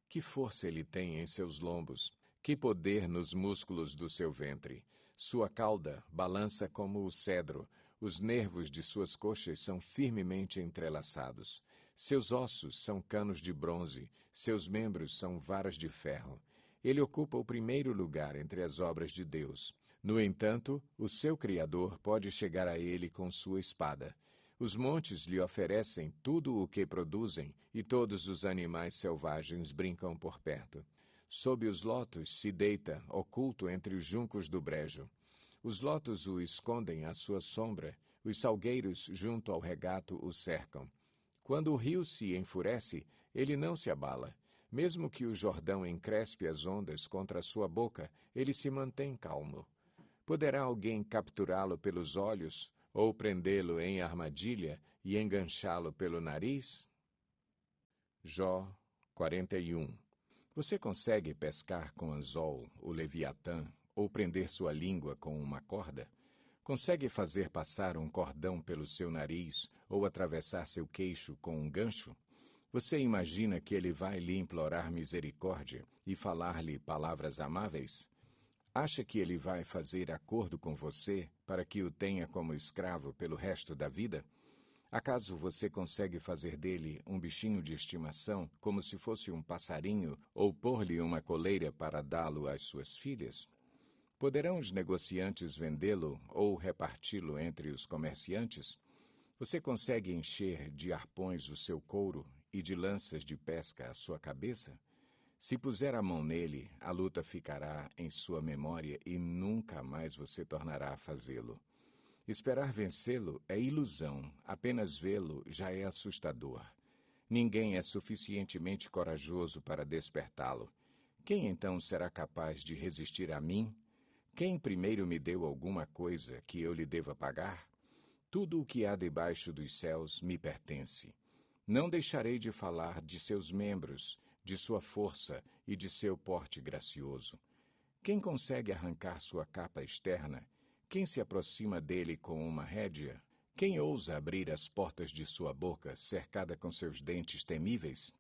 Que força ele tem em seus lombos, que poder nos músculos do seu ventre. Sua cauda balança como o cedro, os nervos de suas coxas são firmemente entrelaçados. Seus ossos são canos de bronze, seus membros são varas de ferro. Ele ocupa o primeiro lugar entre as obras de Deus. No entanto, o seu Criador pode chegar a ele com sua espada. Os montes lhe oferecem tudo o que produzem, e todos os animais selvagens brincam por perto. Sob os lotos se deita, oculto entre os juncos do brejo. Os lotos o escondem à sua sombra, os salgueiros junto ao regato o cercam. Quando o rio se enfurece, ele não se abala. Mesmo que o Jordão encrespe as ondas contra a sua boca, ele se mantém calmo. Poderá alguém capturá-lo pelos olhos, ou prendê-lo em armadilha e enganchá-lo pelo nariz? Jó 41. Você consegue pescar com anzol o Leviatã, ou prender sua língua com uma corda? Consegue fazer passar um cordão pelo seu nariz, ou atravessar seu queixo com um gancho? Você imagina que ele vai lhe implorar misericórdia e falar-lhe palavras amáveis? Acha que ele vai fazer acordo com você para que o tenha como escravo pelo resto da vida? Acaso você consegue fazer dele um bichinho de estimação, como se fosse um passarinho, ou pôr-lhe uma coleira para dá-lo às suas filhas? Poderão os negociantes vendê-lo ou reparti-lo entre os comerciantes? Você consegue encher de arpões o seu couro e de lanças de pesca a sua cabeça? Se puser a mão nele, a luta ficará em sua memória e nunca mais você tornará a fazê-lo. Esperar vencê-lo é ilusão, apenas vê-lo já é assustador. Ninguém é suficientemente corajoso para despertá-lo. Quem então será capaz de resistir a mim? Quem primeiro me deu alguma coisa que eu lhe deva pagar? Tudo o que há debaixo dos céus me pertence. Não deixarei de falar de seus membros, de sua força e de seu porte gracioso. Quem consegue arrancar sua capa externa? Quem se aproxima dele com uma rédea? Quem ousa abrir as portas de sua boca, cercada com seus dentes temíveis?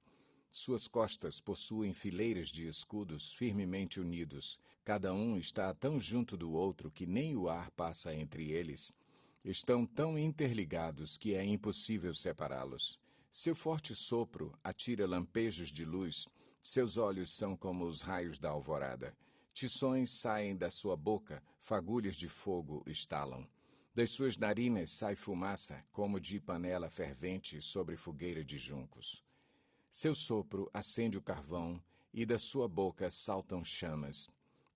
Suas costas possuem fileiras de escudos firmemente unidos. Cada um está tão junto do outro que nem o ar passa entre eles. Estão tão interligados que é impossível separá-los. Seu forte sopro atira lampejos de luz, Seus olhos são como os raios da alvorada. Tições saem da sua boca, fagulhas de fogo estalam. Das suas narinas sai fumaça, como de panela fervente sobre fogueira de juncos. Seu sopro acende o carvão, e da sua boca saltam chamas.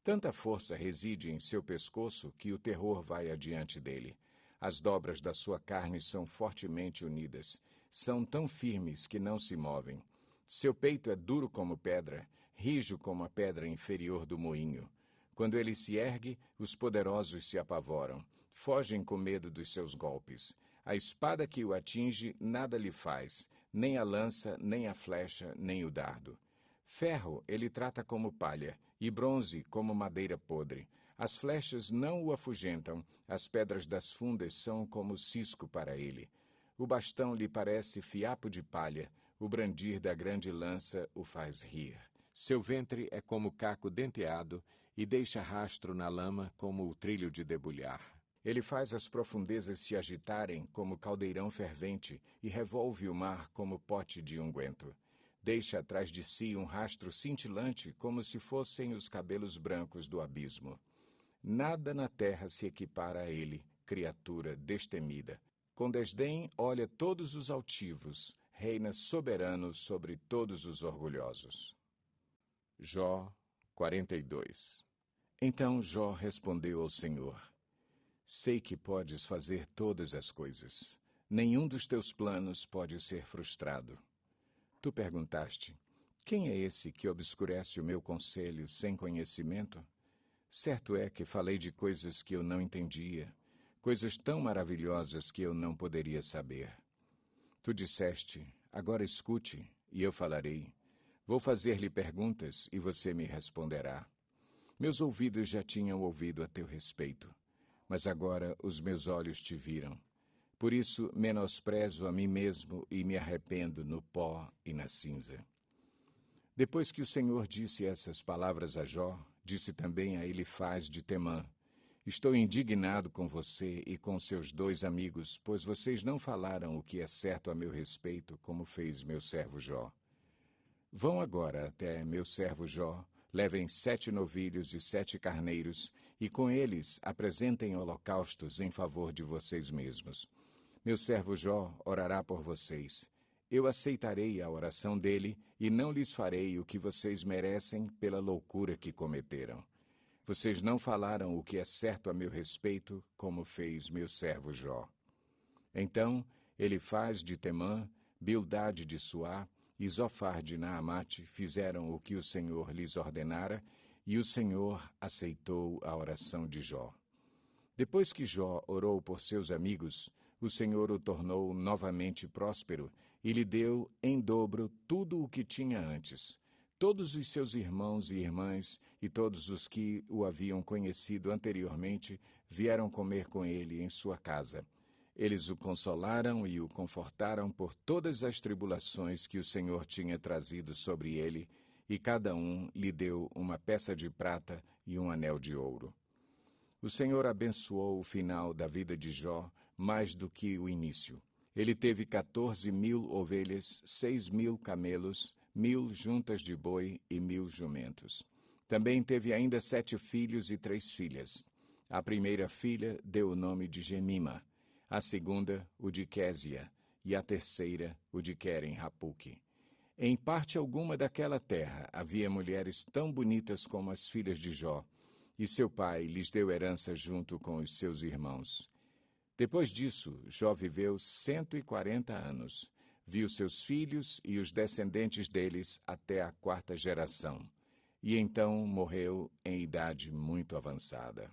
Tanta força reside em seu pescoço que o terror vai adiante dele. As dobras da sua carne são fortemente unidas. São tão firmes que não se movem. Seu peito é duro como pedra, rijo como a pedra inferior do moinho. Quando ele se ergue, os poderosos se apavoram. Fogem com medo dos seus golpes. A espada que o atinge nada lhe faz, nem a lança, nem a flecha, nem o dardo. Ferro ele trata como palha, e bronze como madeira podre. As flechas não o afugentam, as pedras das fundas são como cisco para ele. O bastão lhe parece fiapo de palha, o brandir da grande lança o faz rir. Seu ventre é como caco denteado, e deixa rastro na lama como o trilho de debulhar. Ele faz as profundezas se agitarem como caldeirão fervente, e revolve o mar como pote de unguento. Deixa atrás de si um rastro cintilante como se fossem os cabelos brancos do abismo. Nada na terra se equipara a ele, criatura destemida. Com desdém olha todos os altivos, reina soberano sobre todos os orgulhosos. Jó 42. Então Jó respondeu ao Senhor: Sei que podes fazer todas as coisas. Nenhum dos teus planos pode ser frustrado. Tu perguntaste: quem é esse que obscurece o meu conselho sem conhecimento? Certo é que falei de coisas que eu não entendia, coisas tão maravilhosas que eu não poderia saber. Tu disseste: agora escute, e eu falarei. Vou fazer-lhe perguntas, e você me responderá. Meus ouvidos já tinham ouvido a teu respeito, mas agora os meus olhos te viram. Por isso menosprezo a mim mesmo e me arrependo no pó e na cinza. Depois que o Senhor disse essas palavras a Jó, disse também a Elifaz de Temã: Estou indignado com você e com seus 2 amigos, pois vocês não falaram o que é certo a meu respeito, como fez meu servo Jó. Vão agora até meu servo Jó, levem 7 novilhos e 7 carneiros, e com eles apresentem holocaustos em favor de vocês mesmos. Meu servo Jó orará por vocês. Eu aceitarei a oração dele e não lhes farei o que vocês merecem pela loucura que cometeram. Vocês não falaram o que é certo a meu respeito, como fez meu servo Jó. Então Elifaz de Temã, Bildade de Suá e Zofar de Naamate fizeram o que o Senhor lhes ordenara, e o Senhor aceitou a oração de Jó. Depois que Jó orou por seus amigos, o Senhor o tornou novamente próspero e lhe deu em dobro tudo o que tinha antes. Todos os seus irmãos e irmãs e todos os que o haviam conhecido anteriormente vieram comer com ele em sua casa. Eles o consolaram e o confortaram por todas as tribulações que o Senhor tinha trazido sobre ele, e cada um lhe deu uma peça de prata e um anel de ouro. O Senhor abençoou o final da vida de Jó mais do que o início. Ele teve 14.000 ovelhas, 6.000 camelos, 1.000 juntas de boi e 1.000 jumentos. Também teve ainda 7 filhos e 3 filhas. A primeira filha deu o nome de Gemima, a segunda o de Késia, e a terceira o de Queren-Rapuque. Em parte alguma daquela terra havia mulheres tão bonitas como as filhas de Jó, e seu pai lhes deu herança junto com os seus irmãos. Depois disso, Jó viveu 140 anos. Viu seus filhos e os descendentes deles até a 4ª geração. E então morreu em idade muito avançada.